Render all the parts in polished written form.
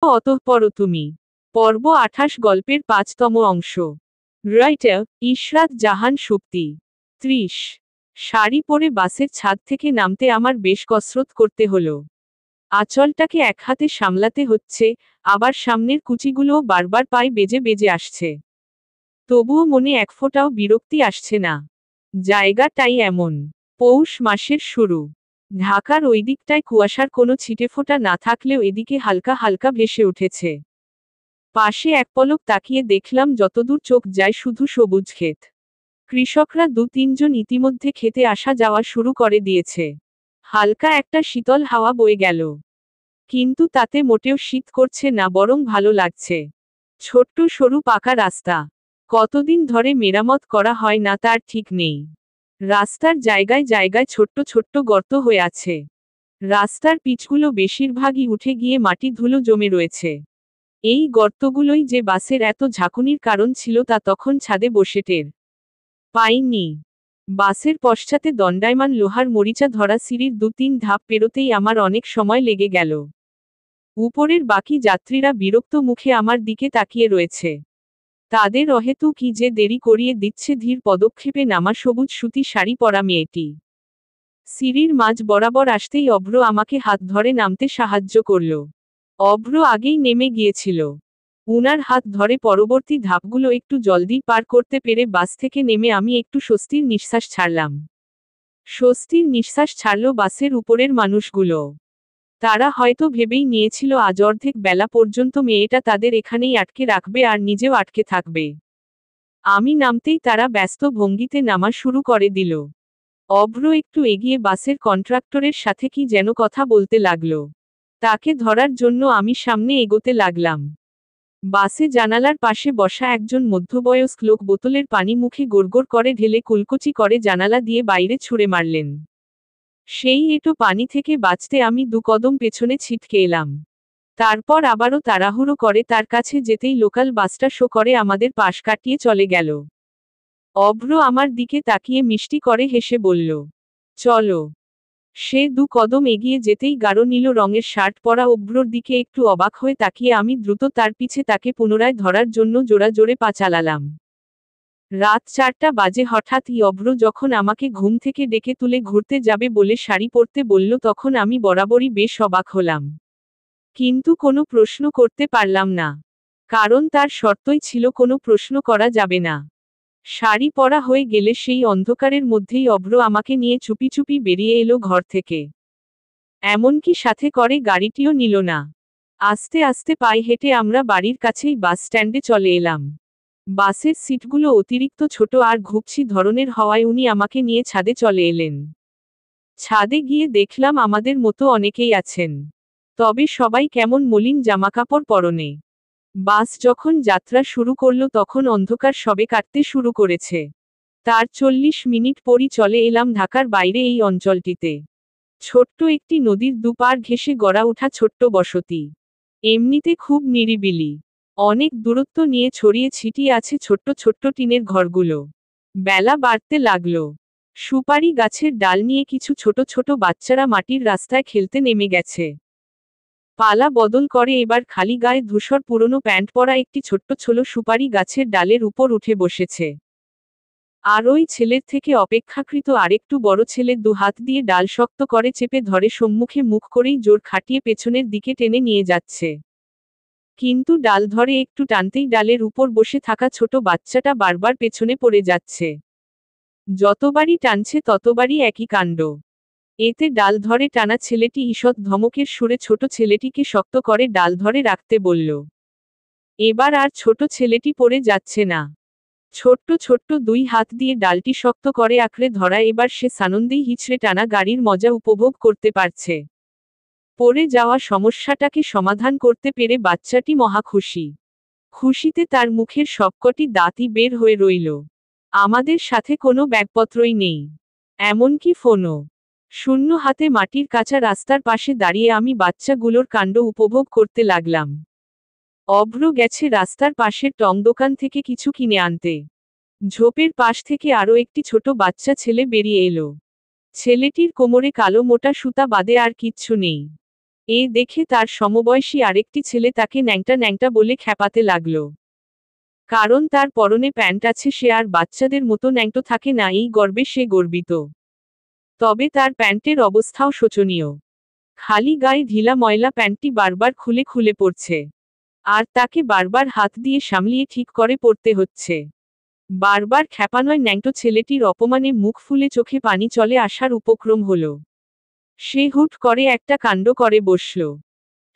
অতঃপর তুমি। পর্ব 28 গল্পের 5তম অংশ। রাইটার ইশরাত জাহান সুপ্তি। 30। শাড়ি পরে বাসের ছাদ থেকে নামতে আমার বেশ কসরত করতে হলো। আঁচলটাকে এক হাতে সামলাতে হচ্ছে, আবার সামনের কুচিগুলোও বারবার পায়ে বেজে বেজে আসছে। তবুও মনে এক ফোঁটাও বিরক্তি আসছে না। জায়গাটাই এমন। পৌষ মাসের শুরু। ঢাকার ওই দিকটায় কুয়াশার কোনো ছিটেফোঁটা না থাকলেও এদিকে হালকা হালকা ভেসে উঠেছে। পাশে এক পলক তাকিয়ে দেখলাম যতদূর চোখ যায় শুধু সবুজ ক্ষেত। কৃষকরা 2-3 জন ইতিমধ্যে খেতে আসা যাওয়া শুরু করে দিয়েছে। হালকা একটা শীতল হাওয়া বয়ে গেল। কিন্তু তাতে মোটেও শীত করছে না, বরং ভালো লাগছে। ছোট্ট সরু পাকা রাস্তা। কতদিন ধরে মেরামত করা হয় না তার ঠিক নেই। রাস্তার জায়গায় জায়গায় ছোট্ট ছোট্ট গর্ত হয়ে আছে। রাস্তার পিচগুলো বেশিরভাগই উঠে গিয়ে মাটি ধুলো জমে রয়েছে। এই গর্তগুলোই যে বাসের এত ঝাঁকুনির কারণ ছিল তা তখন ছাদে বসে টের পাইনি। বাসের পশ্চাতে দণ্ডায়মান লোহার মরিচা ধরা সিঁড়ির 2-3 ধাপ পেরোতেই আমার অনেক সময় লেগে গেল। উপরের বাকি যাত্রীরা বিরক্ত মুখে আমার দিকে তাকিয়ে রয়েছে। তাদের অহেতু কি যে দেরি করিয়ে দিচ্ছে ধীর পদক্ষেপে নামা সবুজ সুতি শাড়ি পরা মেয়েটি। সিঁড়ির মাঝ বরাবর আসতেই অভ্র আমাকে হাত ধরে নামতে সাহায্য করল। অভ্র আগেই নেমে গিয়েছিল। উনার হাত ধরে পরবর্তী ধাপগুলো একটু জলদি পার করতে পেরে বাস থেকে নেমে আমি একটু স্বস্তির নিঃশ্বাস ছাড়লাম। স্বস্তির নিঃশ্বাস ছাড়ল বাসের উপরের মানুষগুলো। তারা হয়তো ভেবেই নিয়েছিল আজ অর্ধেক বেলা পর্যন্ত মেয়েটা তাদের এখানেই আটকে রাখবে আর নিজেও আটকে থাকবে। আমি নামতেই তারা ব্যস্ত ভঙ্গিতে নামা শুরু করে দিল। অভ্র একটু এগিয়ে বাসের কন্ট্রাক্টরের সাথে কি যেন কথা বলতে লাগলো। তাকে ধরার জন্য আমি সামনে এগোতে লাগলাম। বাসে জানালার পাশে বসা একজন মধ্যবয়স্ক লোক বোতলের পানি মুখে গোড়গোড় করে ঢেলে কুলকুচি করে জানালা দিয়ে বাইরে ছুঁড়ে মারলেন। সেই এঁটো পানি থেকে বাঁচতে আমি 2 কদম পেছনে ছিটকে এলাম। তারপর আবারও তাড়াহুড়ো করে তার কাছে যেতেই লোকাল বাসটা শো করে আমাদের পাশ কাটিয়ে চলে গেল। অভ্র আমার দিকে তাকিয়ে মিষ্টি করে হেসে বলল, চলো। সে 2 কদম এগিয়ে যেতেই গাঢ় নীল রঙের শার্ট পরা অভ্রর দিকে একটু অবাক হয়ে তাকিয়ে আমি দ্রুত তার পিছে তাকে পুনরায় ধরার জন্য জোরে জোরে পা চালালাম। রাত 4টা বাজে হঠাৎই অভ্র যখন আমাকে ঘুম থেকে ডেকে তুলে ঘুরতে যাবে বলে শাড়ি পরতে বলল তখন আমি বরাবরই বেশ অবাক হলাম। কিন্তু কোনো প্রশ্ন করতে পারলাম না। কারণ তার শর্তই ছিল কোনো প্রশ্ন করা যাবে না। শাড়ি পরা হয়ে গেলে সেই অন্ধকারের মধ্যেই অভ্র আমাকে নিয়ে চুপি চুপি বেরিয়ে এলো ঘর থেকে। এমনকি সাথে করে গাড়িটিও নিল না। আস্তে আস্তে পায়ে হেঁটে আমরা বাড়ির কাছেই বাস স্ট্যান্ডে চলে এলাম। বাসের সিটগুলো অতিরিক্ত ছোট আর ঘুপসি ধরনের হওয়ায় উনি আমাকে নিয়ে ছাদে চলে এলেন। ছাদে গিয়ে দেখলাম আমাদের মতো অনেকেই আছেন। তবে সবাই কেমন মলিন জামাকাপড় পরনে। বাস যখন যাত্রা শুরু করল তখন অন্ধকার সবে কাটতে শুরু করেছে। তার 40 মিনিট পরই চলে এলাম ঢাকার বাইরে এই অঞ্চলটিতে। ছোট্ট একটি নদীর দুপার ঘেঁষে গড়া ওঠা ছোট্ট বসতি। এমনিতে খুব নিরিবিলি। অনেক দূরত্ব নিয়ে ছড়িয়ে ছিটিয়ে আছে ছোট্ট ছোট্ট টিনের ঘরগুলো। বেলা বাড়তে লাগলো। সুপারি গাছের ডাল নিয়ে কিছু ছোট ছোট বাচ্চারা মাটির রাস্তায় খেলতে নেমে গেছে। পালা বদল করে এবার খালি গায়ে ধূসর পুরনো প্যান্ট পরা একটি ছোট্ট ছোলো সুপারি গাছের ডালের উপর উঠে বসেছে। আর ওই ছেলের থেকে অপেক্ষাকৃত আরেকটু বড় ছেলে 2 হাত দিয়ে ডাল শক্ত করে চেপে ধরে সম্মুখে মুখ করেই জোর খাটিয়ে পেছনের দিকে টেনে নিয়ে যাচ্ছে। কিন্তু ডাল ধরে একটু টানতেই ডালের উপর বসে থাকা ছোট বাচ্চাটা বারবার পেছনে পড়ে যাচ্ছে। যতবারই টানছে ততবারই একই কাণ্ড। এতে ডাল ধরে টানা ছেলেটি ঈষৎ ধমকের সুরে ছোট ছেলেটিকে শক্ত করে ডাল ধরে রাখতে বলল। এবার আর ছোট ছেলেটি পড়ে যাচ্ছে না। ছোট্ট ছোট্ট 2 হাত দিয়ে ডালটি শক্ত করে আঁকড়ে ধরা এবার সে সানন্দেই হিচড়ে টানা গাড়ির মজা উপভোগ করতে পারছে। পড়ে যাওয়া সমস্যাটাকে সমাধান করতে পেরে বাচ্চাটি মহা খুশি। খুশিতে তার মুখের সবকটি দাঁতই বের হয়ে রইল। আমাদের সাথে কোনো ব্যাগপত্রই নেই। এমনকি ফোনও। শূন্য হাতে মাটির কাঁচা রাস্তার পাশে দাঁড়িয়ে আমি বাচ্চাগুলোর কাণ্ড উপভোগ করতে লাগলাম। অভ্র গেছে রাস্তার পাশের টং দোকান থেকে কিছু কিনে আনতে। ঝোপের পাশ থেকে আরও একটি ছোট বাচ্চা ছেলে বেরিয়ে এলো। ছেলেটির কোমরে কালো মোটা সুতা বাঁধে আর কিচ্ছু নেই। এ দেখে তার সমবয়সী আরেকটি ছেলে তাকে ন্যাংটা ন্যাংটা বলে খ্যাপাতে লাগল। কারণ তার পরনে প্যান্ট আছে, সে আর বাচ্চাদের মতো ন্যাংটো থাকে না, এই গর্বে সে গর্বিত। তবে তার প্যান্টের অবস্থাও শোচনীয়। খালি গায়ে ঢিলা ময়লা প্যান্টটি বারবার খুলে খুলে পড়ছে। আর তাকে বারবার হাত দিয়ে সামলিয়ে ঠিক করে পড়তে হচ্ছে। বারবার খ্যাপানয় ন্যাংটো ছেলেটির অপমানে মুখ ফুলে চোখে পানি চলে আসার উপক্রম হল। সে হুট করে একটা কাণ্ড করে বসল।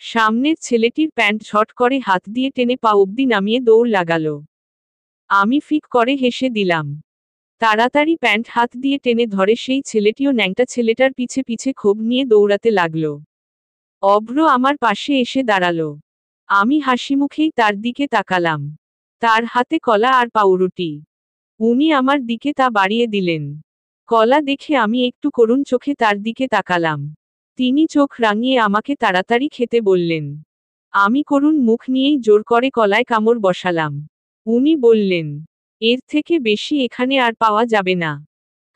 সামনের ছেলেটির প্যান্ট ঝট করে হাত দিয়ে টেনে পা অবধি নামিয়ে দৌড় লাগাল। আমি ফিক করে হেসে দিলাম। তাড়াতাড়ি প্যান্ট হাত দিয়ে টেনে ধরে সেই ছেলেটিও ন্যাংটা ছেলেটার পিছে পিছে ক্ষোভ নিয়ে দৌড়াতে লাগল। অভ্র আমার পাশে এসে দাঁড়ালো। আমি হাসিমুখেই তার দিকে তাকালাম। তার হাতে কলা আর পাউরুটি। উনি আমার দিকে তা বাড়িয়ে দিলেন। কলা দেখে আমি একটু করুণ চোখে তার দিকে তাকালাম। তিনি চোখ রাঙিয়ে আমাকে তাড়াতাড়ি খেতে বললেন। আমি করুণ মুখ নিয়েই জোর করে কলায় কামড় বসালাম। উনি বললেন, এর থেকে বেশি এখানে আর পাওয়া যাবে না।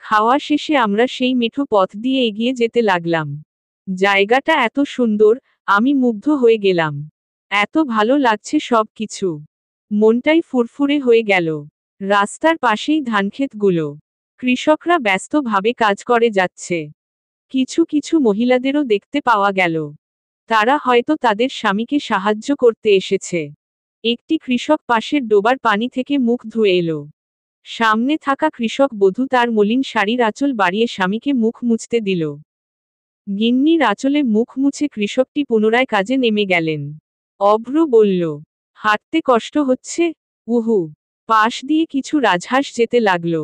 খাওয়া শেষে আমরা সেই মেঠো পথ দিয়ে এগিয়ে যেতে লাগলাম। জায়গাটা এত সুন্দর, আমি মুগ্ধ হয়ে গেলাম। এত ভালো লাগছে সব কিছু। মনটাই ফুরফুরে হয়ে গেল। রাস্তার পাশেই ধানক্ষেতগুলো। কৃষকরা ব্যস্তভাবে কাজ করে যাচ্ছে। কিছু কিছু মহিলাদেরও দেখতে পাওয়া গেল। তারা হয়তো তাদের স্বামীকে সাহায্য করতে এসেছে। একটি কৃষক পাশের ডোবার পানি থেকে মুখ ধুয়ে এলো। সামনে থাকা কৃষক বধূ তার মলিন শাড়ির আঁচল বাড়িয়ে স্বামীকে মুখ মুছতে দিল। গিন্নির আঁচলে মুখ মুছে কৃষকটি পুনরায় কাজে নেমে গেলেন। অভ্র বলল, হাঁটতে কষ্ট হচ্ছে? উহু। পাশ দিয়ে কিছু রাজহাঁস যেতে লাগল।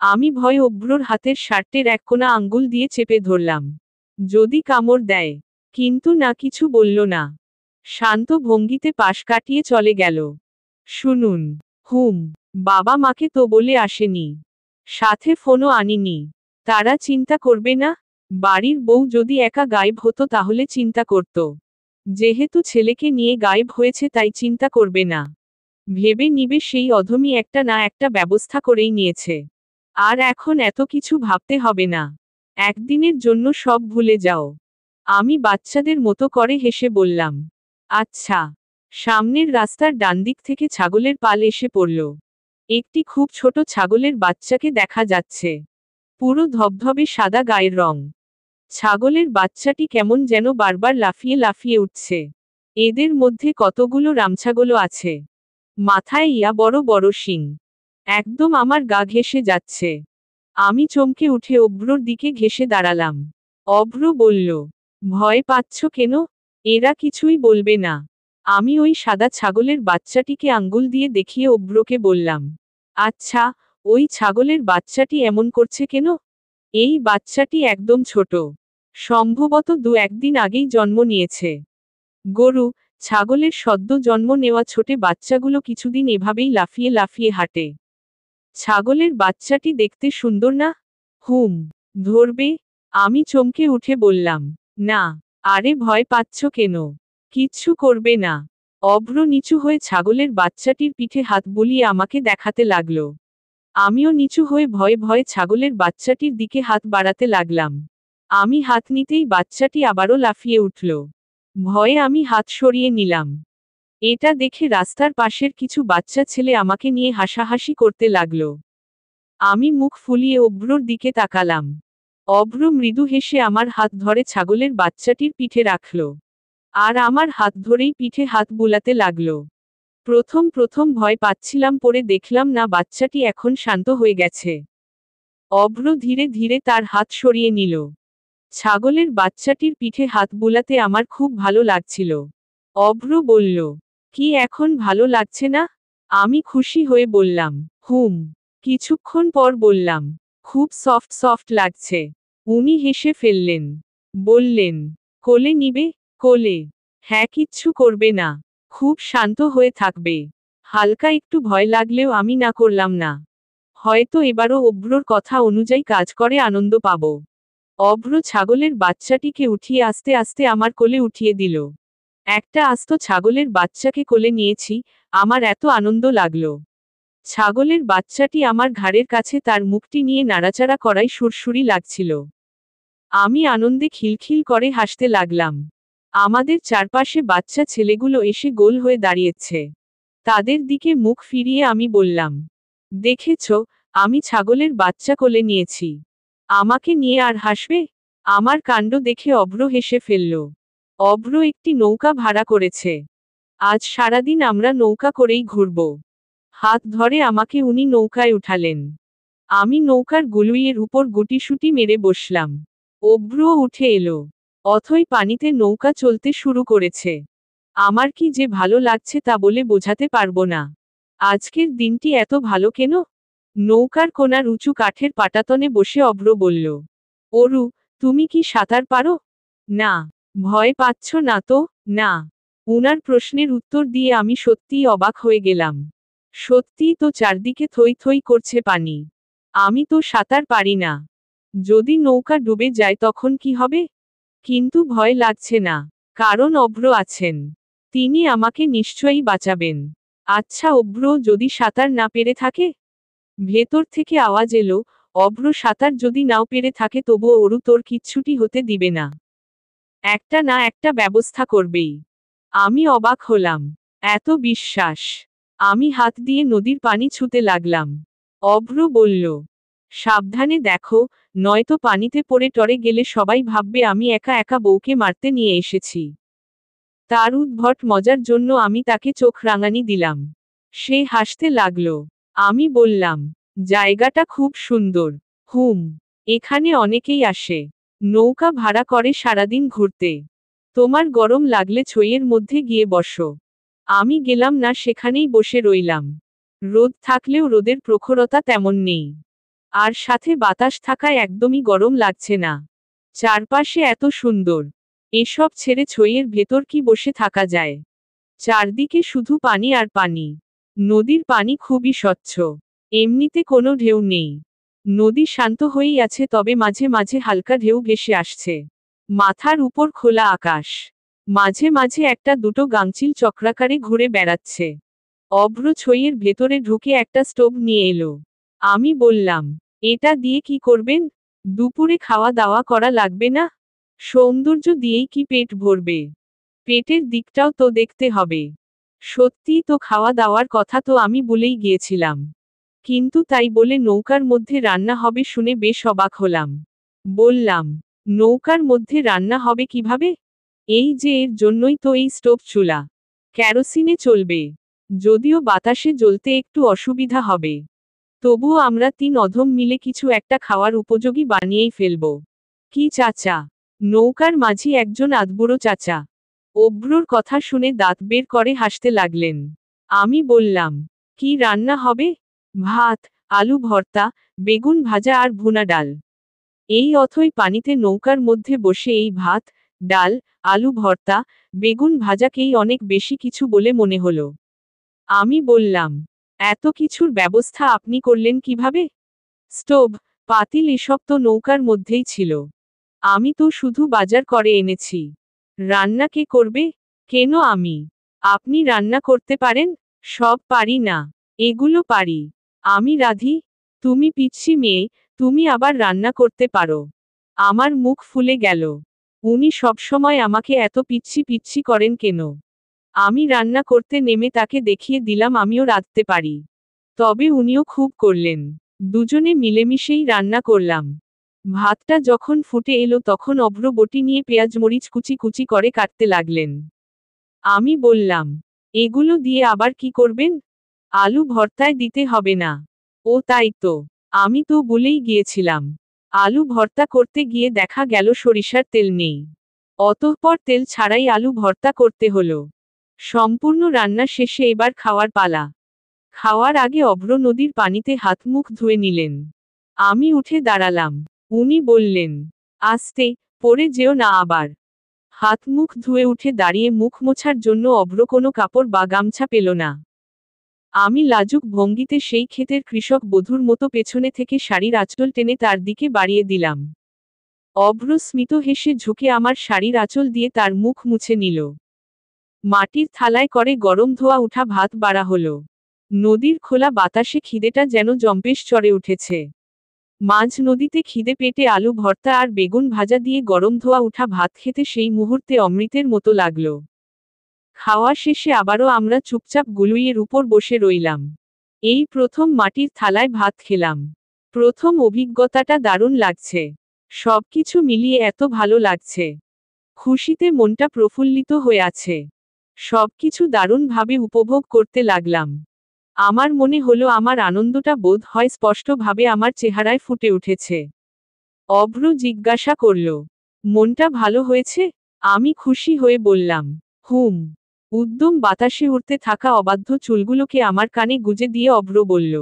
আমি ভয়ে অভ্রর হাতের শার্টের এক কোণা আঙ্গুল দিয়ে চেপে ধরলাম। যদি কামড় দেয়। কিন্তু না, কিছু বলল না। শান্ত ভঙ্গিতে পাশ কাটিয়ে চলে গেল। শুনুন। হুম। বাবা মাকে তো বলে আসেনি। সাথে ফোনও আনিনি। তারা চিন্তা করবে না? বাড়ির বউ যদি একা গায়েব হতো তাহলে চিন্তা করত। যেহেতু ছেলেকে নিয়ে গায়েব হয়েছে তাই চিন্তা করবে না। ভেবে নিবে সেই অধমী একটা না একটা ব্যবস্থা করেই নিয়েছে। আর এখন এত কিছু ভাবতে হবে না। একদিনের জন্য সব ভুলে যাও। আমি বাচ্চাদের মতো করে হেসে বললাম, আচ্ছা। সামনের রাস্তার ডানদিক থেকে ছাগলের পাল এসে পড়ল। একটি খুব ছোট ছাগলের বাচ্চাকে দেখা যাচ্ছে। পুরো ধবধবে সাদা গায়ের রং। ছাগলের বাচ্চাটি কেমন যেন বারবার লাফিয়ে লাফিয়ে উঠছে। এদের মধ্যে কতগুলো রামছাগলও আছে। মাথায় ইয়া বড় বড় শিং। একদম আমার গা ঘেঁষে যাচ্ছে। আমি চমকে উঠে অভ্রর দিকে ঘেঁষে দাঁড়ালাম। অভ্র বলল, ভয় পাচ্ছ কেন? এরা কিছুই বলবে না। আমি ওই সাদা ছাগলের বাচ্চাটিকে আঙ্গুল দিয়ে দেখিয়ে অভ্রকে বললাম, আচ্ছা, ওই ছাগলের বাচ্চাটি এমন করছে কেন? এই বাচ্চাটি একদম ছোট। সম্ভবত 2-1 দিন আগেই জন্ম নিয়েছে। গরু, ছাগলের সদ্য জন্ম নেওয়া ছোটে বাচ্চাগুলো কিছুদিন এভাবেই লাফিয়ে লাফিয়ে হাঁটে। ছাগলের বাচ্চাটি দেখতে সুন্দর না? হুম। ধরবে? আমি চমকে উঠে বললাম, না। আরে ভয় পাচ্ছ কেন? কিচ্ছু করবে না। অভ্র নিচু হয়ে ছাগলের বাচ্চাটির পিঠে হাত বুলিয়ে আমাকে দেখাতে লাগল। আমিও নিচু হয়ে ভয়ে ভয়ে ছাগলের বাচ্চাটির দিকে হাত বাড়াতে লাগলাম। আমি হাত নিতেই বাচ্চাটি আবারও লাফিয়ে উঠল। ভয়ে আমি হাত সরিয়ে নিলাম। এটা দেখে রাস্তার পাশের কিছু বাচ্চা ছেলে আমাকে নিয়ে হাসাহাসি করতে লাগল। আমি মুখ ফুলিয়ে অভ্রর দিকে তাকালাম। অভ্র মৃদু হেসে আমার হাত ধরে ছাগলের বাচ্চাটির পিঠে রাখল। আর আমার হাত ধরেই পিঠে হাত বুলাতে লাগল। প্রথম প্রথম ভয় পাচ্ছিলাম, পরে দেখলাম না, বাচ্চাটি এখন শান্ত হয়ে গেছে। অভ্র ধীরে ধীরে তার হাত সরিয়ে নিল। ছাগলের বাচ্চাটির পিঠে হাত বুলাতে আমার খুব ভালো লাগছিল। অভ্র বলল, কি এখন ভালো লাগছে না? আমি খুশি হয়ে বললাম, হুম। কিছুক্ষণ পর বললাম, খুব সফট সফট লাগছে। উনি হেসে ফেললেন। বললেন, কোলে নিবে? কোলে? হ্যাঁ, কিচ্ছু করবে না। খুব শান্ত হয়ে থাকবে। হালকা একটু ভয় লাগলেও আমি না করলাম না। হয়তো এবারও অভ্রর কথা অনুযায়ী কাজ করে আনন্দ পাব। অভ্র ছাগলের বাচ্চাটিকে উঠিয়ে আস্তে আস্তে আমার কোলে উঠিয়ে দিল। একটা আস্ত ছাগলের বাচ্চাকে কোলে নিয়েছি, আমার এত আনন্দ লাগলো। ছাগলের বাচ্চাটি আমার ঘাড়ের কাছে তার মুখটি নিয়ে নাড়াচাড়া করাই সুরসুরি লাগছিল। আমি আনন্দে খিলখিল করে হাসতে লাগলাম। আমাদের চারপাশে বাচ্চা ছেলেগুলো এসে গোল হয়ে দাঁড়িয়েছে। তাদের দিকে মুখ ফিরিয়ে আমি বললাম, দেখেছ, আমি ছাগলের বাচ্চা কোলে নিয়েছি। আমাকে নিয়ে আর হাসবে? আমার কাণ্ড দেখে অভ্র হেসে ফেলল। অভ্র একটি নৌকা ভাড়া করেছে। আজ সারাদিন আমরা নৌকা করেই ঘুরব। হাত ধরে আমাকে উনি নৌকায় উঠালেন। আমি নৌকার গুলুইয়ের উপর গুটিসুটি মেরে বসলাম। অভ্রও উঠে এলো। অথই পানিতে নৌকা চলতে শুরু করেছে। আমার কি যে ভালো লাগছে তা বলে বোঝাতে পারবো না। আজকের দিনটি এত ভালো কেন? নৌকার কোনার উঁচু কাঠের পাটাতনে বসে অভ্র বলল, অরু, তুমি কি সাঁতার পারো? না। ভয় পাচ্ছ না তো? না। উনার প্রশ্নের উত্তর দিয়ে আমি সত্যিই অবাক হয়ে গেলাম। সত্যিই তো চারদিকে থই থই করছে পানি। আমি তো সাঁতার পারি না। যদি নৌকা ডুবে যায় তখন কি হবে? কিন্তু ভয় লাগছে না, কারণ অভ্র আছেন। তিনি আমাকে নিশ্চয়ই বাঁচাবেন। আচ্ছা, অভ্র যদি সাঁতার না পেরে থাকে? ভেতর থেকে আওয়াজ এলো, অভ্র সাঁতার যদি নাও পেরে থাকে তবুও অরু তোর কিচ্ছুটি হতে দিবে না। একটা না একটা ব্যবস্থা করবেই। আমি অবাক হলাম। এত বিশ্বাস! আমি হাত দিয়ে নদীর পানি ছুঁতে লাগলাম। অভ্র বলল, সাবধানে দেখো, নয়তো পানিতে পড়ে টরে গেলে সবাই ভাববে আমি একা একা বউকে মারতে নিয়ে এসেছি। তার উদ্ভট মজার জন্য আমি তাকে চোখ রাঙানি দিলাম। সে হাসতে লাগল। আমি বললাম, জায়গাটা খুব সুন্দর। হুম। এখানে অনেকেই আসে। নৌকা ভাড়া করে সারাদিন ঘুরতে। তোমার গরম লাগলে ছইয়ের মধ্যে গিয়ে বসো। আমি গেলাম না, সেখানেই বসে রইলাম। রোদ থাকলেও রোদের প্রখরতা তেমন নেই। আর সাথে বাতাস থাকায় একদমই গরম লাগছে না। চারপাশে এত সুন্দর। এসব ছেড়ে ছইয়ের ভেতর কি বসে থাকা যায়? চারদিকে শুধু পানি আর পানি। নদীর পানি খুবই স্বচ্ছ। এমনিতে কোনো ঢেউ নেই। নদী শান্ত হয়েই আছে, তবে মাঝে মাঝে হালকা ঢেউ ভেসে আসছে। মাথার উপর খোলা আকাশ। মাঝে মাঝে একটা দুটো গাংচিল চক্রাকারে ঘুরে বেড়াচ্ছে। অভ্র ছইয়ের ভেতরে ঢুকে একটা স্টোভ নিয়ে এলো। আমি বললাম, এটা দিয়ে কি করবেন? দুপুরে খাওয়া দাওয়া করা লাগবে না? সৌন্দর্য দিয়েই কি পেট ভরবে? পেটের দিকটাও তো দেখতে হবে। সত্যিই তো খাওয়া দাওয়ার কথা তো আমি বলেই গিয়েছিলাম। কিন্তু তাই বলে নৌকার মধ্যে রান্না হবে শুনে বেশ অবাক হলাম। বললাম, নৌকার মধ্যে রান্না হবে কিভাবে? এই যে এর জন্যই তো এই স্টোভ চুলা। কেরোসিনে চলবে। যদিও বাতাসে জ্বলতে একটু অসুবিধা হবে। তবুও আমরা তিন অধম মিলে কিছু একটা খাওয়ার উপযোগী বানিয়েই ফেলব। কি চাচা? নৌকার মাঝি একজন আধবুড়ো চাচা। অভ্রর কথা শুনে দাঁত বের করে হাসতে লাগলেন। আমি বললাম, কি রান্না হবে? ভাত, আলু ভর্তা, বেগুন ভাজা আর ভুনা ডাল। এই অথই পানিতে নৌকার মধ্যে বসে এই ভাত, ডাল, আলু ভর্তা, বেগুন ভাজাকেই অনেক বেশি কিছু বলে মনে হলো। আমি বললাম, এত কিছুর ব্যবস্থা আপনি করলেন কিভাবে? স্টোভ, পাতিল এসব তো নৌকার মধ্যেই ছিল। আমি তো শুধু বাজার করে এনেছি। রান্না কে করবে? কেন আমি? আপনি রান্না করতে পারেন? সব পারি না। এগুলো পারি। আমি রাধি। তুমি পিচ্ছি মেয়ে, তুমি আবার রান্না করতে পারো? আমার মুখ ফুলে গেল। উনি সবসময় আমাকে এত পিচ্ছি পিচ্ছি করেন কেন? আমি রান্না করতে নেমে তাকে দেখিয়ে দিলাম আমিও রাঁধতে পারি। তবে উনিও খুব করলেন। দুজনে মিলেমিশেই রান্না করলাম। ভাতটা যখন ফুটে এলো তখন অভ্র বটি নিয়ে পেঁয়াজ মরিচ কুচি কুচি করে কাটতে লাগলেন। আমি বললাম, এগুলো দিয়ে আবার কি করবেন? আলু ভর্তায় দিতে হবে না? ও তাই তো। আমি তো ভুলেই গিয়েছিলাম। আলু ভর্তা করতে গিয়ে দেখা গেল সরিষার তেল নেই। অতঃপর তেল ছাড়াই আলু ভর্তা করতে হলো। সম্পূর্ণ রান্না শেষে এবার খাওয়ার পালা। খাওয়ার আগে অভ্র নদীর পানিতে হাত মুখ ধুয়ে নিলেন। আমি উঠে দাঁড়ালাম। উনি বললেন, আস্তে, পড়ে যেও না আবার। হাত মুখ ধুয়ে উঠে দাঁড়িয়ে মুখ মোছার জন্য অভ্র কোনো কাপড় বা গামছা পেল না। আমি লাজুক ভঙ্গিতে সেই ক্ষেতের কৃষক বধূর মতো পেছনে থেকে শাড়ির আঁচল টেনে তার দিকে বাড়িয়ে দিলাম। অভ্র স্মিত হেসে ঝুঁকে আমার শাড়ির আঁচল দিয়ে তার মুখ মুছে নিল। মাটির থালায় করে গরম ধোয়া উঠা ভাত বাড়া হলো। নদীর খোলা বাতাসে খিদেটা যেন জম্পেশ চড়ে উঠেছে। মাঝ নদীতে খিদে পেটে আলু ভর্তা আর বেগুন ভাজা দিয়ে গরম ধোয়া উঠা ভাত খেতে সেই মুহূর্তে অমৃতের মতো লাগল। খাওয়া শেষে আবারও আমরা চুপচাপ গুলুইয়ের উপর বসে রইলাম। এই প্রথম মাটির থালায় ভাত খেলাম। প্রথম অভিজ্ঞতাটা দারুণ লাগছে। সবকিছু মিলিয়ে এত ভালো লাগছে। খুশিতে মনটা প্রফুল্লিত হয়ে আছে। সবকিছু দারুণভাবে উপভোগ করতে লাগলাম। আমার মনে হলো আমার আনন্দটা বোধ হয় স্পষ্টভাবে আমার চেহারায় ফুটে উঠেছে। অভ্র জিজ্ঞাসা করল, মনটা ভালো হয়েছে? আমি খুশি হয়ে বললাম, হুম। উদ্যম বাতাসে উড়তে থাকা অবাধ্য চুলগুলোকে আমার কানে গুজে দিয়ে অভ্র বলল,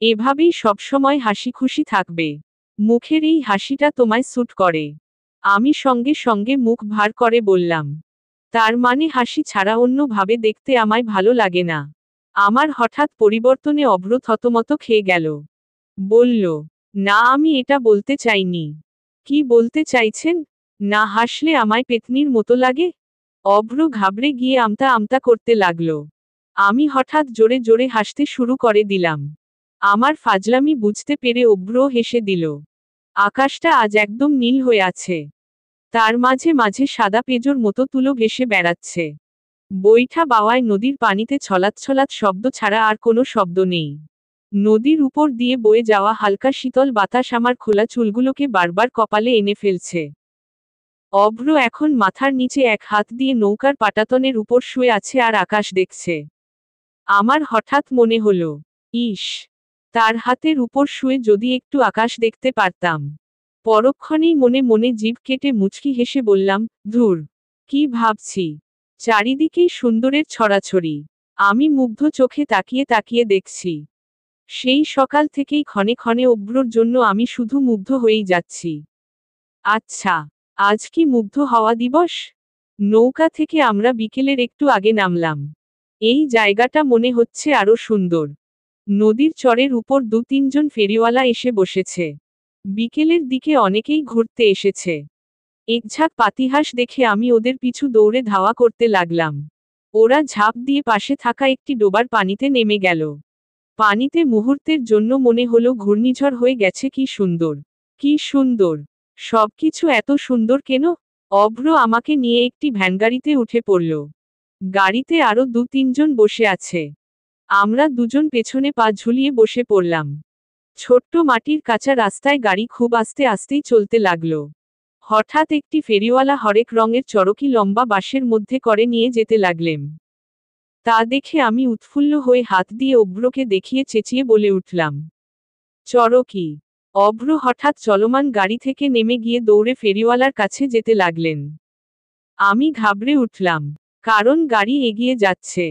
এভাবেই সবসময় হাসি খুশি থাকবে। মুখের এই হাসিটা তোমায় স্যুট করে। আমি সঙ্গে সঙ্গে মুখ ভার করে বললাম, তার মানে হাসি ছাড়া অন্য ভাবে দেখতে আমায় ভালো লাগে না? আমার হঠাৎ পরিবর্তনে অভ্র থতমত খেয়ে গেল। বলল, না, আমি এটা বলতে চাইনি। কি বলতে চাইছেন? না হাসলে আমায় পেতনির মতো লাগে? অভ্র ঘাবড়ে গিয়ে আমতা আমতা করতে লাগল। আমি হঠাৎ জোরে জোরে হাসতে শুরু করে দিলাম। আমার ফাজলামি বুঝতে পেরে অভ্রও হেসে দিল। আকাশটা আজ একদম নীল হয়ে আছে। তার মাঝে মাঝে সাদা পেজোর মতো তুলো ভেসে বেড়াচ্ছে। বৈঠা বাওয়ায় নদীর পানিতে ছলাৎ ছলাৎ শব্দ ছাড়া আর কোনো শব্দ নেই। নদীর উপর দিয়ে বয়ে যাওয়া হালকা শীতল বাতাস আমার খোলা চুলগুলোকে বারবার কপালে এনে ফেলছে। অভ্র এখন মাথার নিচে এক হাত দিয়ে নৌকার পাটাতনের উপর শুয়ে আছে আর আকাশ দেখছে। আমার হঠাৎ মনে হলো, ইস, তার হাতের উপর শুয়ে যদি একটু আকাশ দেখতে পারতাম। পরক্ষণেই মনে মনে জিভ কেটে মুচকি হেসে বললাম, ধুর, কি ভাবছি। চারিদিকেই সুন্দরের ছড়াছড়ি। আমি মুগ্ধ চোখে তাকিয়ে তাকিয়ে দেখছি। সেই সকাল থেকেই ক্ষণে ক্ষণে অভ্রর জন্য আমি শুধু মুগ্ধ হয়েই যাচ্ছি। আচ্ছা, আজ কি মুগ্ধ হওয়া দিবস? নৌকা থেকে আমরা বিকেলের একটু আগে নামলাম। এই জায়গাটা মনে হচ্ছে আরো সুন্দর। নদীর চরের উপর ২-৩ জন ফেরিওয়ালা এসে বসেছে। বিকেলের দিকে অনেকেই ঘুরতে এসেছে। একঝাঁক পাতিহাঁস দেখে আমি ওদের পিছু দৌড়ে ধাওয়া করতে লাগলাম। ওরা ঝাঁপ দিয়ে পাশে থাকা একটি ডোবার পানিতে নেমে গেল। পানিতে মুহূর্তের জন্য মনে হলো ঘূর্ণিঝড় হয়ে গেছে। কি সুন্দর, কি সুন্দর, সবকিছু এত সুন্দর কেন? অভ্র আমাকে নিয়ে একটি ভ্যানগাড়িতে উঠে পড়ল। গাড়িতে আরো ২-৩ জন বসে আছে। আমরা দুজন পেছনে পা ঝুলিয়ে বসে পড়লাম। ছোট্ট মাটির কাঁচা রাস্তায় গাড়ি খুব আস্তে আস্তেই চলতে লাগলো। হঠাৎ একটি ফেরিওয়ালা হরেক রঙের চরকি লম্বা বাঁশের মধ্যে করে নিয়ে যেতে লাগলেন। তা দেখে আমি উৎফুল্ল হয়ে হাত দিয়ে অভ্রকে দেখিয়ে চেঁচিয়ে বলে উঠলাম, চরকি। অভ্র হঠাৎ চলমান গাড়ি থেকে নেমে গিয়ে দৌড়ে ফেরিওয়ালার কাছে যেতে লাগলেন। আমি ঘাবড়ে উঠলাম, কারণ গাড়ি এগিয়ে যাচ্ছে।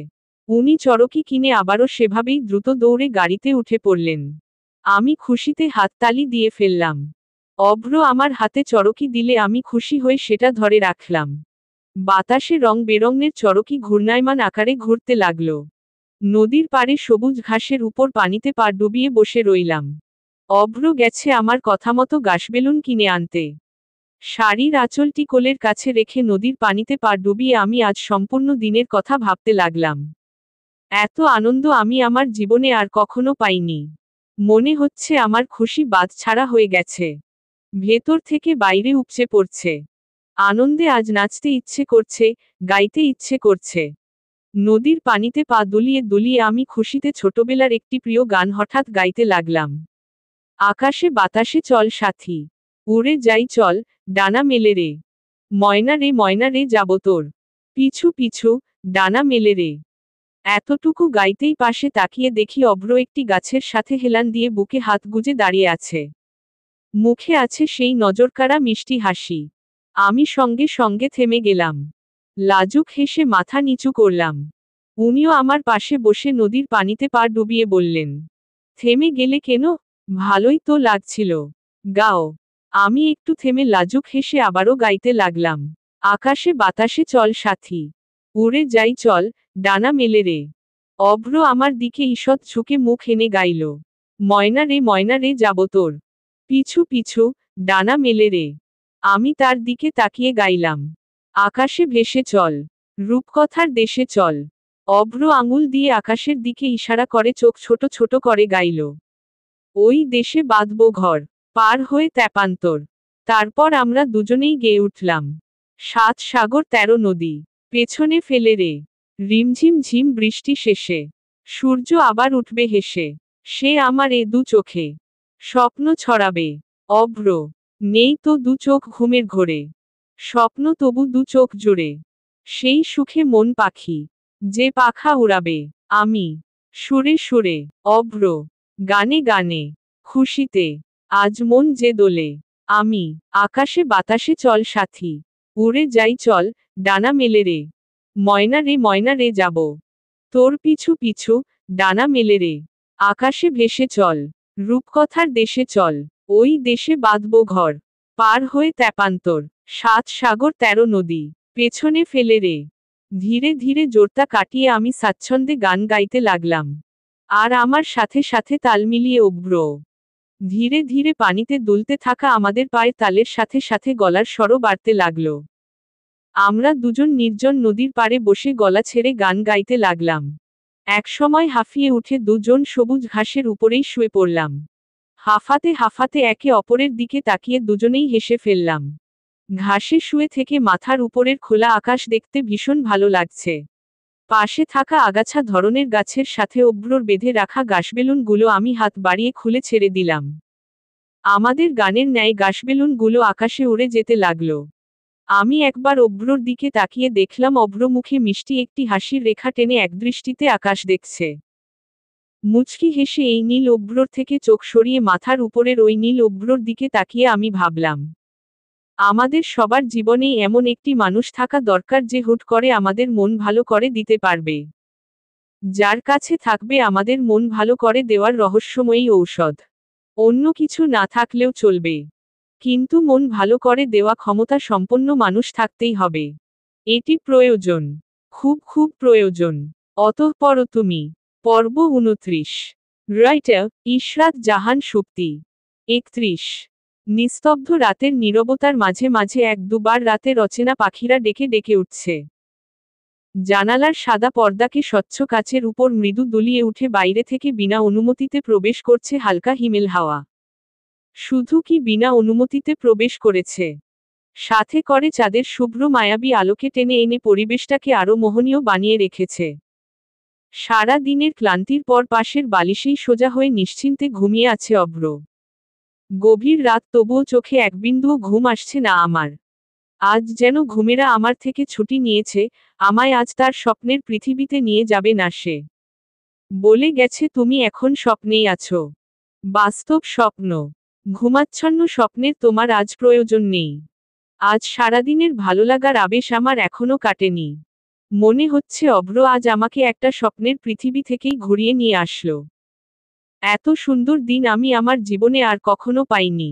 উনি চরকি কিনে আবারও সেভাবেই দ্রুত দৌড়ে গাড়িতে উঠে পড়লেন। আমি খুশিতে হাততালি দিয়ে ফেললাম। অভ্র আমার হাতে চরকি দিলে আমি খুশি হয়ে সেটা ধরে রাখলাম। বাতাসে রং বেরঙের চরকি ঘূর্ণায়মান আকারে ঘুরতে লাগল। নদীর পাড়ে সবুজ ঘাসের উপর পানিতে পা ডুবিয়ে বসে রইলাম। অভ্র গেছে আমার কথামতো গাছবেলুন কিনে আনতে। শাড়ির আঁচলটি কোলের কাছে রেখে নদীর পানিতে পা ডুবিয়ে আমি আজ সম্পূর্ণ দিনের কথা ভাবতে লাগলাম। এত আনন্দ আমি আমার জীবনে আর কখনো পাইনি। মনে হচ্ছে আমার খুশি বাঁধ ছাড়া হয়ে গেছে। ভেতর থেকে বাইরে উপচে পড়ছে। আনন্দে আজ নাচতে ইচ্ছে করছে, গাইতে ইচ্ছে করছে। নদীর পানিতে পা দুলিয়ে দুলিয়ে আমি খুশিতে ছোটবেলার একটি প্রিয় গান হঠাৎ গাইতে লাগলাম। আকাশে বাতাসে চল সাথী, উড়ে যাই চল, ডানা মেলে রে। ময়না রে যাব তোর পিছু পিছু, ডানা মেলে রে। এতটুকু গাইতেই পাশে তাকিয়ে দেখি অভ্র একটি গাছের সাথে হেলান দিয়ে বুকে হাত গুজে দাঁড়িয়ে আছে। মুখে আছে সেই নজরকাড়া মিষ্টি হাসি। আমি সঙ্গে সঙ্গে থেমে গেলাম। লাজুক হেসে মাথা নিচু করলাম। উনিও আমার পাশে বসে নদীর পানিতে পা ডুবিয়ে বললেন, থেমে গেলে কেন? ভালোই তো লাগছিল, গাও। আমি একটু থেমে লাজুক হেসে আবারও গাইতে লাগলাম। আকাশে বাতাসে চল সাথী, উড়ে যাই চল, ডানা মেলে রে। অভ্র আমার দিকে ঈষৎ ঝুঁকে মুখ এনে গাইল, ময়না রে যাব তোর পিছু পিছু, ডানা মেলে রে। আমি তার দিকে তাকিয়ে গাইলাম, আকাশে ভেসে চল, রূপকথার দেশে চল। অভ্র আঙুল দিয়ে আকাশের দিকে ইশারা করে চোখ ছোট ছোট করে গাইল, ওই দেশে বাঁধব ঘর, পার হয়ে তেপান্তর। তারপর আমরা দুজনেই গেয়ে উঠলাম। 7 সাগর 13 নদী, পেছনে ফেলে রে। রিমঝিম ঝিম বৃষ্টি শেষে, সূর্য আবার উঠবে হেসে। সে আমার এ দু চোখে স্বপ্ন ছড়াবে। অভ্র, নেই তো দু চোখ ঘুমের ঘোরে, স্বপ্ন তবু দু চোখ জুড়ে। সেই সুখে মন পাখি, যে পাখা উড়াবে। আমি, সুরে সুরে, অভ্র, গানে গানে, খুশিতে, আজ মন যে দোলে। আমি, আকাশে বাতাসে চল সাথী, উড়ে যাই চল, ডানা মেলে রে। ময়না রে যাব, তোর পিছু পিছু, ডানা মেলে রে। আকাশে ভেসে চল, রূপকথার দেশে চল, ওই দেশে বাঁধব ঘর, পার হয়ে তেপান্তর। 7 সাগর 13 নদী, পেছনে ফেলে রে। ধীরে ধীরে জোরতা কাটিয়ে আমি স্বাচ্ছন্দ্যে গান গাইতে লাগলাম। আর আমার সাথে সাথে তাল মিলিয়ে অভ্র। ধীরে ধীরে পানিতে দুলতে থাকা আমাদের পায়ের তালের সাথে সাথে গলার স্বরও বাড়তে লাগলো। আমরা দুজন নির্জন নদীর পাড়ে বসে গলা ছেড়ে গান গাইতে লাগলাম। একসময় হাঁফিয়ে উঠে দুজন সবুজ ঘাসের উপরেই শুয়ে পড়লাম। হাঁফাতে হাঁফাতে একে অপরের দিকে তাকিয়ে দুজনেই হেসে ফেললাম। ঘাসে শুয়ে থেকে মাথার উপরের খোলা আকাশ দেখতে ভীষণ ভালো লাগছে। পাশে থাকা আগাছা ধরনের গাছের সাথে অভ্রর বেঁধে রাখা গাছবেলুনগুলো আমি হাত বাড়িয়ে খুলে ছেড়ে দিলাম। আমাদের গানের ন্যায় গাছবেলুনগুলো আকাশে উড়ে যেতে লাগলো। আমি একবার অভ্রর দিকে তাকিয়ে দেখলাম অভ্র মুখে মিষ্টি একটি হাসির রেখা টেনে একদৃষ্টিতে আকাশ দেখছে। মুচকি হেসে এই নীল অভ্রর থেকে চোখ সরিয়ে মাথার উপরের ওই নীল অভ্রর দিকে তাকিয়ে আমি ভাবলাম, আমাদের সবার জীবনেই এমন একটি মানুষ থাকা দরকার যে হুট করে আমাদের মন ভালো করে দিতে পারবে। যার কাছে থাকবে আমাদের মন ভালো করে দেওয়ার রহস্যময়ী ঔষধ। অন্য কিছু না থাকলেও চলবে, কিন্তু মন ভালো করে দেওয়া ক্ষমতা সম্পন্ন মানুষ থাকতেই হবে। এটি প্রয়োজন, খুব খুব প্রয়োজন। অতঃপর তুমি। পর্ব 29। রাইটার ইশরাত জাহান সুপ্তি। 31। নিস্তব্ধ রাতের নীরবতার মাঝে মাঝে এক দুবার রাতের অচেনা পাখিরা ডেকে ডেকে উঠছে। জানালার সাদা পর্দাকে স্বচ্ছ কাচের উপর মৃদু দুলিয়ে উঠে বাইরে থেকে বিনা অনুমতিতে প্রবেশ করছে হালকা হিমেল হাওয়া। শুধু কি বিনা অনুমতিতে প্রবেশ করেছে, সাথে করে চাঁদের শুভ্র মায়াবী আলোকে টেনে এনে পরিবেশটাকে আরো মোহনীয় বানিয়ে রেখেছে। সারা দিনের ক্লান্তির পর পাশের বালিশেই সোজা হয়ে নিশ্চিন্তে ঘুমিয়ে আছে অভ্র। গভীর রাত তবুও চোখে এক বিন্দুও ঘুম আসছে না আমার। আজ যেন ঘুমেরা আমার থেকে ছুটি নিয়েছে, আমায় আজ তার স্বপ্নের পৃথিবীতে নিয়ে যাবে না সে। বলে গেছে তুমি এখন স্বপ্নেই আছো। বাস্তব স্বপ্ন, ঘুমাচ্ছন্ন স্বপ্নের তোমার আজ প্রয়োজন নেই। আজ সারাদিনের ভালোলাগার আবেশ আমার এখনো কাটেনি। মনে হচ্ছে অভ্র আজ আমাকে একটা স্বপ্নের পৃথিবী থেকেই ঘুরিয়ে নিয়ে আসলো। এত সুন্দর দিন আমি আমার জীবনে আর কখনো পাইনি।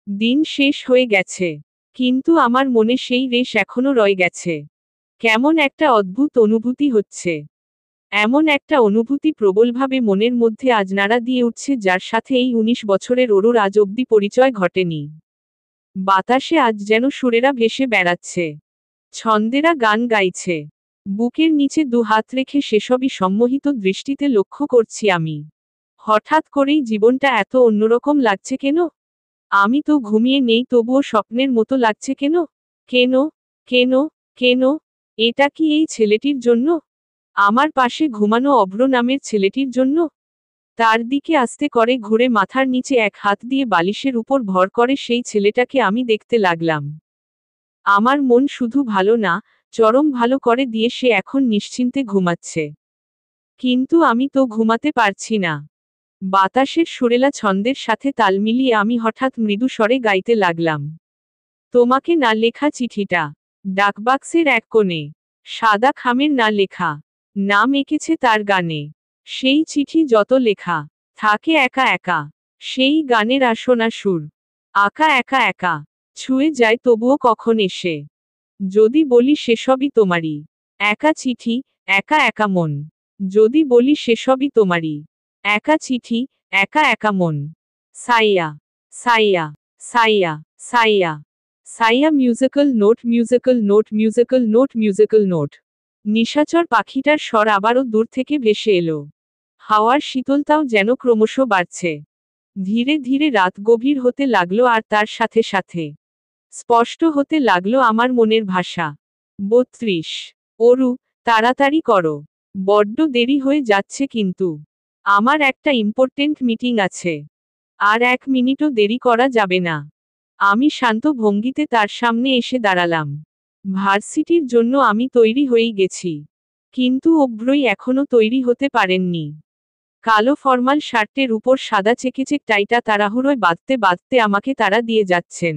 দিন শেষ হয়ে গেছে, কিন্তু আমার মনে সেই রেশ এখনো রয়ে গেছে। কেমন একটা অদ্ভুত অনুভূতি হচ্ছে। এমন একটা অনুভূতি প্রবলভাবে মনের মধ্যে আজ নাড়া দিয়ে উঠছে যার সাথে এই 19 বছরের ওরুর আজ অবধি পরিচয় ঘটেনি। বাতাসে আজ যেন সুরেরা ভেসে বেড়াচ্ছে, ছন্দেরা গান গাইছে। বুকের নিচে দু হাত রেখে সেসবই সম্মোহিত দৃষ্টিতে লক্ষ্য করছি আমি। হঠাৎ করেই জীবনটা এত অন্যরকম লাগছে কেন? আমি তো ঘুমিয়ে নেই তবুও স্বপ্নের মতো লাগছে কেন? কেন কেন কেন? এটা কি এই ছেলেটির জন্য? আমার পাশে ঘুমানো অভ্র নামের ছেলেটির জন্য? তার দিকে আস্তে করে ঘুরে মাথার নিচে এক হাত দিয়ে বালিশের উপর ভর করে সেই ছেলেটাকে আমি দেখতে লাগলাম। আমার মন শুধু ভালো না, চরম ভালো করে দিয়ে সে এখন নিশ্চিন্তে ঘুমাচ্ছে। কিন্তু আমি তো ঘুমাতে পারছি না। বাতাসের সুরেলা ছন্দের সাথে তাল মিলিয়ে আমি হঠাৎ মৃদু স্বরে গাইতে লাগলাম। তোমাকে না লেখা চিঠিটা, ডাকবাক্সের এক কোণে, সাদা খামের না লেখা, নাম এঁকেছে তার গানে। সেই চিঠি যত লেখা, থাকে একা একা, সেই গানের আসনা সুর, আঁকা একা একা, ছুঁয়ে যায় তবুও কখন এসে। যদি বলি সেসবই তোমারই, একা চিঠি, একা একা মন। যদি বলি সেসবই তোমারই, একা চিঠি, একা একা মন। সাইয়া সাইয়া সাইয়া সাইয়া সাইয়া musical note musical note musical note musical note. নিশাচর পাখিটার স্বর আবারও দূর থেকে ভেসে এলো। হাওয়ার শীতলতাও যেন ক্রমশ বাড়ছে। ধীরে ধীরে রাত গভীর হতে লাগলো আর তার সাথে সাথে স্পষ্ট হতে লাগলো আমার মনের ভাষা। 32। অরু, তাড়াতাড়ি করো। বড্ড দেরি হয়ে যাচ্ছে কিন্তু। আমার একটা ইম্পর্টেন্ট মিটিং আছে। আর 1 মিনিটও দেরি করা যাবে না। আমি শান্ত ভঙ্গিতে তার সামনে এসে দাঁড়ালাম। ভার্সিটির জন্য আমি তৈরি হয়েই গেছি। কিন্তু অভ্রই এখনো তৈরি হতে পারেননি। কালো ফরমাল শার্টের উপর সাদা চেকেচেক টাইটা তাড়াহুড়োয় বাঁধতে বাঁধতে আমাকে তাড়া দিয়ে যাচ্ছেন।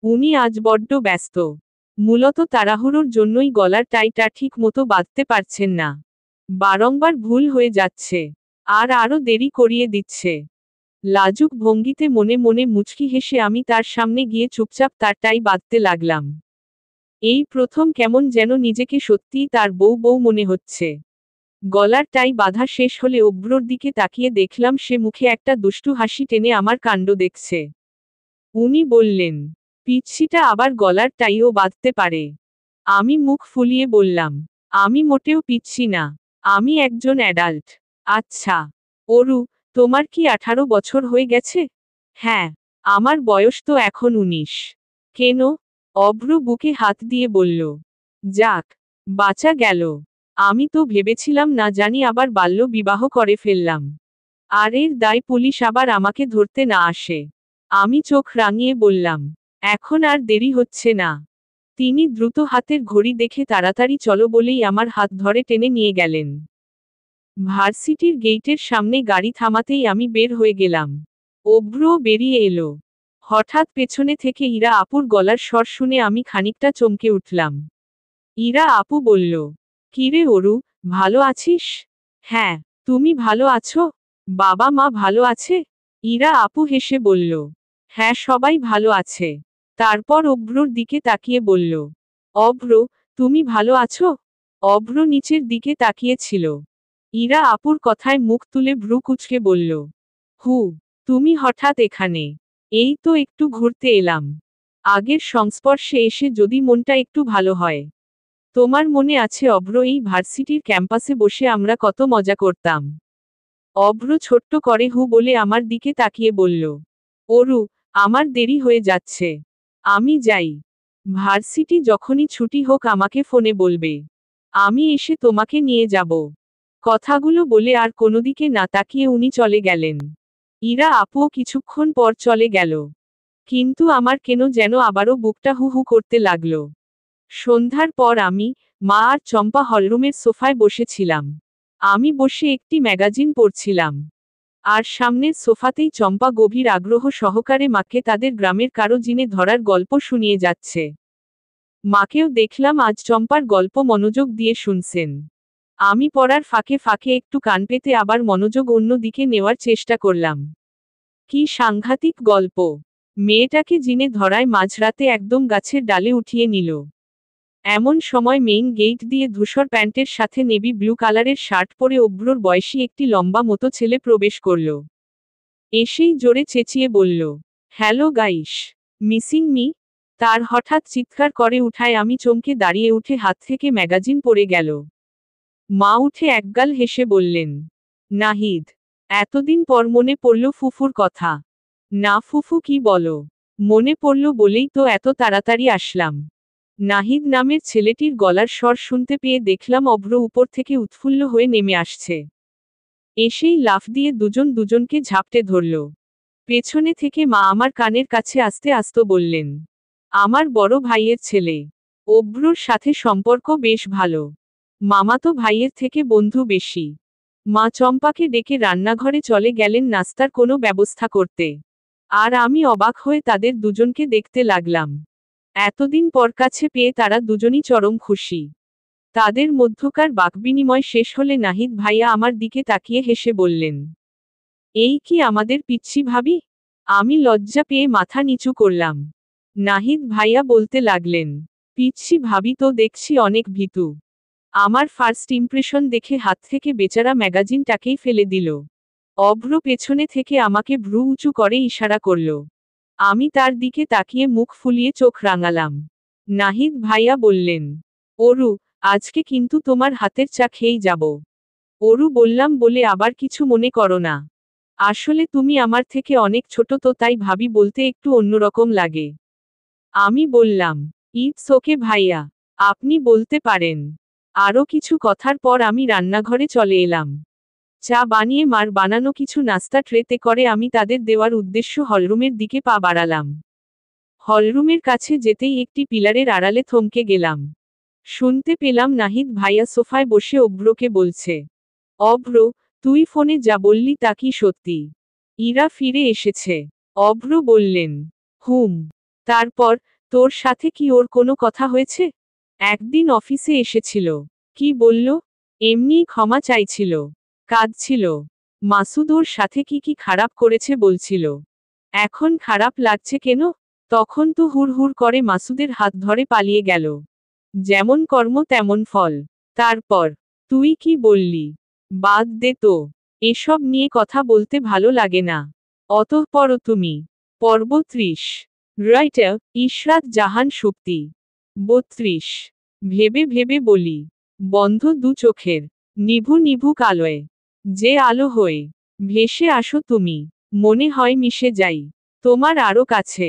উনি আজ বড্ড ব্যস্ত। মূলত তাড়াহুড়োর জন্যই গলার টাইটা ঠিক মতো বাঁধতে পারছেন না। বারংবার ভুল হয়ে যাচ্ছে। আর আরও দেরি করিয়ে দিচ্ছে। লাজুক ভঙ্গিতে মনে মনে মুচকি হেসে আমি তার সামনে গিয়ে চুপচাপ তার টাই বাঁধতে লাগলাম। এই প্রথম কেমন যেন নিজেকে সত্যিই তার বউ বউ মনে হচ্ছে। গলার টাই বাঁধা শেষ হলে অভ্রর দিকে তাকিয়ে দেখলাম সে মুখে একটা দুষ্টু হাসি টেনে আমার কাণ্ড দেখছে। উনি বললেন, পিচ্ছিটা আবার গলার টাইও বাঁধতে পারে। আমি মুখ ফুলিয়ে বললাম, আমি মোটেও পিচ্ছি না। আমি একজন অ্যাডাল্ট। আচ্ছা। অরু, তোমার কি 18 বছর হয়ে গেছে? হ্যাঁ। আমার বয়স তো এখন 19। কেন? অভ্র বুকে হাত দিয়ে বলল। যাক, বাঁচা গেল। আমি তো ভেবেছিলাম না জানি আবার বাল্য বিবাহ করে ফেললাম। আর এর দায় পুলিশ আবার আমাকে ধরতে না আসে। আমি চোখ রাঙিয়ে বললাম, এখন আর দেরি হচ্ছে না। তিনি দ্রুত হাতের ঘড়ি দেখে তাড়াতাড়ি চলো বলেই আমার হাত ধরে টেনে নিয়ে গেলেন। ভার্সিটির গেইটের সামনে গাড়ি থামাতেই আমি বের হয়ে গেলাম। অভ্রও বেরিয়ে এলো। হঠাৎ পেছনে থেকে ইরা আপুর গলার স্বর শুনে আমি খানিকটা চমকে উঠলাম। ইরা আপু বলল, কিরে অরু, ভালো আছিস? হ্যাঁ, তুমি ভালো আছো? বাবা মা ভালো আছে? ইরা আপু হেসে বলল, হ্যাঁ সবাই ভালো আছে। তারপর অভ্রর দিকে তাকিয়ে বলল, অভ্র, তুমি ভালো আছো? অভ্র নিচের দিকে তাকিয়েছিল। ইরা আপুর কথায় মুখ তুলে ভ্রু কুঁচকে বলল, হু, তুমি হঠাৎ এখানে? এই তো একটু ঘুরতে এলাম। আগের সংস্পর্শে এসে যদি মনটা একটু ভালো হয়। তোমার মনে আছে অভ্র এই ভার্সিটির ক্যাম্পাসে বসে আমরা কত মজা করতাম? অভ্র ছোট্ট করে হু বলে আমার দিকে তাকিয়ে বলল, অরু, আমার দেরি হয়ে যাচ্ছে। আমি যাই। ভার্সিটি যখনই ছুটি হোক আমাকে ফোনে বলবে। আমি এসে তোমাকে নিয়ে যাব। কথাগুলো বলে আর কোনোদিকে না তাকিয়ে উনি চলে গেলেন। ইরা আপুও কিছুক্ষণ পর চলে গেল। কিন্তু আমার কেন যেন আবারও বুকটা হু হু করতে লাগলো। সন্ধ্যার পর আমি, মা আর চম্পা হলরুমের সোফায় বসেছিলাম। আমি বসে একটি ম্যাগাজিন পড়ছিলাম। আর সামনের সোফাতেই চম্পা গভীর আগ্রহ সহকারে মাকে তাদের গ্রামের কারো জিনে ধরার গল্প শুনিয়ে যাচ্ছে। মাকেও দেখলাম আজ চম্পার গল্প মনোযোগ দিয়ে শুনছেন। আমি পড়ার ফাঁকে ফাঁকে একটু কান পেতে আবার মনোযোগ অন্য দিকে নেওয়ার চেষ্টা করলাম। কি সাংঘাতিক গল্প! মেয়েটাকে জিনে ধরায় মাঝরাতে একদম গাছের ডালে উঠিয়ে নিল। এমন সময় মেইন গেট দিয়ে ধূসর প্যান্টের সাথে নেভি ব্লু কালারের শার্ট পরে অভ্রর বয়সী একটি লম্বা মতো ছেলে প্রবেশ করল। এসেই জোরে চেঁচিয়ে বলল, হ্যালো গাইস, মিসিং মি? তার হঠাৎ চিৎকার করে উঠায় আমি চমকে দাঁড়িয়ে উঠে হাত থেকে ম্যাগাজিন পড়ে গেল। মা উঠে একগাল হেসে বললেন, নাহিদ, এতদিন পর মনে পড়ল ফুফুর কথা। না ফুফু, কি বলো? মনে পড়ল বলেই তো এত তাড়াতাড়ি আসলাম। নাহিদ নামের ছেলেটির গলার স্বর শুনতে পেয়ে দেখলাম অভ্র উপর থেকে উৎফুল্ল হয়ে নেমে আসছে। এসেই লাফ দিয়ে দুজন দুজনকে ঝাপটে ধরল। পেছনে থেকে মা আমার কানের কাছে আস্তে আস্তে বললেন, আমার বড় ভাইয়ের ছেলে। অভ্রর সাথে সম্পর্ক বেশ ভালো। মামাতো ভাইয়ের থেকে বন্ধু বেশি। মা চম্পাকে ডেকে রান্নাঘরে চলে গেলেন নাস্তার কোনো ব্যবস্থা করতে। আর আমি অবাক হয়ে তাদের দুজনকে দেখতে লাগলাম। এতদিন পর কাছে পেয়ে তারা দুজনই চরম খুশি। তাদের মধ্যকার বাকবিনিময় শেষ হলে নাহিদ ভাইয়া আমার দিকে তাকিয়ে হেসে বললেন, এই কি আমাদের পিচ্ছি ভাবি? আমি লজ্জা পেয়ে মাথা নিচু করলাম। নাহিদ ভাইয়া বলতে লাগলেন, পিচ্ছি ভাবি তো দেখছি অনেক ভীতু। আমার ফার্স্ট ইমপ্রেশন দেখে হাত থেকে বেচারা ম্যাগাজিনটাকেই ফেলে দিল। অভ্র পেছনে থেকে আমাকে ভ্রু উঁচু করে ইশারা করল। আমি তার দিকে তাকিয়ে মুখ ফুলিয়ে চোখ রাঙালাম। নাহিদ ভাইয়া বললেন, অরু, আজকে কিন্তু তোমার হাতের চা খেয়েই যাব। অরু বললাম বলে আবার কিছু মনে করো না। আসলে তুমি আমার থেকে অনেক ছোট, তো তাই ভাবি বলতে একটু অন্যরকম লাগে। আমি বললাম, ইটস ওকে ভাইয়া, আপনি বলতে পারেন। আরও কিছু কথার পর আমি রান্নাঘরে চলে এলাম। চা বানিয়ে মার বানানো কিছু নাস্তা ট্রেতে করে আমি তাদের দেওয়ার উদ্দেশ্য হলরুমের দিকে পা বাড়ালাম। হলরুমের কাছে যেতেই একটি পিলারের আড়ালে থমকে গেলাম। শুনতে পেলাম নাহিদ ভাইয়া সোফায় বসে অভ্রকে বলছে, অভ্র, তুই ফোনে যা বললি তা কি সত্যি? ইরা ফিরে এসেছে? অভ্র বললেন, হুম। তারপর, তোর সাথে কি ওর কোনো কথা হয়েছে? একদিন অফিসে এসেছিল। কি বলল? এমনিই ক্ষমা চাইছিল। কাঁদছিল। মাসুদ ওর সাথে কি কি খারাপ করেছে বলছিল। এখন খারাপ লাগছে কেন? তখন তো হুড়হুড় করে মাসুদের হাত ধরে পালিয়ে গেল। যেমন কর্ম তেমন ফল। তারপর, তুই কি বললি? বাদ দে তো। এসব নিয়ে কথা বলতে ভালো লাগে না। অতঃপর তুমি। পর্ব 30। রাইটার, ইশরাত জাহান সুপ্তি। 32। ভেবে ভেবে বলি। বন্ধ দু চোখের। নিভু নিভু আলোয়। যে আলো হয়ে ভেসে আসো তুমি। মনে হয় মিশে যাই তোমার আরো কাছে।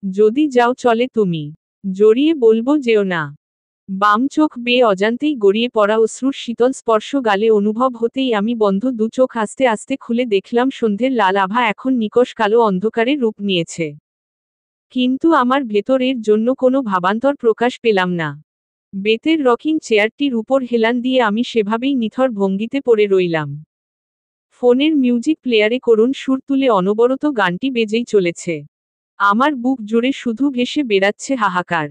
যদি যাও চলে তুমি। জড়িয়ে বলবো যেও না। বাম চোখ বেয়ে অজান্তেই গড়িয়ে পড়া অশ্রুর শীতল স্পর্শ গালে অনুভব হতেই আমি বন্ধ দু চোখ আস্তে আস্তে খুলে দেখলাম সন্ধ্যের লাল আভা এখন নিকষ কালো অন্ধকারে রূপ নিয়েছে। কিন্তু আমার ভেতরের জন্য কোনো ভাবান্তর প্রকাশ পেলাম না। বেতের রকিং চেয়ারটির উপর হেলান দিয়ে আমি সেভাবেই নিথর ভঙ্গিতে পড়ে রইলাম। ফোনের মিউজিক প্লেয়ারে করুণ সুর তুলে অনবরত গানটি বেজেই চলেছে। আমার বুক জুড়ে শুধু ভেসে বেড়াচ্ছে হাহাকার।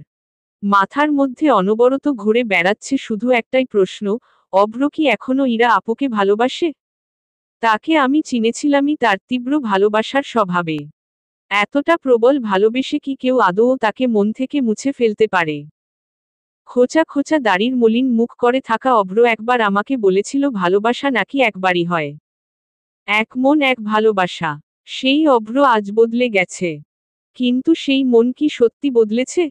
মাথার মধ্যে অনবরত ঘুরে বেড়াচ্ছে শুধু একটাই প্রশ্ন, অভ্র কি এখনো ইরা আপুকে ভালোবাসে? তাকে আমি চিনেছিলামই তার তীব্র ভালোবাসার স্বভাবে। এতটা প্রবল ভালোবেসে কি কেউ আদৌ তাকে মন থেকে মুছে ফেলতে পারে? খোঁচা খোঁচা দাড়ির মলিন মুখ করে থাকা অভ্র একবার আমাকে বলেছিল ভালোবাসা নাকি একবারই হয়। এক মন এক ভালোবাসা। সেই অভ্র আজ বদলে গেছে। কিন্তু সেই মন কি সত্যি বদলেছে?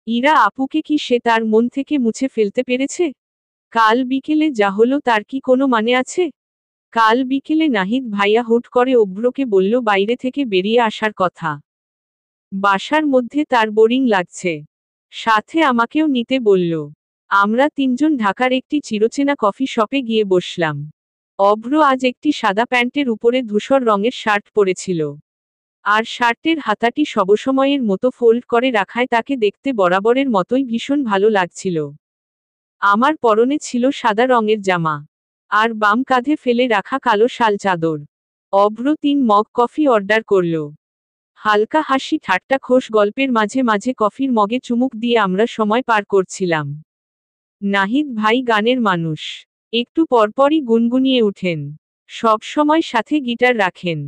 ইরা আপুকে কি সে তার মন থেকে মুছে ফেলতে পেরেছে? কাল বিকেলে যা হলো তার কি কোনো মানে আছে? কাল বিকেলে নাহিদ ভাইয়া হুট করে অভ্রকে বলল বাইরে থেকে বেরিয়ে আসার কথা। বাসার মধ্যে তার বোরিং লাগছে। সাথে আমাকেও নিতে বলল। আমরা তিনজন ঢাকার একটি চিরচেনা কফি শপে গিয়ে বসলাম। অভ্র আজ একটি সাদা প্যান্টের উপরে ধূসর রঙের শার্ট পরেছিল। আর শার্টের হাতাটি সবসময়ের মতো ফোল্ড করে রাখায় তাকে দেখতে বরাবরের মতোই ভীষণ ভালো লাগছিল। আমার পরনে ছিল সাদা রঙের জামা। আর বাম কাঁধে ফেলে রাখা কালো শাল চাদর। অভ্র 3 মগ কফি অর্ডার করল। হালকা হাসি ঠাট্টা খোশ গল্পের মাঝে মাঝে কফির মগে চুমুক দিয়ে আমরা সময় পার করছিলাম। নাহিদ ভাই গানের মানুষ। একটু পরপরই গুনগুনিয়ে উঠেন। সব সময় সাথে গিটার রাখেন।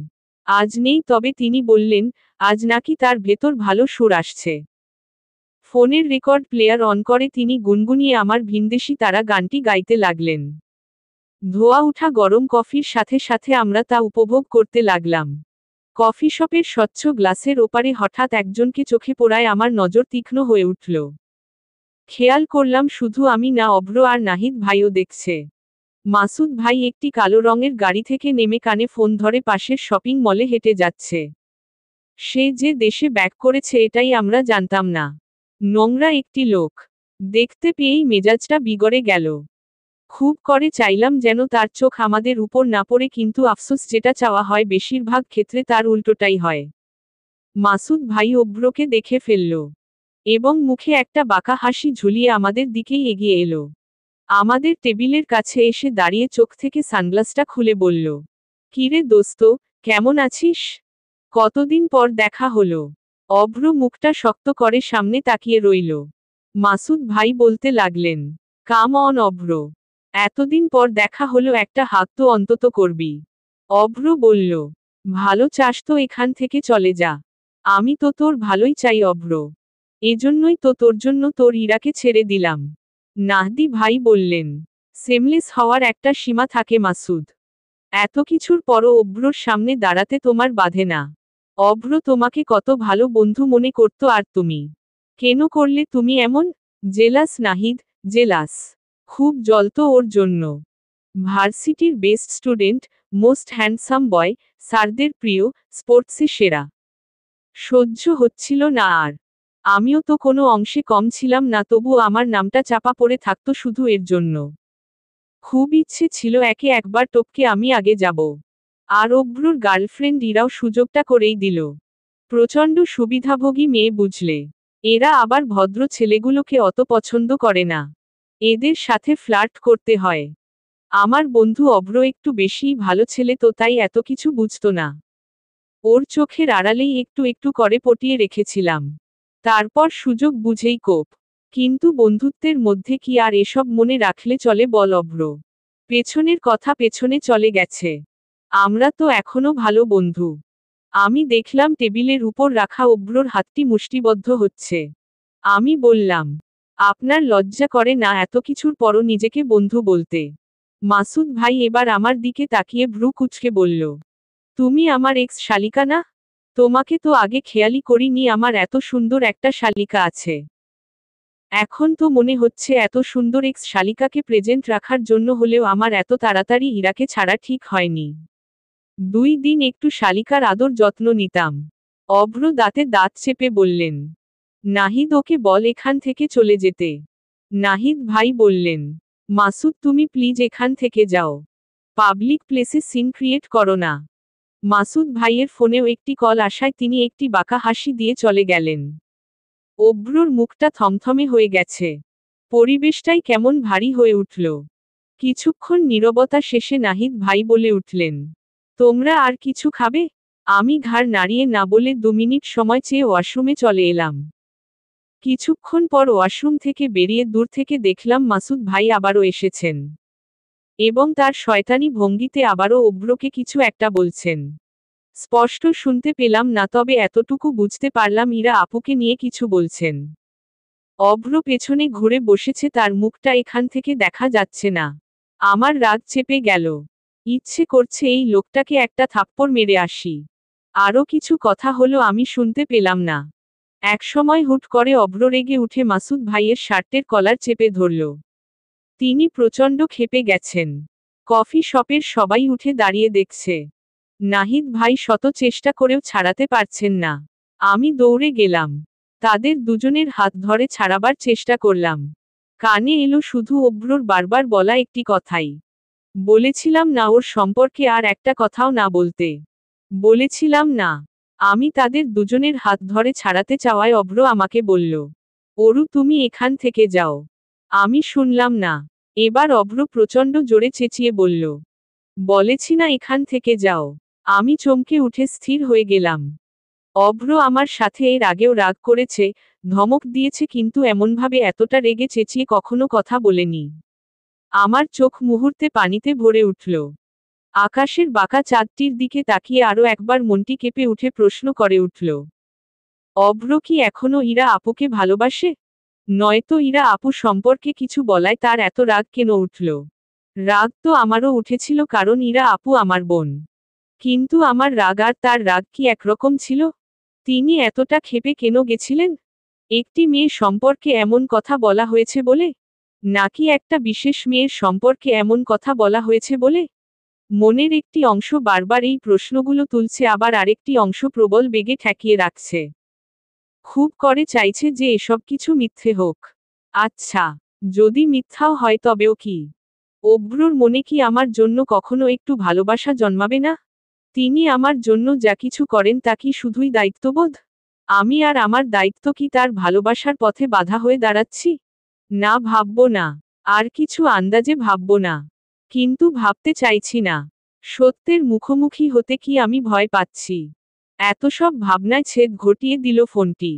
আজ নেই, তবে তিনি বললেন, আজ নাকি তার ভেতর ভালো সুর আসছে। ফোনের রেকর্ড প্লেয়ার অন করে তিনি গুনগুনিয়ে আমার ভিনদেশী তারা গানটি গাইতে লাগলেন। ধোয়া উঠা গরম কফির সাথে সাথে আমরা তা উপভোগ করতে লাগলাম। কফি শপের স্বচ্ছ গ্লাসের ওপারে হঠাৎ একজনকে চোখে পড়ায় আমার নজর তীক্ষ্ণ হয়ে উঠল। খেয়াল করলাম শুধু আমি না, অভ্র আর নাহিদ ভাইও দেখছে। মাসুদ ভাই একটি কালো রঙের গাড়ি থেকে নেমে কানে ফোন ধরে পাশের শপিং মলে হেঁটে যাচ্ছে। সে যে দেশে ব্যাক করেছে এটাই আমরা জানতাম না। নোংরা একটি লোক। দেখতে পেয়েই মেজাজটা বিগড়ে গেল। খুব করে চাইলাম যেন তার চোখ আমাদের উপর না পড়ে, কিন্তু আফসোস, যেটা চাওয়া হয় বেশিরভাগ ক্ষেত্রে তার উল্টোটাই হয়। মাসুদ ভাই অভ্রকে দেখে ফেলল। এবং মুখে একটা বাঁকা হাসি ঝুলিয়ে আমাদের দিকেই এগিয়ে এলো। আমাদের টেবিলের কাছে এসে দাঁড়িয়ে চোখ থেকে সানগ্লাসটা খুলে বলল, কিরে দোস্ত, কেমন আছিস? কতদিন পর দেখা হলো। অভ্র মুখটা শক্ত করে সামনে তাকিয়ে রইল। মাসুদ ভাই বলতে লাগলেন, কাম অন অভ্র, এতদিন পর দেখা হলো, একটা হাত তো অন্তত করবি। অভ্র বলল, ভালো চাস তো এখান থেকে চলে যা। আমি তো তোর ভালোই চাই অভ্র। এজন্যই তো তোর জন্য তোর ইরাকে ছেড়ে দিলাম। নাহদি ভাই বললেন, সেমলেস হওয়ার একটা সীমা থাকে মাসুদ। এত কিছুর পরও অভ্রর সামনে দাঁড়াতে তোমার বাধে না। অভ্র তোমাকে কত ভালো বন্ধু মনে করত, আর তুমি কেন করলে তুমি এমন? Jealous Nahid, jealous. খুব জ্বলতো ওর জন্য। ভার্সিটির best student, most handsome boy, স্যারদের প্রিয়, স্পোর্টসে সেরা। সহ্য হচ্ছিল না আর। আমিও তো কোনো অংশে কম ছিলাম না, তবুও আমার নামটা চাপা পড়ে থাকতো শুধু এর জন্য। খুব ইচ্ছে ছিল একে একবার টপকে আমি আগে যাব। আর অব্রুর গার্লফ্রেন্ড ইরাও সুযোগটা করেই দিল। প্রচণ্ড সুবিধাভোগী মেয়ে বুঝলে। এরা আবার ভদ্র ছেলেগুলোকে অত পছন্দ করে না। এদের সাথে ফ্লার্ট করতে হয়। আমার বন্ধু অব্র একটু বেশিই ভালো ছেলে, তো তাই এত কিছু বুঝতো না। ওর চোখের আড়ালেই একটু একটু করে পটিয়ে রেখেছিলাম। তারপর সুযোগ বুঝেই কোপ। কিন্তু বন্ধুত্বের মধ্যে কি আর এসব মনে রাখলে চলে বল অব্র? পেছনের কথা পেছনে চলে গেছে। আমরা তো এখনো ভালো বন্ধু। আমি দেখলাম টেবিলের উপর রাখা অব্রর হাতটি মুষ্টিবদ্ধ হচ্ছে। আমি বললাম, আপনার লজ্জা করে না এত কিছুর পরও নিজেকে বন্ধু বলতে? মাসুদ ভাই এবার আমার দিকে তাকিয়ে ভ্রু কুঁচকে বলল, তুমি আমার এক্স শালিকা না? তোমাকে তো আগে খেয়ালই করিনি আমার এত সুন্দর একটা শালিকা আছে। এখন তো মনে হচ্ছে এত সুন্দর এক্স শালিকাকে প্রেজেন্ট রাখার জন্য হলেও আমার এত তাড়াতাড়ি ইরাকে ছাড়া ঠিক হয়নি। 2 দিন একটু শালিকার আদর যত্ন নিতাম। অভ্র দাঁতে দাঁত চেপে বললেন, নাহিদ ওকে বল এখান থেকে চলে যেতে। নাহিদ ভাই বললেন, মাসুদ তুমি প্লিজ এখান থেকে যাও। পাবলিক প্লেসে সিন ক্রিয়েট করো না। মাসুদ ভাইয়ের ফোনেও একটি কল আসায় তিনি একটি বাঁকা হাসি দিয়ে চলে গেলেন। অব্রুর মুখটা থমথমে হয়ে গেছে। পরিবেশটাই কেমন ভারী হয়ে উঠল। কিছুক্ষণ নীরবতা শেষে নাহিদ ভাই বলে উঠলেন, তোমরা আর কিছু খাবে? আমি ঘাড় নাড়িয়ে না বলে 2 মিনিট সময় চেয়ে ওয়াশরুমে চলে এলাম। কিছুক্ষণ পর ওয়াশরুম থেকে বেরিয়ে দূর থেকে দেখলাম মাসুদ ভাই আবারও এসেছেন। এবং তার শয়তানি ভঙ্গিতে আবারও অব্রকে কিছু একটা বলছেন। স্পষ্ট শুনতে পেলাম না, তবে এতটুকু বুঝতে পারলাম ইরা আপুকে নিয়ে কিছু বলছেন। অভ্র পেছনে ঘুরে বসেছে, তার মুখটা এখান থেকে দেখা যাচ্ছে না। আমার রাগ চেপে গেল। ইচ্ছে করছে এই লোকটাকে একটা থাপ্পড় মেরে আসি। আরও কিছু কথা হলো আমি শুনতে পেলাম না। একসময় হুট করে অভ্র রেগে উঠে মাসুদ ভাইয়ের শার্টের কলার চেপে ধরল। তিনি প্রচণ্ড ক্ষেপে গেছেন। কফি শপের সবাই উঠে দাঁড়িয়ে দেখছে। নাহিদ ভাই শত চেষ্টা করেও ছাড়াতে পারছেন না। আমি দৌড়ে গেলাম। তাদের দুজনের হাত ধরে ছাড়াবার চেষ্টা করলাম। কানে এলো শুধু অব্রর বারবার বলা একটি কথাই। বলেছিলাম না ওর সম্পর্কে আর একটা কথাও না বলতে। বলেছিলাম না। আমি তাদের দুজনের হাত ধরে ছাড়াতে চাওয়ায় অব্র আমাকে বলল, অরু তুমি এখান থেকে যাও। আমি শুনলাম না। এবার অব্র প্রচণ্ড জোরে চেঁচিয়ে বলল, বলেছি না এখান থেকে যাও। আমি চমকে উঠে স্থির হয়ে গেলাম। অভ্র আমার সাথে এর আগেও রাগ করেছে, ধমক দিয়েছে, কিন্তু এমনভাবে এতটা রেগে চেঁচিয়ে কখনো কথা বলেনি। আমার চোখ মুহূর্তে পানিতে ভরে উঠল। আকাশের বাঁকা চাঁদটির দিকে তাকিয়ে আরও একবার মনটি কেঁপে উঠে প্রশ্ন করে উঠল, অভ্র কি এখনো ইরা আপুকে ভালোবাসে? নয়তো ইরা আপু সম্পর্কে কিছু বলায় তার এত রাগ কেন উঠল? রাগ তো আমারও উঠেছিল, কারণ ইরা আপু আমার বোন। কিন্তু আমার রাগ আর তার রাগ কি একরকম ছিল? তিনি এতটা ক্ষেপে কেন গেছিলেন? একটি মেয়ে সম্পর্কে এমন কথা বলা হয়েছে বলে? নাকি একটা বিশেষ মেয়ের সম্পর্কে এমন কথা বলা হয়েছে বলে? মনের একটি অংশ বারবার এই প্রশ্নগুলো তুলছে, আবার আরেকটি অংশ প্রবল বেগে ঠেকিয়ে রাখছে। খুব করে চাইছে যে এসব কিছু মিথ্যে হোক। আচ্ছা, যদি মিথ্যাও হয় তবেও কি? অভ্রর মনে কি আমার জন্য কখনো একটু ভালোবাসা জন্মাবে না? তিনি আমার জন্য যা কিছু করেন তা কি শুধুই দায়িত্ববোধ? আমি আর আমার দায়িত্ব কি তার ভালোবাসার পথে বাধা হয়ে দাঁড়াচ্ছি? না, ভাবব না। আর কিছু আন্দাজে ভাবব না। কিন্তু ভাবতে চাইছি না। সত্যের মুখোমুখি হতে কি আমি ভয় পাচ্ছি? এত সব ভাবনায় ছেদ ঘটিয়ে দিল ফোনটি।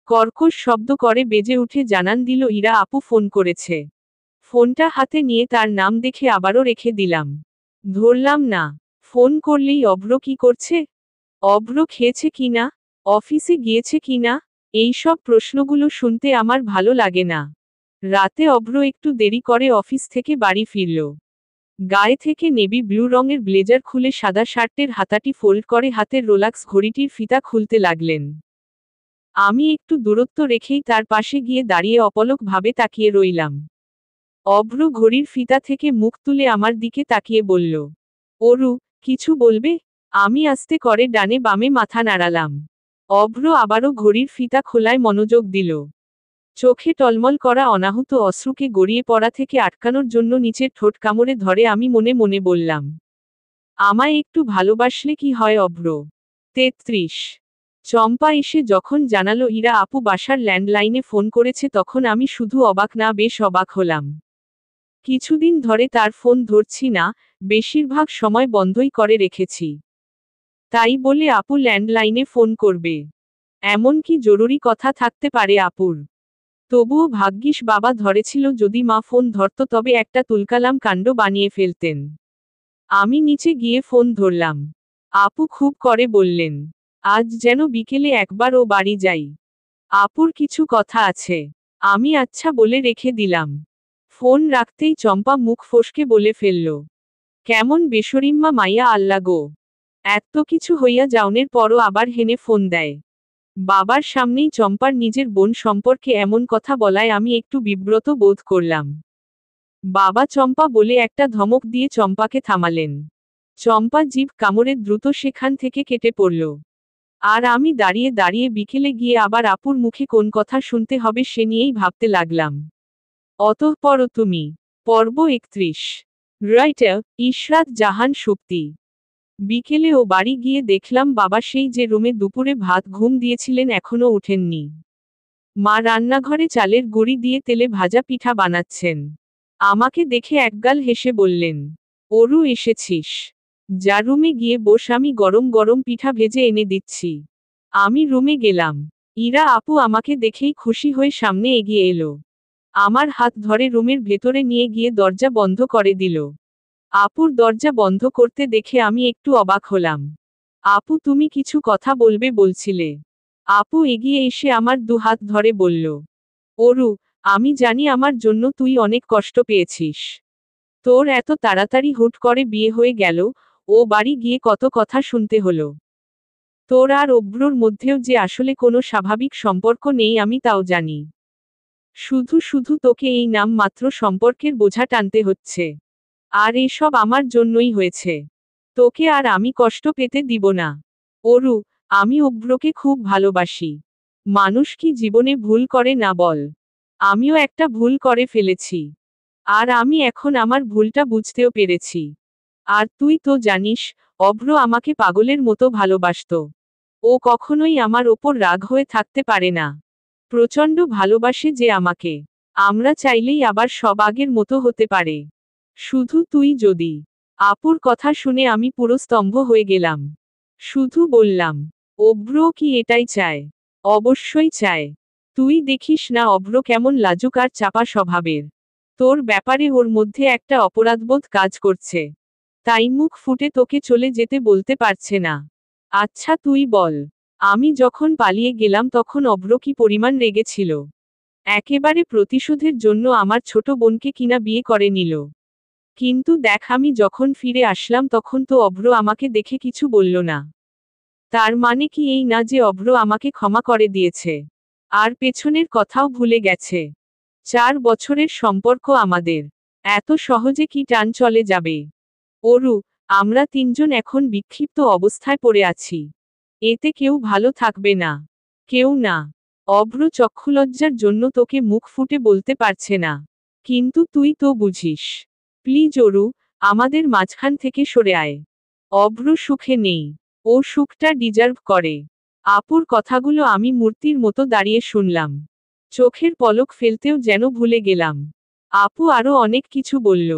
কর্কশ শব্দ করে বেজে উঠে জানান দিল ইরা আপু ফোন করেছে। ফোনটা হাতে নিয়ে তার নাম দেখে আবারও রেখে দিলাম। ধরলাম না। ফোন করলেই অভ্র কি করছে? অভ্র খেয়েছে কিনা? অফিসে গিয়েছে কিনা? এই সব প্রশ্নগুলো শুনতে আমার ভালো লাগে না। রাতে অভ্র একটু দেরি করে অফিস থেকে বাড়ি ফিরল। গায়ে থেকে নেভি ব্লু রঙের ব্লেজার খুলে সাদা শার্টের হাতাটি ফোল্ড করে হাতের রোলাক্স ঘড়িটির ফিতা খুলতে লাগলেন। আমি একটু দূরত্ব রেখেই তার পাশে গিয়ে দাঁড়িয়ে অপলক ভাবে তাকিয়ে রইলাম। অভ্র ঘড়ির ফিতা থেকে মুখ তুলে আমার দিকে তাকিয়ে বলল, অরু, কিছু বলবে? আমি আস্তে করে ডানে বামে মাথা নাড়ালাম। অভ্র আবারও ঘড়ির ফিতা খোলায় মনোযোগ দিল। চোখে টলমল করা অনাহুত অশ্রুকে গড়িয়ে পড়া থেকে আটকানোর জন্য নিচের ঠোঁট কামড়ে ধরে আমি মনে মনে বললাম, আমায় একটু ভালোবাসলে কি হয় অভ্র? 33। চম্পা এসে যখন জানালো ইরা আপু বাসার ল্যান্ডলাইনে ফোন করেছে তখন আমি শুধু অবাক না বেশ অবাক হলাম। কিছুদিন ধরে তার ফোন ধরছি না, বেশিরভাগ সময় বন্ধই করে রেখেছি। তাই বলে আপু ল্যান্ডলাইনে ফোন করবে? এমন কি জরুরি কথা থাকতে পারে আপুর? তবুও ভাগ্যিস বাবা ধরেছিল, যদি মা ফোন ধরত তবে একটা তুলকালাম কাণ্ড বানিয়ে ফেলতেন। আমি নিচে গিয়ে ফোন ধরলাম। আপু খুব করে বললেন, আজ যেন বিকেলে একবার ও বাড়ি যাই। আপুর কিছু কথা আছে। আমি আচ্ছা বলে রেখে দিলাম। ফোন রাখতেই চম্পা মুখ ফসকে বলে ফেলল, কেমন বেশরিম্মা মাইয়া আল্লা গো! এত কিছু হইয়া যাওনের পরও আবার হেনে ফোন দেয়। বাবার সামনেই চম্পার নিজের বোন সম্পর্কে এমন কথা বলায় আমি একটু বিব্রত বোধ করলাম। বাবা চম্পা বলে একটা ধমক দিয়ে চম্পাকে থামালেন। চম্পা জিভ কামড়ে দ্রুত সেখান থেকে কেটে পড়ল। আর আমি দাঁড়িয়ে দাঁড়িয়ে বিকেলে গিয়ে আবার আপুর মুখে কোন কথা শুনতে হবে সে নিয়েই ভাবতে লাগলাম। অতঃপর তুমি। পর্ব 31। রাইটার ইশরাত জাহান সুপ্তি। বিকেলে ও বাড়ি গিয়ে দেখলাম বাবা সেই যে রুমে দুপুরে ভাত ঘুম দিয়েছিলেন এখনো উঠেননি। মা রান্নাঘরে চালের গুঁড়ি দিয়ে তেলে ভাজা পিঠা বানাচ্ছেন। আমাকে দেখে একগাল হেসে বললেন, অরু এসেছিস? যা রুমে গিয়ে বস, আমি গরম গরম পিঠা ভেজে এনে দিচ্ছি। আমি রুমে গেলাম। ইরা আপু আমাকে দেখেই খুশি হয়ে সামনে এগিয়ে এলো। আমার হাত ধরে রুমের ভেতরে নিয়ে গিয়ে দরজা বন্ধ করে দিল। আপুর দরজা বন্ধ করতে দেখে আমি একটু অবাক হলাম। আপু তুমি কিছু কথা বলবে বলছিলে? আপু এগিয়ে এসে আমার দু হাত ধরে বলল, অরু, আমি জানি আমার জন্য তুই অনেক কষ্ট পেয়েছিস। তোর এত তাড়াতাড়ি হুট করে বিয়ে হয়ে গেল, ও বাড়ি গিয়ে কত কথা শুনতে হলো। তোর আর অভ্রর মধ্যেও যে আসলে কোনো স্বাভাবিক সম্পর্ক নেই আমি তাও জানি। শুধু শুধু তোকে এই নাম মাত্র সম্পর্কের বোঝা টানতে হচ্ছে। আর এসব আমার জন্যই হয়েছে। তোকে আর আমি কষ্ট পেতে দিব না। অরু, আমি অভ্রকে খুব ভালোবাসি। মানুষ কি জীবনে ভুল করে না বল? আমিও একটা ভুল করে ফেলেছি। আর আমি এখন আমার ভুলটা বুঝতেও পেরেছি। আর তুই তো জানিস, অভ্র আমাকে পাগলের মতো ভালোবাসতো। ও কখনোই আমার ওপর রাগ হয়ে থাকতে পারে না। প্রচণ্ড ভালোবাসে যে আমাকে। আমরা চাইলেই আবার সব আগের মতো হতে পারে। শুধু তুই যদি। আপুর কথা শুনে আমি পুরো স্তম্ভ হয়ে গেলাম। শুধু বললাম, অভ্র কি এটাই চায়? অবশ্যই চায়। তুই দেখিস না অভ্র কেমন লাজুক আর চাপা স্বভাবের। তোর ব্যাপারে ওর মধ্যে একটা অপরাধবোধ কাজ করছে। তাই মুখ ফুটে তোকে চলে যেতে বলতে পারছে না। আচ্ছা তুই বল, আমি যখন পালিয়ে গেলাম তখন অভ্র কি পরিমাণ রেগেছিল? একেবারে প্রতিশোধের জন্য আমার ছোট বোনকে কিনা বিয়ে করে নিল। কিন্তু দেখ আমি যখন ফিরে আসলাম তখন তো অভ্র আমাকে দেখে কিছু বলল না। তার মানে কি এই না যে অভ্র আমাকে ক্ষমা করে দিয়েছে? আর পেছনের কথাও ভুলে গেছে? 4 বছরের সম্পর্ক আমাদের। এত সহজে কি টান চলে যাবে? অরু, আমরা তিনজন এখন বিক্ষিপ্ত অবস্থায় পড়ে আছি। এতে কেউ ভালো থাকবে না। কেউ না। অভ্র চক্ষুলজ্জার জন্য তোকে মুখ ফুটে বলতে পারছে না। কিন্তু তুই তো বুঝিস। প্লিজ অরু, আমাদের মাঝখান থেকে সরে আয়। অভ্র সুখে নেই। ও সুখটা ডিজার্ভ করে। আপুর কথাগুলো আমি মূর্তির মতো দাঁড়িয়ে শুনলাম। চোখের পলক ফেলতেও যেন ভুলে গেলাম। আপু আরো অনেক কিছু বলল।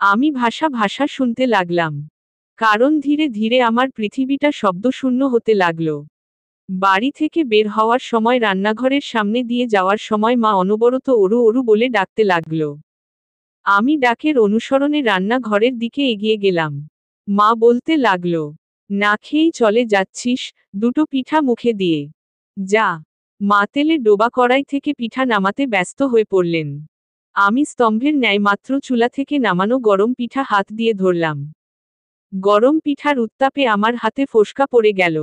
আমি ভাষা ভাষা শুনতে লাগলাম। কারণ ধীরে ধীরে আমার পৃথিবীটা শব্দশূন্য হতে লাগলো। বাড়ি থেকে বের হওয়ার সময় রান্নাঘরের সামনে দিয়ে যাওয়ার সময় মা অনবরত অরু অরু বলে ডাকতে লাগলো। আমি ডাকের অনুসরণে রান্নাঘরের দিকে এগিয়ে গেলাম। মা বলতে লাগলো, না খেয়েই চলে যাচ্ছিস, দুটো পিঠা মুখে দিয়ে যা। মা তেলে ডোবা কড়াই থেকে পিঠা নামাতে ব্যস্ত হয়ে পড়লেন। আমি স্তম্ভের ন্যায় মাত্র চুলা থেকে নামানো গরম পিঠা হাত দিয়ে ধরলাম। গরম পিঠার উত্তাপে আমার হাতে ফোসকা পড়ে গেল।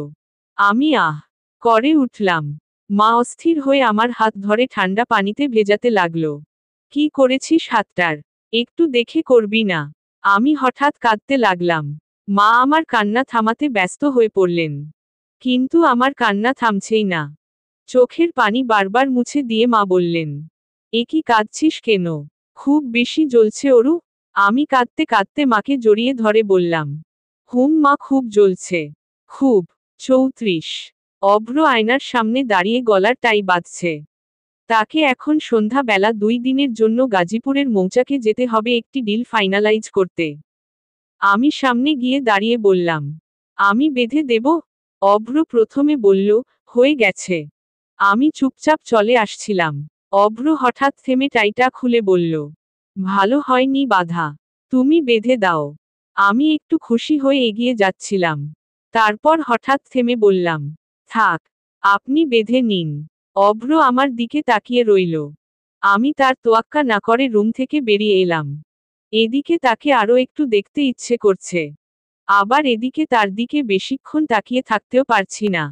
আমি আহ করে উঠলাম। মা অস্থির হয়ে আমার হাত ধরে ঠান্ডা পানিতে ভেজাতে লাগলো। কি করেছিস হাতটার? একটু দেখে করবি না? আমি হঠাৎ কাঁদতে লাগলাম। মা আমার কান্না থামাতে ব্যস্ত হয়ে পড়লেন। কিন্তু আমার কান্না থামছেই না। চোখের পানি বারবার মুছে দিয়ে মা বললেন, এ কি কাঁদছিস কেন? খুব বেশি জ্বলছে অরু? আমি কাঁদতে কাঁদতে মাকে জড়িয়ে ধরে বললাম, মা খুব জ্বলছে। খুব। 34। অভ্র আয়নার সামনে দাঁড়িয়ে গলার টাই বাঁধছে। তাকে এখন সন্ধ্যা বেলা 2 দিনের জন্য গাজীপুরের মৌচাকে যেতে হবে একটি ডিল ফাইনালাইজ করতে। আমি সামনে গিয়ে দাঁড়িয়ে বললাম, আমি বেঁধে দেব? অভ্র প্রথমে বলল, হয়ে গেছে। আমি চুপচাপ চলে আসছিলাম। অভ্র হঠাৎ থেমে টাইটা খুলে বলল, ভালো হয়নি বাঁধা। তুমি বেঁধে দাও। আমি একটু খুশি হয়ে এগিয়ে যাচ্ছিলাম। তারপর হঠাৎ থেমে বললাম, থাক, আপনি বেঁধে নিন। অভ্র আমার দিকে তাকিয়ে রইল। আমি তার তোয়াক্কা না করে রুম থেকে বেরিয়ে এলাম। এদিকে তাকে আরো একটু দেখতে ইচ্ছে করছে। আবার এদিকে তার দিকে বেশিক্ষণ তাকিয়ে থাকতেও পারছি না।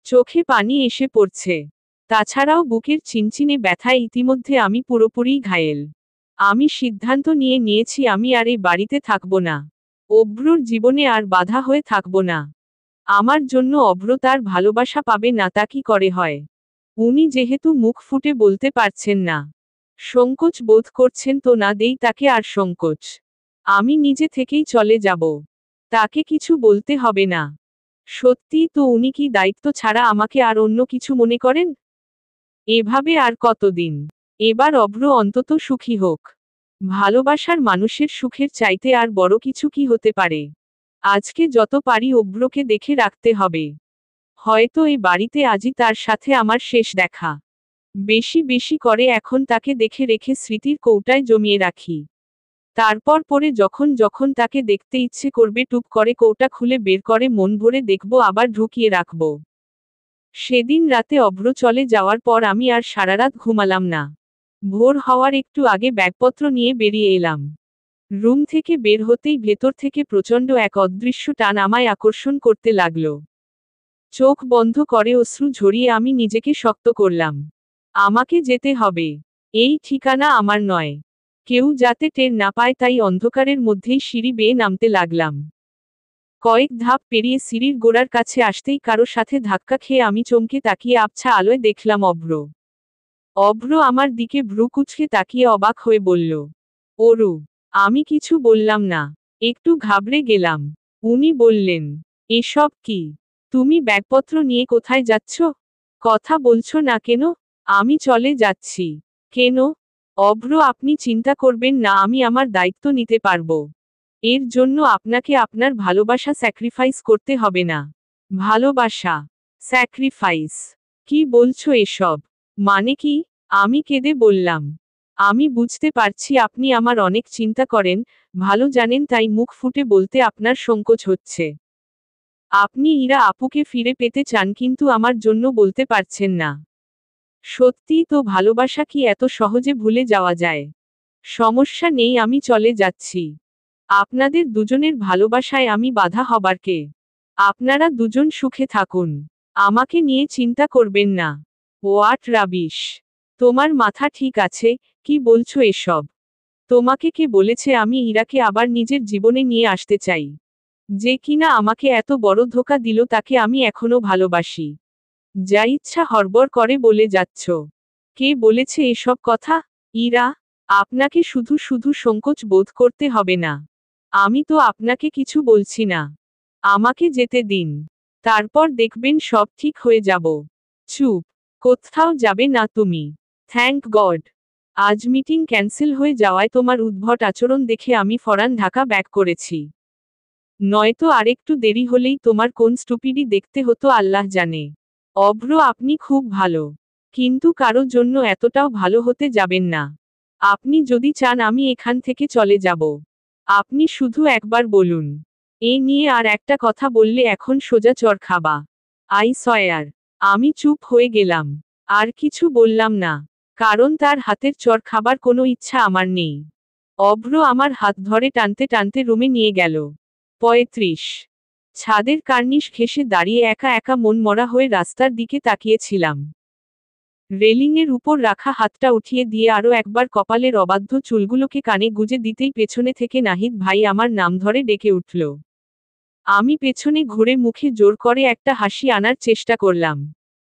চোখে পানি এসে পড়ছে। তাছাড়াও বুকের চিনচিনে ব্যথায় ইতিমধ্যে আমি পুরোপুরি ঘায়েল। আমি সিদ্ধান্ত নিয়েছি আমি আর এই বাড়িতে থাকব না। অভ্রর জীবনে আর বাধা হয়ে থাকব না। আমার জন্য অভ্র তার ভালোবাসা পাবে না তা কি করে হয়? উনি যেহেতু মুখ ফুটে বলতে পারছেন না, সংকোচ বোধ করছেন, তো না দেই তাকে আর সংকোচ। আমি নিজে থেকেই চলে যাব। তাকে কিছু বলতে হবে না। সত্যিই তো উনি কি দায়িত্ব ছাড়া আমাকে আর অন্য কিছু মনে করেন? এভাবে আর কতদিন? এবার অভ্র অন্তত সুখী হোক। ভালোবাসার মানুষের সুখের চাইতে আর বড় কিছু কি হতে পারে? আজকে যত পারি অভ্রকে দেখে রাখতে হবে। হয়তো এই বাড়িতে আজই তার সাথে আমার শেষ দেখা। বেশি বেশি করে এখন তাকে দেখে রেখে স্মৃতির কৌটায় জমিয়ে রাখি। তারপর পরে যখন যখন তাকে দেখতে ইচ্ছে করবে টুপ করে কৌটা খুলে বের করে মন ভরে দেখব, আবার ঢুকিয়ে রাখব। সেদিন রাতে অভ্র চলে যাওয়ার পর আমি আর সারারাত ঘুমালাম না। ভোর হওয়ার একটু আগে ব্যাগপত্র নিয়ে বেরিয়ে এলাম। রুম থেকে বের হতেই ভেতর থেকে প্রচণ্ড এক অদৃশ্য টান আমায় আকর্ষণ করতে লাগল। চোখ বন্ধ করে অশ্রু ঝরিয়ে আমি নিজেকে শক্ত করলাম। আমাকে যেতে হবে। এই ঠিকানা আমার নয়। কেউ যাতে টের না পায়, তাই অন্ধকারের মধ্যেই সিঁড়ি বেয়ে নামতে লাগলাম। কয়েক ধাপ পেরিয়ে সিঁড়ির গোড়ার কাছে আসতেই কারো সাথে ধাক্কা খেয়ে আমি চমকে তাকিয়ে আবছা আলোয় দেখলাম অভ্র। অভ্র আমার দিকে ভ্রু কুঁচকে তাকিয়ে অবাক হয়ে বলল, অরু। আমি কিছু বললাম না। একটু ঘাবড়ে গেলাম। উনি বললেন, এসব কি? তুমি ব্যাগপত্র নিয়ে কোথায় যাচ্ছ? কথা বলছো না কেন? আমি চলে যাচ্ছি। কেন? অভ্র, আপনি চিন্তা করবেন না, আমি আমার দায়িত্ব নিতে পারবো। এর জন্য আপনাকে আপনার ভালোবাসা স্যাক্রিফাইস করতে হবে না। ভালোবাসা? স্যাক্রিফাইস? কি বলছো এসব? মানে কি? আমি কেঁদে বললাম, আমি বুঝতে পারছি আপনি আমার অনেক চিন্তা করেন, ভালো জানেন, তাই মুখ ফুটে বলতে আপনার সংকোচ হচ্ছে। আপনি ইরা আপুকে ফিরে পেতে চান, কিন্তু আমার জন্য বলতে পারছেন না। সত্যিই তো, ভালোবাসা কি এত সহজে ভুলে যাওয়া যায়? সমস্যা নেই, আমি চলে যাচ্ছি। আপনাদের দুজনের ভালোবাসায় আমি বাধা হবার কে? আপনারা দুজন সুখে থাকুন। আমাকে নিয়ে চিন্তা করবেন না। What rubbish! তোমার মাথা ঠিক আছে? কি বলছো এসব? তোমাকে কে বলেছে আমি ইরাকে আবার নিজের জীবনে নিয়ে আসতে চাই? যে কিনা আমাকে এত বড় ধোঁকা দিল, তাকে আমি এখনো ভালোবাসি। যা ইচ্ছা হড়বড় করে বলে যাচ্ছ। কে বলেছে এসব কথা? ইরা? আপনাকে শুধু শুধু সংকোচ বোধ করতে হবে না। আমি তো আপনাকে কিছু বলছি না। আমাকে যেতে দিন। তারপর দেখবেন সব ঠিক হয়ে যাব। চুপ। কোথাও যাবে না তুমি। Thank god. আজ মিটিং ক্যান্সেল হয়ে যাওয়ায় তোমার উদ্ভট আচরণ দেখে আমি ফরান ঢাকা ব্যাক করেছি। নয়তো আরেকটু দেরি হলেই তোমার কোন স্টুপিডি দেখতে হতো আল্লাহ জানে। অভ্র, আপনি খুব ভালো। কিন্তু কারো জন্য এতটাও ভালো হতে যাবেন না। আপনি যদি চান আমি এখান থেকে চলে যাব, আপনি শুধু একবার বলুন। এ নিয়ে আর একটা কথা বললে এখন সোজা চর খাবা। I swear. আমি চুপ হয়ে গেলাম। আর কিছু বললাম না। কারণ তার হাতের চর খাবার কোনো ইচ্ছা আমার নেই। অভ্র আমার হাত ধরে টানতে টানতে রুমে নিয়ে গেল। 35। ছাদের কার্নিশ ঘেঁষে দাঁড়িয়ে একা একা মন মরা হয়ে রাস্তার দিকে তাকিয়েছিলাম। রেলিংয়ের উপর রাখা হাতটা উঠিয়ে দিয়ে আরও একবার কপালের অবাধ্য চুলগুলোকে কানে গুজে দিতেই পেছনে থেকে নাহিদ ভাই আমার নাম ধরে ডেকে উঠল। আমি পেছনে ঘুরে মুখে জোর করে একটা হাসি আনার চেষ্টা করলাম।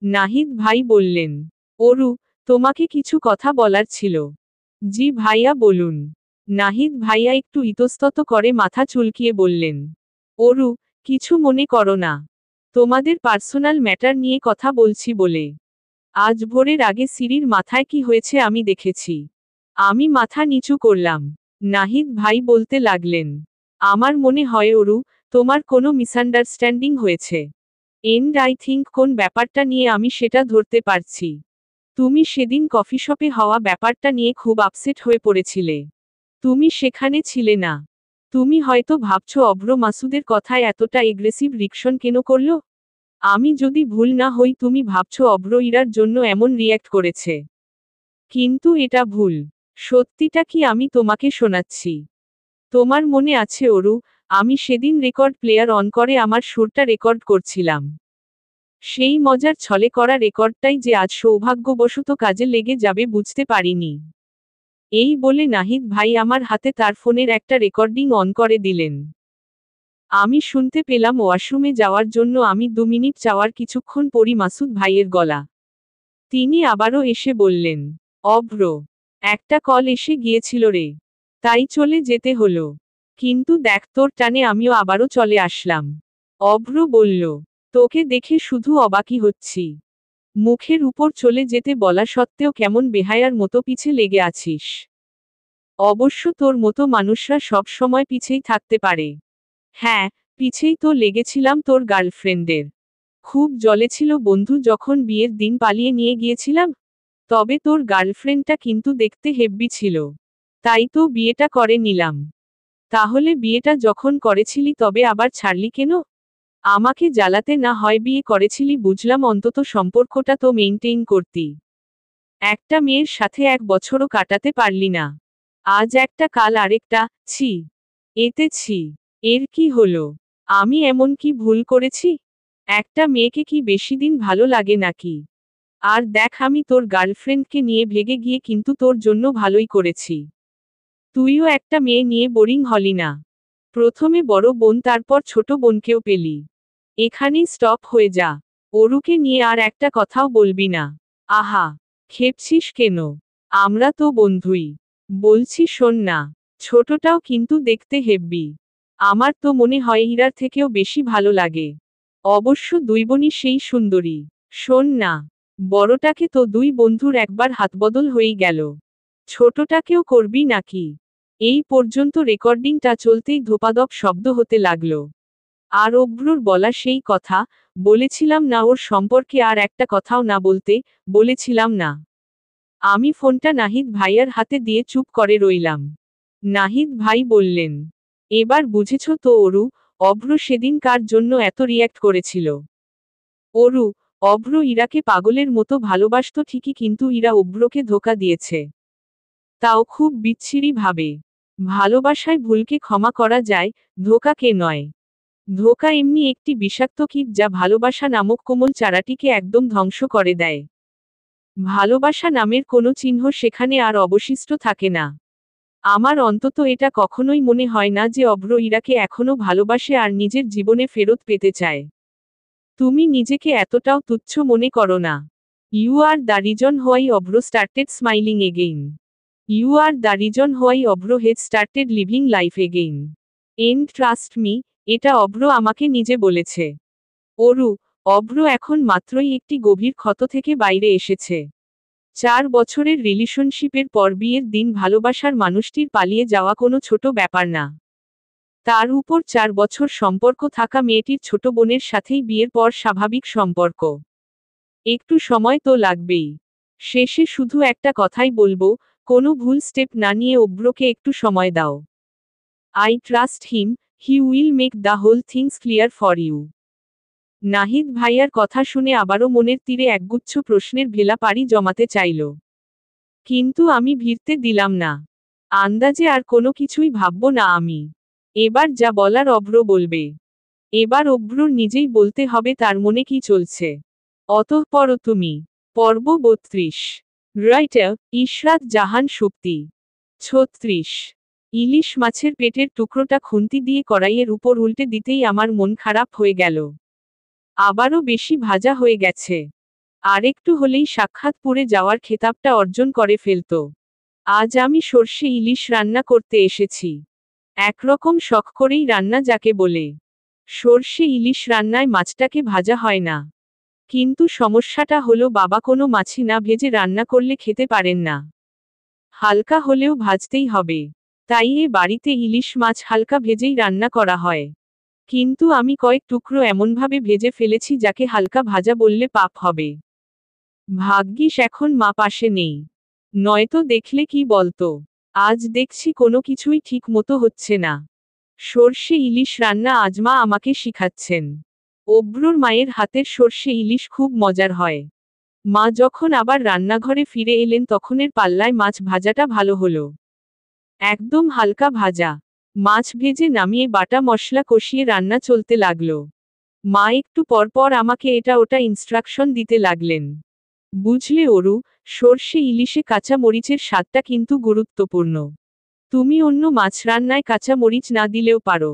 নাহিদ ভাই বললেন, অরু, তোমাকে কিছু কথা বলার ছিল। জি ভাইয়া বলুন। নাহিদ ভাইয়া একটু ইতস্তত করে মাথা চুলকিয়ে বললেন, অরু, কিছু মনে করো না। তোমাদের পার্সোনাল ম্যাটার নিয়ে কথা বলছি বলে। আজ ভোরের আগে সিঁড়ির মাথায় কি হয়েছে আমি দেখেছি। আমি মাথা নিচু করলাম। নাহিদ ভাই বলতে লাগলেন, আমার মনে হয় অরু, তোমার কোনো মিসআন্ডারস্ট্যান্ডিং হয়েছে। এন্ড আই থিঙ্ক কোন ব্যাপারটা নিয়ে আমি সেটা ধরতে পারছি। তুমি সেদিন কফি শপে হওয়া ব্যাপারটা নিয়ে খুব আপসেট হয়ে পড়েছিলে। তুমি সেখানে ছিলে না। তুমি হয়তো ভাবছো অভ্র মাসুদের কথায় এতটা এগ্রেসিভ রিকশন কেন করলো। আমি যদি ভুল না হই তুমি ভাবছো অভ্র ইরার জন্য এমন রিয়্যাক্ট করেছে। কিন্তু এটা ভুল। সত্যিটা কি আমি তোমাকে শোনাচ্ছি। তোমার মনে আছে অরু, আমি সেদিন রেকর্ড প্লেয়ার অন করে আমার সুরটা রেকর্ড করছিলাম। সেই মজার ছলে করা রেকর্ডটাই যে আজ সৌভাগ্যবশত কাজে লেগে যাবে বুঝতে পারিনি। এই বলে নাহিদ ভাই আমার হাতে তার ফোনের একটা রেকর্ডিং অন করে দিলেন। আমি শুনতে পেলাম ওয়াশরুমে যাওয়ার জন্য আমি 2 মিনিট চাওয়ার কিছুক্ষণ পরই মাসুদ ভাইয়ের গলা। তিনি আবারও এসে বললেন, অভ্র, একটা কল এসে গিয়েছিল রে। তাই চলে যেতে হলো। কিন্তু দেখ তোর টানে আমিও আবারও চলে আসলাম। অভ্র বলল, তোকে দেখে শুধু অবাকই হচ্ছি। মুখের উপর চলে যেতে বলা সত্ত্বেও কেমন বেহায়ার মতো পিছে লেগে আছিস। অবশ্য তোর মতো মানুষরা সব সময় পিছেই থাকতে পারে। হ্যাঁ, পিছেই তো লেগেছিলাম তোর গার্লফ্রেন্ডের। খুব জ্বলেছিল বন্ধু যখন বিয়ের দিন পালিয়ে নিয়ে গিয়েছিলাম। তবে তোর গার্লফ্রেন্ডটা কিন্তু দেখতে হেব্বি ছিল। তাই তো বিয়েটা করে নিলাম। তাহলে বিয়েটা যখন করেছিলি তবে আবার ছাড়লি কেন? আমাকে জ্বালাতে না হয় বিয়ে করেছিলি বুঝলাম, অন্তত সম্পর্কটা তো মেইনটেইন করতি। একটা মেয়ের সাথে 1 বছরও কাটাতে পারলি না। আজ একটা কাল আরেকটা, ছি। এতে ছি। এর কি হলো? আমি এমন কি ভুল করেছি? একটা মেয়েকে কি বেশি দিন ভালো লাগে নাকি? আর দেখ আমি তোর গার্লফ্রেন্ডকে নিয়ে ভেগে গিয়ে কিন্তু তোর জন্য ভালোই করেছি। তুইও একটা মেয়ে নিয়ে বোরিং হলি না। প্রথমে বড় বোন তারপর ছোট বোনকেও পেলি। এখানেই স্টপ হয়ে যা। অরুকে নিয়ে আর একটা কথাও বলবি না। আহা, খেপছিস কেন? আমরা তো বন্ধুই। বলছি শোন না, ছোটটাও কিন্তু দেখতে হেব্বি। আমার তো মনে হয় ইরার থেকেও বেশি ভালো লাগে। অবশ্য 2 বোনই সেই সুন্দরী। শোন না, বড়টাকে তো 2 বন্ধুর একবার হাতবদল হয়েই গেল। ছোটটাকেও করবি নাকি? এই পর্যন্ত রেকর্ডিংটা চলতেই ধোপাদপ শব্দ হতে লাগলো। আর অভ্রর বলা সেই কথা, বলেছিলাম না ওর সম্পর্কে আর একটা কথাও না বলতে, বলেছিলাম না। আমি ফোনটা নাহিদ ভাইয়ার হাতে দিয়ে চুপ করে রইলাম। নাহিদ ভাই বললেন, এবার বুঝেছ তো অরু, অভ্র সেদিন কার জন্য এত রিয়্যাক্ট করেছিল। অরু, অভ্র ইরাকে পাগলের মতো ভালোবাসত ঠিকই কিন্তু ইরা অভ্রকে ধোঁকা দিয়েছে। তাও খুব বিচ্ছিরি ভাবে। ভালোবাসায় ভুলকে ক্ষমা করা যায়, ধোঁকাকে নয়। ধোঁকা এমনি একটি বিষাক্ত কীট যা ভালোবাসা নামক কোমল চারাটিকে একদম ধ্বংস করে দেয়। ভালোবাসা নামের কোনো চিহ্ন সেখানে আর অবশিষ্ট থাকে না। আমার অন্তত এটা কখনোই মনে হয় না যে অভ্র ইরাকে এখনো ভালোবাসে আর নিজের জীবনে ফেরত পেতে চায়। তুমি নিজেকে এতটাও তুচ্ছ মনে করো না। You are the reason why Abhra started smiling again. You are the reason why Abhra has started living life again. And trust me, এটা অভ্র আমাকে নিজে বলেছে। অরু, অভ্র এখন মাত্রই একটি গভীর ক্ষত থেকে বাইরে এসেছে। 4 বছরের রিলেশনশিপের পর বিয়ের দিন ভালোবাসার মানুষটির পালিয়ে যাওয়া কোনো ছোট ব্যাপার না। তার উপর 4 বছর সম্পর্ক থাকা মেয়েটির ছোট বোনের সাথেই বিয়ের পর স্বাভাবিক সম্পর্ক। একটু সময় তো লাগবেই। শেষে শুধু একটা কথাই বলবো, কোনো ভুল স্টেপ না নিয়ে অভ্রকে একটু সময় দাও। I trust him, he will make the whole things clear for you. Nahid ভাইয়ার কথা শুনে আবারও মনের তীরে একগুচ্ছ প্রশ্নের ভেলা পাড়ি জমাতে চাইল। কিন্তু আমি ভিড়তে দিলাম না। আন্দাজে আর কোনো কিছুই ভাবব না আমি। এবার যা বলার অভ্র বলবে। এবার অভ্রর নিজেই বলতে হবে তার মনে কি চলছে। অতঃপর তুমি পর্ব 32। রাইটার ইশরাত জাহান সুপ্তি। 36। ইলিশ মাছের পেটের টুকরোটা খুন্তি দিয়ে কড়াইয়ের উপর উল্টে দিতেই আমার মন খারাপ হয়ে গেল। আবারও বেশি ভাজা হয়ে গেছে। আরেকটু হলেই সাক্ষাৎ পুড়ে যাওয়ার খেতাবটা অর্জন করে ফেলত। আজ আমি সর্ষে ইলিশ রান্না করতে এসেছি। একরকম শখ করেই রান্না যাকে বলে। সর্ষে ইলিশ রান্নায় মাছটাকে ভাজা হয় না। কিন্তু সমস্যাটা হলো বাবা কোনো মাছই না ভেজে রান্না করলে খেতে পারেন না। হালকা হলেও ভাজতেই হবে। তাই এ বাড়িতে ইলিশ মাছ হালকা ভেজেই রান্না করা হয়। কিন্তু আমি কয়েক টুকরো এমনভাবে ভেজে ফেলেছি যাকে হালকা ভাজা বললে পাপ হবে। ভাগ্যিস এখন মা পাশে নেই। নয়তো দেখলে কি বলতো। আজ দেখছি কোনো কিছুই ঠিক মতো হচ্ছে না। সর্ষে ইলিশ রান্না আজ মা আমাকে শিখাচ্ছেন। অব্রুর মায়ের হাতের সর্ষে ইলিশ খুব মজার হয়। মা যখন আবার রান্নাঘরে ফিরে এলেন তখনের পাল্লায় মাছ ভাজাটা ভালো হলো। একদম হালকা ভাজা। মাছ ভেজে নামিয়ে বাটা মশলা কষিয়ে রান্না চলতে লাগলো। মা একটু পরপর আমাকে এটা ওটা ইনস্ট্রাকশন দিতে লাগলেন। বুঝলে অরু, সর্ষে ইলিশে কাঁচা মরিচের স্বাদটা কিন্তু গুরুত্বপূর্ণ। তুমি অন্য মাছ রান্নায় কাঁচা মরিচ না দিলেও পারো।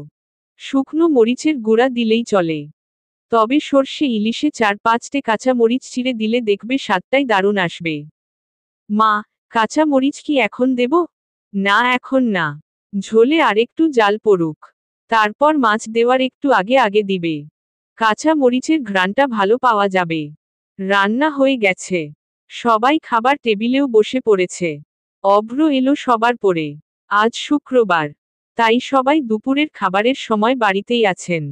শুকনো মরিচের গুঁড়া দিলেই চলে। তবে সর্ষে ইলিশে 4-5টে কাঁচা মরিচ চিড়ে দিলে দেখবে স্বাদটাই দারুণ আসবে। মা, কাঁচা মরিচ কি এখন দেব? না এখন না। ঝোলে আরেকটু জাল পড়ুক। তারপর মাছ দেওয়ার একটু আগে আগে দিবে। কাঁচা মরিচের ঘ্রাণটা ভালো পাওয়া যাবে। রান্না হয়ে গেছে। সবাই খাবার টেবিলেও বসে পড়েছে। অভ্র এলো সবার পরে। আজ শুক্রবার। তাই সবাই দুপুরের খাবারের সময় বাড়িতেই আছেন।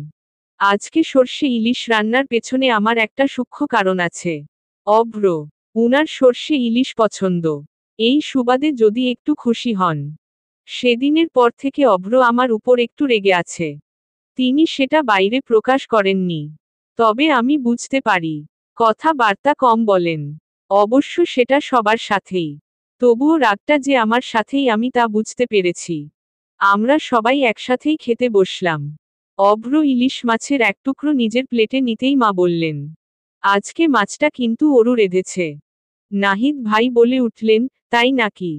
আজকে সর্ষে ইলিশ রান্নার পেছনে আমার একটা সূক্ষ্ম কারণ আছে। অভ্র, উনার সর্ষে ইলিশ পছন্দ। এই সুবাদে যদি একটু খুশি হন। সেদিনের পর থেকে অভ্র আমার উপর একটু রেগে আছে। তিনি সেটা বাইরে প্রকাশ করেননি। তবে আমি বুঝতে পারি। কথাবার্তা কম বলেন। অবশ্য সেটা সবার সাথেই। তবুও রাগটা যে আমার সাথেই আমি তা বুঝতে পেরেছি। আমরা সবাই একসাথেই খেতে বসলাম। অভ্র ইলিশ মাছের এক টুকরো নিজের প্লেটে নিতেই মা বললেন, আজকে মাছটা কিন্তু অরু রেঁধেছে। নাহিদ ভাই বলে উঠলেন, তাই নাকি?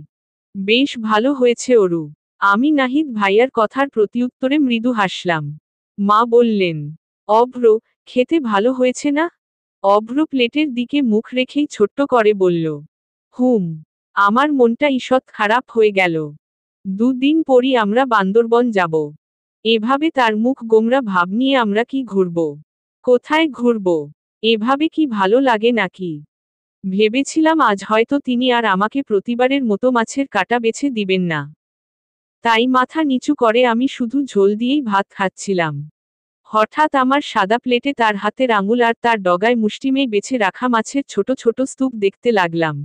বেশ ভালো হয়েছে অরু। আমি নাহিদ ভাইয়ার কথার প্রতিউত্তরে মৃদু হাসলাম। মা বললেন, অভ্র, খেতে ভালো হয়েছে না? অভ্র প্লেটের দিকে মুখ রেখেই ছোট্ট করে বলল, হুম। আমার মনটা ঈষৎ খারাপ হয়ে গেল। 2 দিন পরই আমরা বান্দরবন যাব। এভাবে তার মুখ গোমরা ভাব নিয়ে আমরা কি ঘুরব? কোথায় ঘুরব? এভাবে কি ভালো লাগে নাকি? ভেবেছিলাম আজ হয়তো তিনি আর আমাকে প্রতিবারের মতো মাছের কাঁটা বেছে দিবেন না। তাই মাথা নিচু করে আমি শুধু ঝোল দিয়েই ভাত খাচ্ছিলাম। হঠাৎ আমার সাদা প্লেটে তার হাতের আঙুল আর তার ডগায় মুষ্টিমেয় বেছে রাখা মাছের ছোট ছোট স্তূপ দেখতে লাগলাম।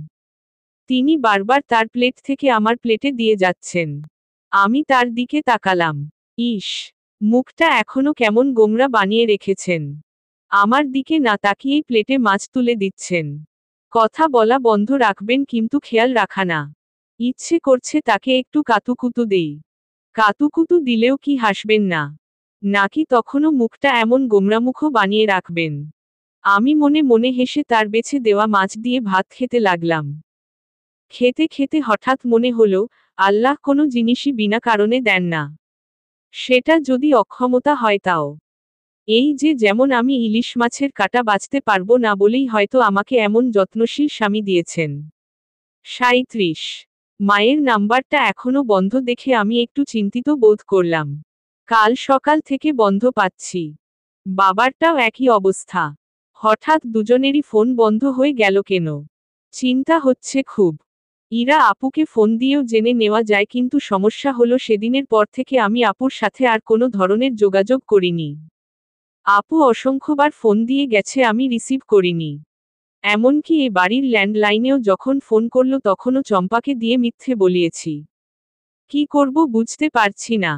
তিনি বারবার তার প্লেট থেকে আমার প্লেটে দিয়ে যাচ্ছেন। আমি তার দিকে তাকালাম। ইস, মুখটা এখনো কেমন গোমরা বানিয়ে রেখেছেন। আমার দিকে না তাকিয়েই প্লেটে মাছ তুলে দিচ্ছেন। কথা বলা বন্ধ রাখবেন কিন্তু খেয়াল রাখা না। ইচ্ছে করছে তাকে একটু কাতুকুতু দেই। কাতুকুতু দিলেও কি হাসবেন না? নাকি তখনও মুখটা এমন গোমরামুখো বানিয়ে রাখবেন? আমি মনে মনে হেসে তার বেছে দেওয়া মাছ দিয়ে ভাত খেতে লাগলাম। খেতে খেতে হঠাৎ মনে হলো, আল্লাহ কোনো জিনিসই বিনা কারণে দেন না। সেটা যদি অক্ষমতা হয় তাও। এই যে যেমন আমি ইলিশ মাছের কাঁটা বাছতে পারবো না বলেই হয়তো আমাকে এমন যত্নশীল স্বামী দিয়েছেন। 37। মায়ের নাম্বারটা এখনো বন্ধ দেখে আমি একটু চিন্তিত বোধ করলাম। কাল সকাল থেকে বন্ধ পাচ্ছি। বাবারটাও একই অবস্থা। হঠাৎ দুজনেরই ফোন বন্ধ হয়ে গেল কেন? চিন্তা হচ্ছে খুব। ইরা আপুকে ফোন দিয়েও জেনে নেওয়া যায় কিন্তু সমস্যা হলো সেদিনের পর থেকে আমি আপুর সাথে আর কোনো ধরনের যোগাযোগ করিনি। আপু অসংখ্যবার ফোন দিয়ে গেছে আমি রিসিভ করিনি। এমনকি এ বাড়ির ল্যান্ডলাইনেও যখন ফোন করলো তখনও চম্পাকে দিয়ে মিথ্যে বলিয়েছি। কি করব বুঝতে পারছি না।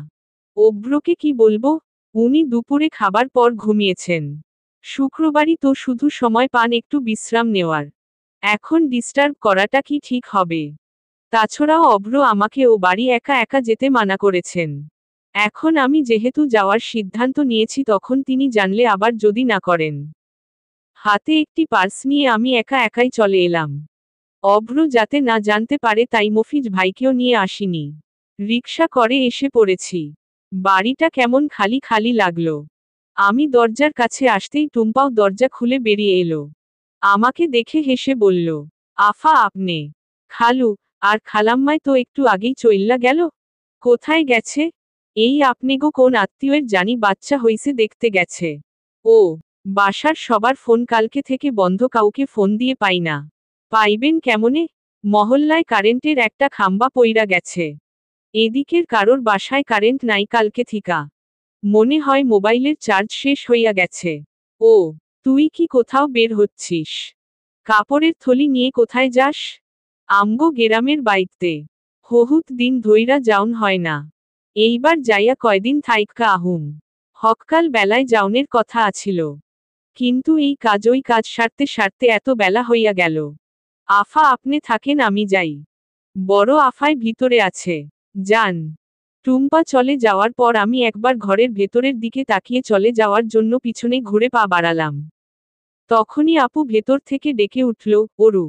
অভ্রকে কি বলবো? উনি দুপুরে খাবার পর ঘুমিয়েছেন। শুক্রবারই তো শুধু সময় পান একটু বিশ্রাম নেওয়ার। এখন ডিস্টার্ব করাটা কি ঠিক হবে? তাছাড়াও অভ্র আমাকে ও বাড়ি একা একা যেতে মানা করেছেন। এখন আমি যেহেতু যাওয়ার সিদ্ধান্ত নিয়েছি তখন তিনি জানলে আবার যদি না করেন। হাতে একটি পার্স নিয়ে আমি একা একাই চলে এলাম। অভ্র যাতে না জানতে পারে তাই মফিজ ভাইকেও নিয়ে আসিনি। রিকশা করে এসে পড়েছি। বাড়িটা কেমন খালি খালি লাগলো। আমি দরজার কাছে আসতেই টুম্পাও দরজা খুলে বেরিয়ে এলো। আমাকে দেখে হেসে বলল, আফা আপনে? খালু, আর খালাম্মায় তো একটু আগেই চইল্লা গেল। কোথায় গেছে? এই আপনি গো কোন আত্মীয়ের জানি বাচ্চা হইছে দেখতে গেছে। ও, বাসার সবার ফোন কালকে থেকে বন্ধ, কাউকে ফোন দিয়ে পাই না। পাইবেন কেমনে? মহল্লায় কারেন্টের একটা খাম্বা পইরা গেছে। এদিকের কারোর বাসায় কারেন্ট নাই কালকে থিকা। মনে হয় মোবাইলের চার্জ শেষ হইয়া গেছে। ও, তুই কি কোথাও বের হচ্ছিস? কাপড়ের থলি নিয়ে কোথায় যাস? আমগো গেরামের বাইতে। বহুত দিন ধইরা যাওন হয় না। এইবার যাইয়া কয়দিন থাইক্কা আহুম। হককাল বেলায় যাওনের কথা আছিল। কিন্তু এই কাজ ওই কাজ সারতে সারতে এত বেলা হইয়া গেল। আফা আপনি থাকেন, আমি যাই। বড় আফায় ভিতরে আছে। যান। টুম্পা চলে যাওয়ার পর আমি একবার ঘরের ভেতরের দিকে তাকিয়ে চলে যাওয়ার জন্য পিছনে ঘুরে পা বাড়ালাম। তখনই আপু ভেতর থেকে ডেকে উঠল, অরু।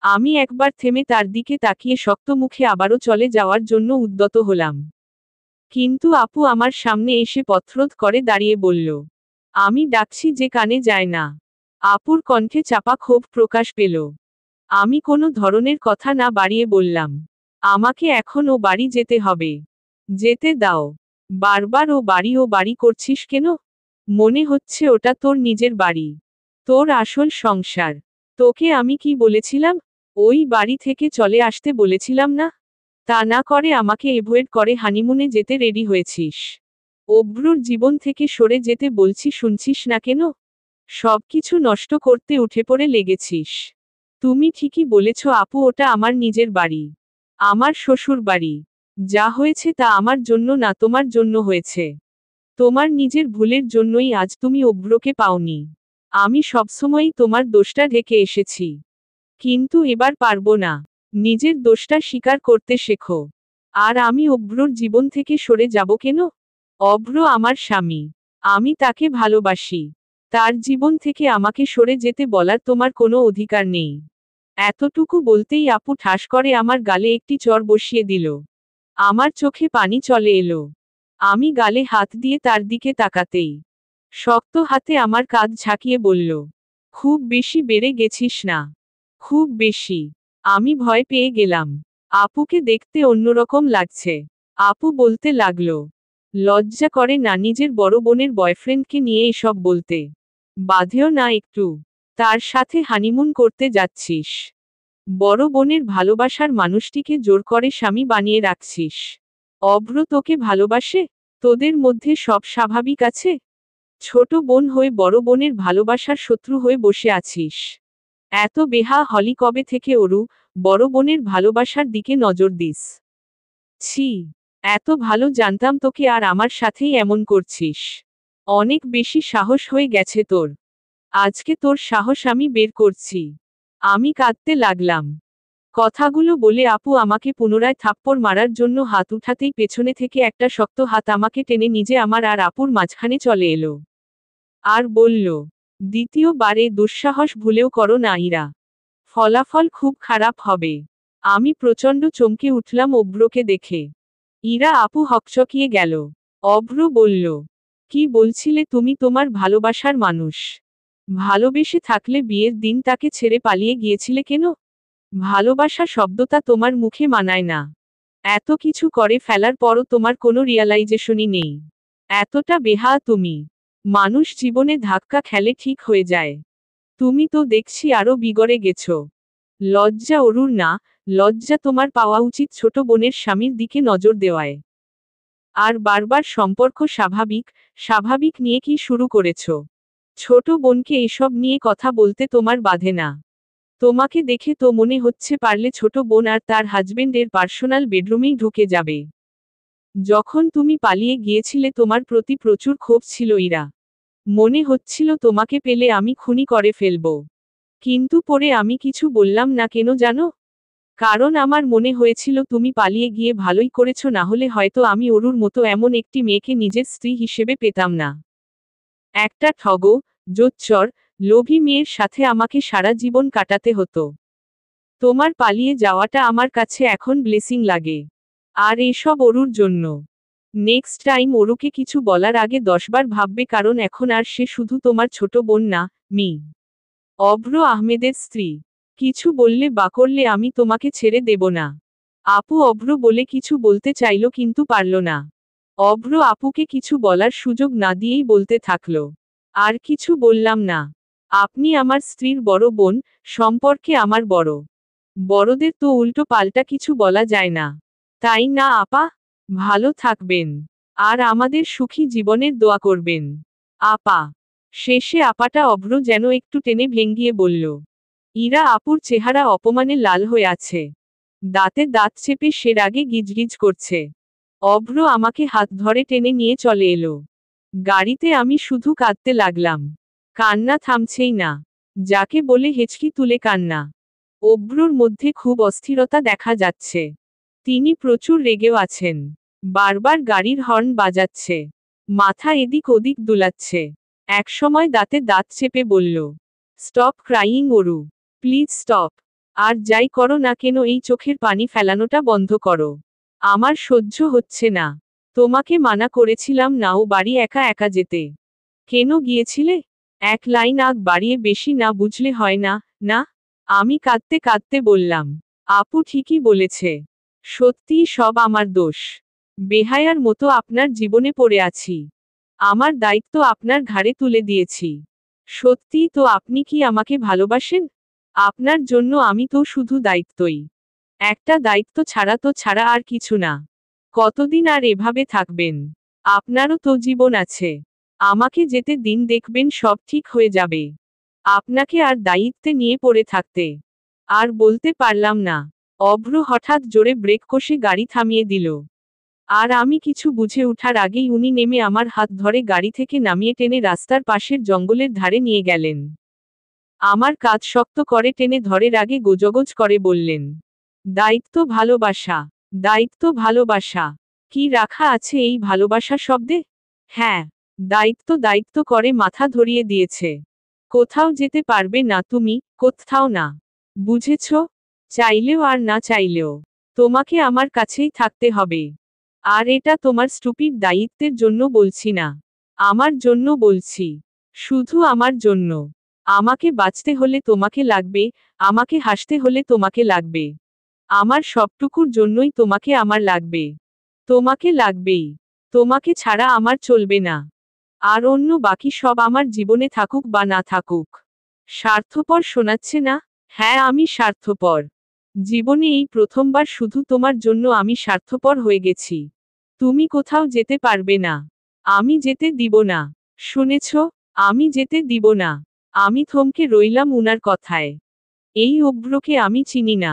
আমি একবার থেমে তার দিকে তাকিয়ে শক্ত মুখে আবারও চলে যাওয়ার জন্য উদ্যত হলাম। কিন্তু আপু আমার সামনে এসে পথরোধ করে দাঁড়িয়ে বলল, আমি ডাকছি যে কানে যায় না। আপুর কণ্ঠে চাপা ক্ষোভ প্রকাশ পেল। আমি কোনো ধরনের কথা না বাড়িয়ে বললাম, আমাকে এখন ও বাড়ি যেতে হবে। যেতে দাও। বারবার ও বাড়ি করছিস কেন? মনে হচ্ছে ওটা তোর নিজের বাড়ি। তোর আসল সংসার। তোকে আমি কি বলেছিলাম? ওই বাড়ি থেকে চলে আসতে বলেছিলাম না? তা না করে আমাকে এভয়েড করে হানিমুনে যেতে রেডি হয়েছিস। অভ্রুর জীবন থেকে সরে যেতে বলছি, শুনছিস না কেন? সবকিছু নষ্ট করতে উঠে পড়ে লেগেছিস। তুমি ঠিকই বলেছ আপু, ওটা আমার নিজের বাড়ি। আমার শ্বশুর বাড়ি। যা হয়েছে তা আমার জন্য না, তোমার জন্য হয়েছে। তোমার নিজের ভুলের জন্যই আজ তুমি অভ্রকে পাওনি। আমি সবসময়ই তোমার দোষটা ঢেকে এসেছি। কিন্তু এবার পারবো না। নিজের দোষটা স্বীকার করতে শেখো। আর আমি অভ্রর জীবন থেকে সরে যাব কেন? অভ্র আমার স্বামী। আমি তাকে ভালোবাসি। তার জীবন থেকে আমাকে সরে যেতে বলার তোমার কোনো অধিকার নেই। এতটুকু বলতেই আপু ঠাস করে আমার গালে একটি চর বসিয়ে দিল। আমার চোখে পানি চলে এলো। আমি গালে হাত দিয়ে তার দিকে তাকাতেই শক্ত হাতে আমার কাঁধ ঝাঁকিয়ে বলল, খুব বেশি বেড়ে গেছিস না? খুব বেশি। আমি ভয় পেয়ে গেলাম। আপুকে দেখতে অন্যরকম লাগছে। আপু বলতে লাগলো, লজ্জা করে না নিজের বড় বোনের বয়ফ্রেন্ডকে নিয়ে এসব বলতে? বাধেও না একটু? তার সাথে হানিমুন করতে যাচ্ছিস। বড় বোনের ভালোবাসার মানুষটিকে জোর করে স্বামী বানিয়ে রাখছিস। অভ্র তোকে ভালোবাসে? তোদের মধ্যে সব স্বাভাবিক আছে? ছোট বোন হয়ে বড় বোনের ভালোবাসার শত্রু হয়ে বসে আছিস। এত বেহা হলি কবে থেকে অরু? বড় বোনের ভালোবাসার দিকে নজর দিস। ছি, এত ভালো জানতাম তোকে, আর আমার সাথেই এমন করছিস। অনেক বেশি সাহস হয়ে গেছে তোর। আজকে তোর সাহস আমি বের করছি। আমি কাঁদতে লাগলাম। কথাগুলো বলে আপু আমাকে পুনরায় থাপ্পড় মারার জন্য হাত উঠাতেই পেছনে থেকে একটা শক্ত হাত আমাকে টেনে নিজে আমার আর আপুর মাঝখানে চলে এলো। আর বলল, দ্বিতীয়বারে দুঃসাহস ভুলেও করো না ইরা। ফলাফল খুব খারাপ হবে। আমি প্রচণ্ড চমকে উঠলাম অভ্রকে দেখে। ইরা আপু হকচকিয়ে গেল। অভ্র বলল, কি বলছিলে তুমি? তোমার ভালোবাসার মানুষ। ভালোবেসে থাকলে বিয়ের দিন তাকে ছেড়ে পালিয়ে গিয়েছিলে কেন? ভালোবাসা শব্দটা তোমার মুখে মানায় না। এত কিছু করে ফেলার পরও তোমার কোনো রিয়ালাইজেশনই নেই। এতটা বেহা তুমি। মানুষ জীবনে ধাক্কা খেলে ঠিক হয়ে যায়। তুমি তো দেখছি আরো বিগড়ে গেছো। লজ্জা অরুর না, লজ্জা তোমার পাওয়া উচিত ছোট বোনের স্বামীর দিকে নজর দেওয়ায়। আর বারবার সম্পর্ক স্বাভাবিক স্বাভাবিক নিয়ে কি শুরু করেছ? ছোট বোনকে এসব নিয়ে কথা বলতে তোমার বাধে না? তোমাকে দেখে তো মনে হচ্ছে পারলে ছোট বোন আর তার হাজবেন্ডের পার্সোনাল বেডরুমেই ঢুকে যাবে। যখন তুমি পালিয়ে গিয়েছিলে তোমার প্রতি প্রচুর ক্ষোভ ছিল ইরা। মনে হচ্ছিল তোমাকে পেলে আমি খুনি করে ফেলব। কিন্তু পরে আমি কিছু বললাম না কেন জানো? কারণ আমার মনে হয়েছিল তুমি পালিয়ে গিয়ে ভালোই করেছ, না হলে হয়তো আমি অরুর মতো এমন একটি মেয়েকে নিজের স্ত্রী হিসেবে পেতাম না। একটা ঠগো, জোচ্চর, লোভী মেয়ের সাথে আমাকে সারা জীবন কাটাতে হতো। তোমার পালিয়ে যাওয়াটা আমার কাছে এখন ব্লেসিং লাগে। আর এসব অরুর জন্য। নেক্সট টাইম অরুকে কিছু বলার আগে 10 বার ভাববে, কারণ এখন আর সে শুধু তোমার ছোট বোন না, মি। অভ্র আহমেদের স্ত্রী। কিছু বললে বা করলে আমি তোমাকে ছেড়ে দেব না। আপু অভ্র বলে কিছু বলতে চাইল কিন্তু পারল না। অভ্র আপুকে কিছু বলার সুযোগ না দিয়েই বলতে থাকল, আর কিছু বললাম না। আপনি আমার স্ত্রীর বড় বোন, সম্পর্কে আমার বড়। বড়দের তো উল্টো পাল্টা কিছু বলা যায় না, তাই না আপা? ভালো থাকবেন। আর আমাদের সুখী জীবনের দোয়া করবেন। আপা। শেষে আপাটা অভ্র যেন একটু টেনে ভেঙ্গিয়ে বলল। ইরা আপুর চেহারা অপমানে লাল হয়ে আছে। দাঁতে দাঁত চেপে সে রাগে গিজগিজ করছে। অভ্র আমাকে হাত ধরে টেনে নিয়ে চলে এলো। গাড়িতে আমি শুধু কাঁদতে লাগলাম। কান্না থামছেই না। যাকে বলে হেঁচকি তুলে কান্না। অভ্রর মধ্যে খুব অস্থিরতা দেখা যাচ্ছে। তিনি প্রচুর রেগেও আছেন। বারবার গাড়ির হর্ন বাজাচ্ছে। মাথা এদিক ওদিক দুলাচ্ছে। একসময় দাঁতে দাঁত চেপে বলল, stop crying Aru, please stop. আর যাই করো না কেন এই চোখের পানি ফেলানোটা বন্ধ করো। আমার সহ্য হচ্ছে না। তোমাকে মানা করেছিলাম না ও বাড়ি একা একা যেতে। কেন গিয়েছিলে? এক লাইন আগ বাড়িয়ে বেশি না বুঝলে হয় না, না? আমি কাঁদতে কাঁদতে বললাম, আপু ঠিকই বলেছে। সত্যিই সব আমার দোষ। বেহায়ার মতো আপনার জীবনে পড়ে আছি। আমার দায়িত্ব আপনার ঘাড়ে তুলে দিয়েছি। সত্যিই তো আপনি কি আমাকে ভালোবাসেন? আপনার জন্য আমি তো শুধু দায়িত্বই। একটা দায়িত্ব ছাড়া তো ছাড়া আর কিছু না। কতদিন আর এভাবে থাকবেন? আপনারও তো জীবন আছে। আমাকে যেতে দিন, দেখবেন সব ঠিক হয়ে যাবে। আপনাকে আর দায়িত্বে নিয়ে পড়ে থাকতে। আর বলতে পারলাম না। অভ্র হঠাৎ জোরে ব্রেক কষে গাড়ি থামিয়ে দিল। আর আমি কিছু বুঝে ওঠার আগেই উনি নেমে আমার হাত ধরে গাড়ি থেকে নামিয়ে টেনে রাস্তার পাশের জঙ্গলের ধারে নিয়ে গেলেন। আমার কাঁধ শক্ত করে টেনে ধরে আগে গোজগোজ করে বললেন, দায়িত্ব ভালোবাসা, দায়িত্ব ভালোবাসা। কি রাখা আছে এই ভালোবাসা শব্দে? হ্যাঁ, দায়িত্ব দায়িত্ব করে মাথা ধরিয়ে দিয়েছে। কোথাও যেতে পারবে না তুমি, কোথাও না। বুঝেছ? চাইলেও আর না চাইলেও তোমাকে আমার কাছেই থাকতে হবে। আর এটা তোমার স্টুপিড দায়িত্বের জন্য বলছি না। আমার জন্য বলছি। শুধু আমার জন্য। আমাকে বাঁচতে হলে তোমাকে লাগবে, আমাকে হাসতে হলে তোমাকে লাগবে। আমার সবটুকুর জন্যই তোমাকে আমার লাগবে। তোমাকে লাগবেই। তোমাকে ছাড়া আমার চলবে না। আর অন্য বাকি সব আমার জীবনে থাকুক বা না থাকুক। স্বার্থপর শোনাচ্ছে না? হ্যাঁ, আমি স্বার্থপর। জীবনে এই প্রথমবার শুধু তোমার জন্য আমি স্বার্থপর হয়ে গেছি। তুমি কোথাও যেতে পারবে না। আমি যেতে দিব না। শুনেছ? আমি যেতে দিব না। আমি থমকে রইলাম উনার কথায়। এই অভ্রকে আমি চিনি না।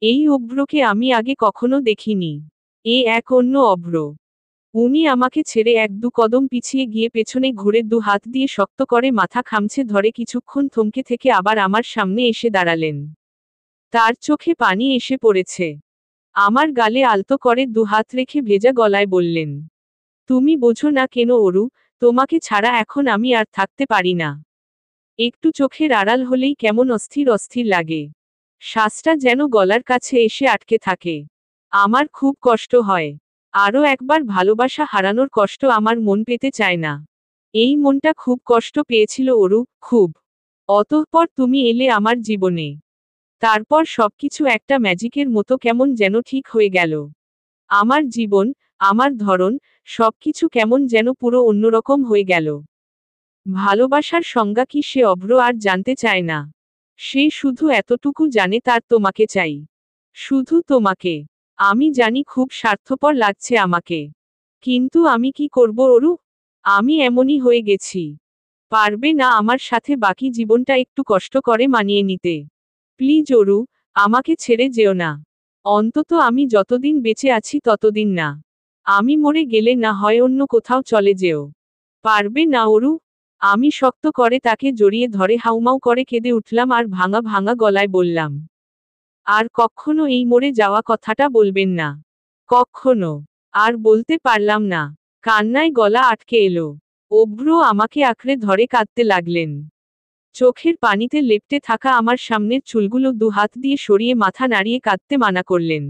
এই অভ্রকে আমি আগে কখনো দেখিনি। এ এক অন্য অভ্র। উনি আমাকে ছেড়ে এক দু কদম পিছিয়ে গিয়ে পেছনে ঘুরে দু হাত দিয়ে শক্ত করে মাথা খামছে ধরে কিছুক্ষণ থমকে থেকে আবার আমার সামনে এসে দাঁড়ালেন। তার চোখে পানি এসে পড়েছে। আমার গালে আলতো করে দু হাত রেখে ভেজা গলায় বললেন, তুমি বোঝো না কেন অরু, তোমাকে ছাড়া এখন আমি আর থাকতে পারি না। একটু চোখের আড়াল হলেই কেমন অস্থির অস্থির লাগে। শ্বাসটা যেন গলার কাছে এসে আটকে থাকে। আমার খুব কষ্ট হয়। আরও একবার ভালোবাসা হারানোর কষ্ট আমার মন পেতে চায় না। এই মনটা খুব কষ্ট পেয়েছিল অরু, খুব। অতঃপর তুমি এলে আমার জীবনে। তারপর সবকিছু একটা ম্যাজিকের মতো কেমন যেন ঠিক হয়ে গেল। আমার জীবন, আমার ধরন, সবকিছু কেমন যেন পুরো অন্যরকম হয়ে গেল। ভালোবাসার সংজ্ঞা কি সে অভ্র আর জানতে চায় না। সে শুধু এতটুকু জানে তার তোমাকে চাই। শুধু তোমাকে। আমি জানি খুব স্বার্থপর লাগছে আমাকে। কিন্তু আমি কি করব অরু? আমি এমনই হয়ে গেছি। পারবে না আমার সাথে বাকি জীবনটা একটু কষ্ট করে মানিয়ে নিতে? প্লিজ অরু, আমাকে ছেড়ে যেও না। অন্তত আমি যতদিন বেঁচে আছি ততদিন না। আমি মরে গেলে না হয় অন্য কোথাও চলে যেও। পারবে না অরু? আমি শক্ত করে তাকে জড়িয়ে ধরে হাউমাউ করে কেঁদে উঠলাম আর ভাঙা ভাঙা গলায় বললাম, আর কখনো এই মরে যাওয়া কথাটা বলবেন না। কখনো। আর বলতে পারলাম না। কান্নায় গলা আটকে এলো। অভ্র আমাকে আঁকড়ে ধরে কাঁদতে লাগলেন। চোখের পানিতে লেপ্টে থাকা আমার সামনের চুলগুলো দুহাত দিয়ে সরিয়ে মাথা নাড়িয়ে কাঁদতে মানা করলেন।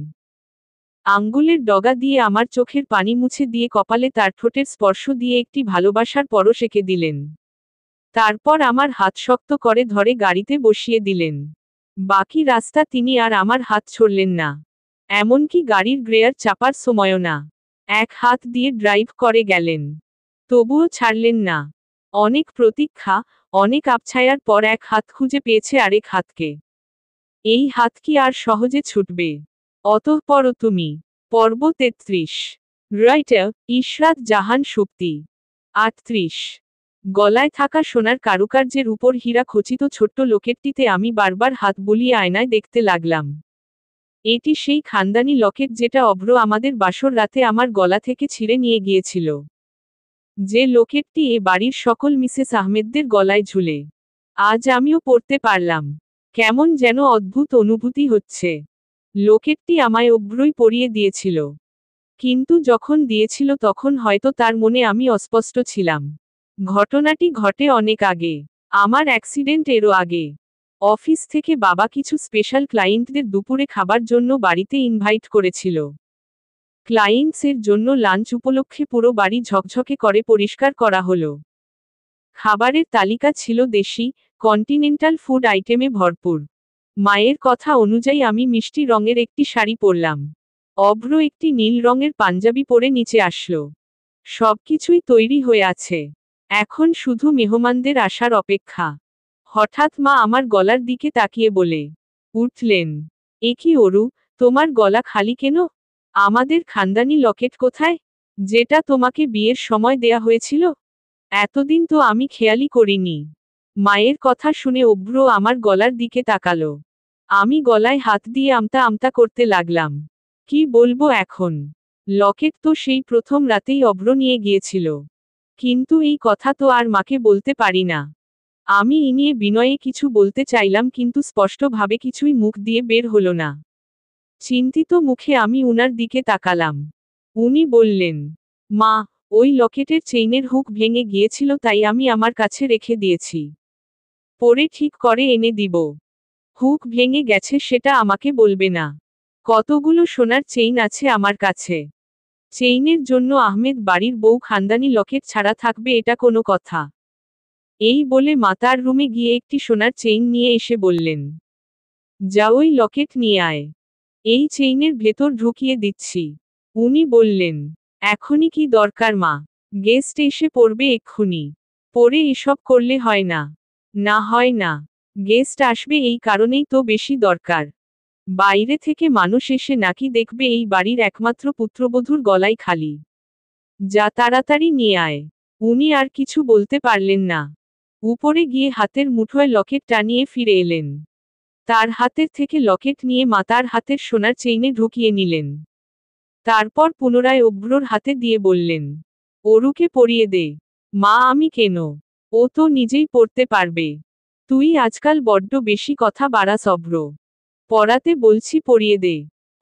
আঙ্গুলের ডগা দিয়ে আমার চোখের পানি মুছে দিয়ে কপালে তার ঠোঁটের স্পর্শ দিয়ে একটি ভালোবাসার পরশ এঁকে দিলেন। তারপর আমার হাত শক্ত করে ধরে গাড়িতে বসিয়ে দিলেন। বাকি রাস্তা তিনি আর আমার হাত ছড়লেন না, এমনকি গাড়ির গ্রেয়ার চাপার সময়ও না। এক হাত দিয়ে ড্রাইভ করে গেলেন, তবুও ছাড়লেন না। অনেক প্রতীক্ষা, অনেক আবছায়ার পর এক হাত খুঁজে পেয়েছে আরেক হাতকে। এই হাত কি আর সহজে ছুটবে? অতঃপর তুমি। পর্ব 33। রাইটার ইশরাত জাহান সুপ্তি। 38। গলায় থাকা সোনার কারুকার্যের উপর হীরা খচিত ছোট্ট লকেটটিতে আমি বারবার হাত বুলিয়ে আয়নায় দেখতে লাগলাম। এটি সেই খানদানি লকেট যেটা অভ্র আমাদের বাসর রাতে আমার গলা থেকে ছিঁড়ে নিয়ে গিয়েছিল। যে লকেটটি এ বাড়ির সকল মিসেস আহমেদদের গলায় ঝুলে। আজ আমিও পড়তে পারলাম। কেমন যেন অদ্ভুত অনুভূতি হচ্ছে। লকেটটি আমায় অভ্রই পরিয়ে দিয়েছিল। কিন্তু যখন দিয়েছিল তখন হয়তো তার মনে আমি অস্পষ্ট ছিলাম। ঘটনাটি ঘটে অনেক আগে, আমার অ্যাক্সিডেন্ট এরও আগে। অফিস থেকে বাবা কিছু স্পেশাল ক্লায়েন্টদের দুপুরে খাবার জন্য বাড়িতে ইনভাইট করেছিল। ক্লায়েন্টসের জন্য লাঞ্চ উপলক্ষে পুরো বাড়ি ঝকঝকে করে পরিষ্কার করা হলো। খাবারের তালিকা ছিল দেশি, কন্টিনেন্টাল ফুড আইটেমে ভরপুর। মায়ের কথা অনুযায়ী আমি মিষ্টি রঙের একটি শাড়ি পরলাম। অভ্র একটি নীল রঙের পাঞ্জাবি পরে নিচে আসলো। সবকিছুই তৈরি হয়ে আছে, এখন শুধু মেহমানদের আসার অপেক্ষা। হঠাৎ মা আমার গলার দিকে তাকিয়ে বলে উঠলেন, এ কি অরু, তোমার গলা খালি কেন? আমাদের খানদানি লকেট কোথায়, যেটা তোমাকে বিয়ের সময় দেয়া হয়েছিল? এতদিন তো আমি খেয়ালই করিনি। মায়ের কথা শুনে অভ্র আমার গলার দিকে তাকালো। আমি গলায় হাত দিয়ে আমতা আমতা করতে লাগলাম। কি বলবো এখন? লকেট তো সেই প্রথম রাতেই অভ্র নিয়ে গিয়েছিল। কিন্তু এই কথা তো আর মাকে বলতে পারি না। আমি নিয়ে বিনয়ে কিছু বলতে চাইলাম কিন্তু স্পষ্টভাবে কিছুই মুখ দিয়ে বের হলো না। চিন্তিত মুখে আমি উনার দিকে তাকালাম। উনি বললেন, মা, ওই লকেটের চেইনের হুক ভেঙে গিয়েছিল তাই আমি আমার কাছে রেখে দিয়েছি। পরে ঠিক করে এনে দিব। হুক ভেঙে গেছে সেটা আমাকে বলবে না। কতগুলো সোনার চেইন আছে আমার কাছে। চেইনের জন্য আহমেদ বাড়ির বউ খানদানি লকেট ছাড়া থাকবে এটা কোনো কথা? এই বলে মাতার রুমে গিয়ে একটি সোনার চেইন নিয়ে এসে বললেন, যা ওই লকেট নিয়ে আয়। এই চেইনের ভেতর ঢুকিয়ে দিচ্ছি। উনি বললেন, এখনই কি দরকার মা? গেস্ট এসে পড়বে এক্ষুনি। পরে এসব করলে হয় না। না হয় না, গেস্ট আসবে এই কারণেই তো বেশি দরকার। বাইরে থেকে মানুষ এসে নাকি দেখবে এই বাড়ির একমাত্র পুত্রবধূর গলায় খালি। যা তাড়াতাড়ি নিয়ে আয়। উনি আর কিছু বলতে পারলেন না। উপরে গিয়ে হাতের মুঠোয় লকেট টানিয়ে ফিরে এলেন। তার হাতের থেকে লকেট নিয়ে মাতার হাতের সোনার চেইনে ঢুকিয়ে নিলেন। তারপর পুনরায় অভ্রর হাতে দিয়ে বললেন, অরুকে পরিয়ে দে। মা, আমি কেন? ও তো নিজেই পড়তে পারবে। তুই আজকাল বড্ড বেশি কথা বাড়াস অভ্র। পড়াতে বলছি পরিয়ে দে।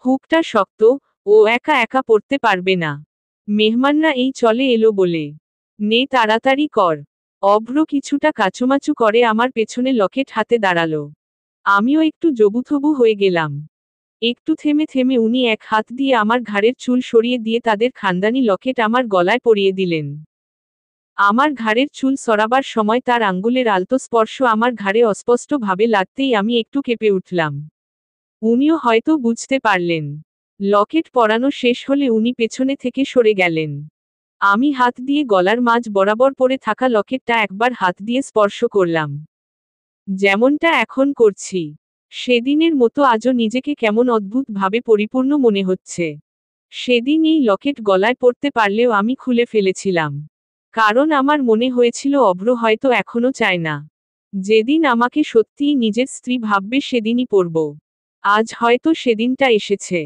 হুকটা শক্ত, ও একা একা পড়তে পারবে না। মেহমানরা এই চলে এলো বলে। নে তাড়াতাড়ি কর। অভ্র কিছুটা কাচুমাচু করে আমার পেছনে লকেট হাতে দাঁড়ালো। আমিও একটু জবুথবু হয়ে গেলাম। একটু থেমে থেমে উনি এক হাত দিয়ে আমার ঘাড়ের চুল সরিয়ে দিয়ে তাদের খানদানি লকেট আমার গলায় পরিয়ে দিলেন। আমার ঘাড়ের চুল সরাবার সময় তার আঙ্গুলের আলতো স্পর্শ আমার ঘাড়ে অস্পষ্ট ভাবে লাগতেই আমি একটু কেঁপে উঠলাম। উনিও হয়তো বুঝতে পারলেন। লকেট পরানো শেষ হলে উনি পেছনে থেকে সরে গেলেন। আমি হাত দিয়ে গলার মাঝ বরাবর পড়ে থাকা লকেটটা একবার হাত দিয়ে স্পর্শ করলাম। যেমনটা এখন করছি। সেদিনের মতো আজও নিজেকে কেমন অদ্ভুত ভাবে পরিপূর্ণ মনে হচ্ছে। সেদিন এই লকেট গলায় পরতে পারলেও আমি খুলে ফেলেছিলাম। কারণ আমার মনে হয়েছিল অভ্র হয়তো এখনো চায় না। যেদিন আমাকে সত্যিই নিজের স্ত্রী ভাববে সেদিনই পরব। আজ হয়তো সেদিনটা এসেছে।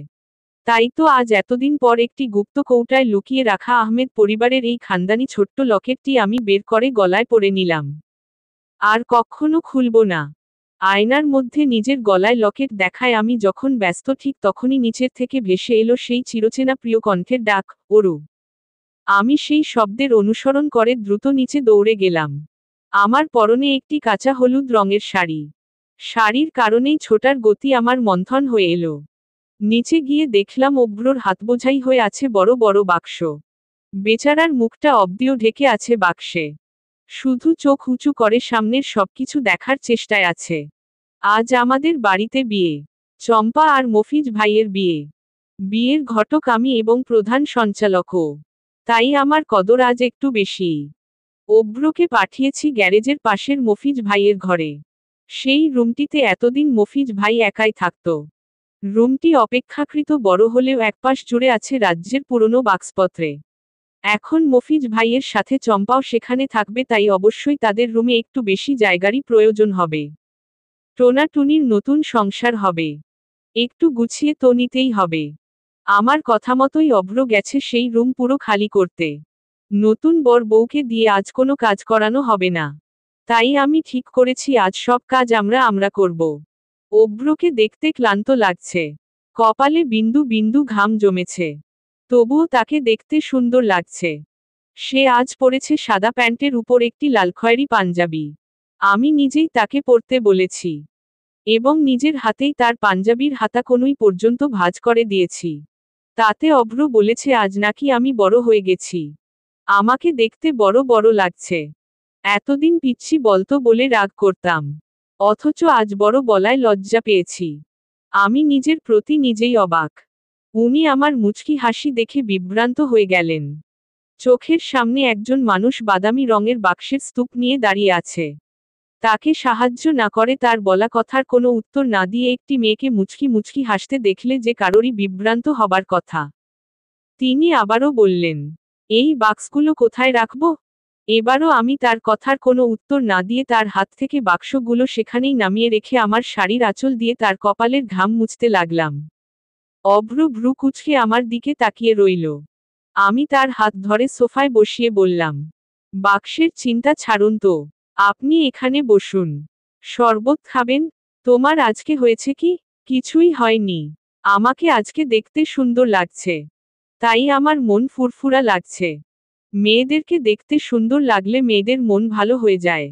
তাই তো আজ এতদিন পর একটি গুপ্ত কৌটায় লুকিয়ে রাখা আহমেদ পরিবারের এই খানদানি ছোট্ট লকেটটি আমি বের করে গলায় পরে নিলাম। আর কখনো খুলব না। আয়নার মধ্যে নিজের গলায় লকেট দেখায় আমি যখন ব্যস্ত ঠিক তখনই নিচের থেকে ভেসে এলো সেই চিরচেনা প্রিয় কণ্ঠের ডাক, অরু। আমি সেই শব্দের অনুসরণ করে দ্রুত নিচে দৌড়ে গেলাম। আমার পরনে একটি কাঁচা হলুদ রঙের শাড়ি। শাড়ির কারণেই ছোটার গতি আমার মন্থন হয়ে এলো। নিচে গিয়ে দেখলাম অভ্রর হাতবোঝাই হয়ে আছে বড় বড় বাক্স। বেচারার মুখটা অব্দিও ঢেকে আছে বাক্সে। শুধু চোখ উঁচু করে সামনের সবকিছু দেখার চেষ্টায় আছে। আজ আমাদের বাড়িতে বিয়ে। চম্পা আর মফিজ ভাইয়ের বিয়ে। বিয়ের ঘটক আমি এবং প্রধান সঞ্চালকও। তাই আমার কদর আজ একটু বেশি। অভ্রকে পাঠিয়েছি গ্যারেজের পাশের মফিজ ভাইয়ের ঘরে। সেই রুমটিতে এতদিন মফিজ ভাই একাই থাকত। রুমটি অপেক্ষাকৃত বড় হলেও একপাশ জুড়ে আছে রাজ্যের পুরনো বাক্সপত্রে। এখন মফিজ ভাইয়ের সাথে চম্পাও সেখানে থাকবে, তাই অবশ্যই তাদের রুমে একটু বেশি জায়গারই প্রয়োজন হবে। টোনাটুনির নতুন সংসার হবে। একটু গুছিয়ে তো নিতেই হবে। আমার কথা মতোই অভ্র গেছে সেই রুম পুরো খালি করতে। নতুন বর বউকে দিয়ে আজ কোনো কাজ করানো হবে না। তাই আমি ঠিক করেছি আজ সব কাজ আমরা করব। অভ্রকে দেখতে ক্লান্ত লাগছে। কপালে বিন্দু বিন্দু ঘাম জমেছে। তবুও তাকে দেখতে সুন্দর লাগছে। সে আজ পরেছে সাদা প্যান্টের উপর একটি লাল খয়েরি পাঞ্জাবি। আমি নিজেই তাকে পরতে বলেছি। এবং নিজের হাতেই তার পাঞ্জাবির হাতাকনুই পর্যন্ত ভাঁজ করে দিয়েছি। তাতে অভ্র বলেছে আজ নাকি আমি বড় হয়ে গেছি। আমাকে দেখতে বড় বড় লাগছে। এতদিন পিচ্ছি বলতো বলে রাগ করতাম। অথচ আজ বড় বলায় লজ্জা পেয়েছি। আমি নিজের প্রতি নিজেই অবাক। উনি আমার মুচকি হাসি দেখে বিভ্রান্ত হয়ে গেলেন। চোখের সামনে একজন মানুষ বাদামি রঙের বাক্সের স্তূপ নিয়ে দাঁড়িয়ে আছে। তাকে সাহায্য না করে তার বলা কথার কোনো উত্তর না দিয়ে একটি মেয়েকে মুচকি মুচকি হাসতে দেখলে যে কারোরই বিভ্রান্ত হবার কথা। তিনি আবারও বললেন, এই বাক্সগুলো কোথায় রাখব? এবারও আমি তার কথার কোনো উত্তর না দিয়ে তার হাত থেকে বাক্সগুলো সেখানেই নামিয়ে রেখে আমার শাড়ির আঁচল দিয়ে তার কপালের ঘাম মুছতে লাগলাম। অভ্র ভ্রু কুঁচকে আমার দিকে তাকিয়ে রইল। আমি তার হাত ধরে সোফায় বসিয়ে বললাম, বাক্সের চিন্তা ছাড়ুন তো, আপনি এখানে বসুন। শরবত খাবেন? তোমার আজকে হয়েছে কি? কিছুই হয়নি। আমাকে আজকে দেখতে সুন্দর লাগছে। তাই আমার মন ফুরফুরা লাগছে। মেয়েদেরকে দেখতে সুন্দর লাগলে মেয়েদের মন ভালো হয়ে যায়।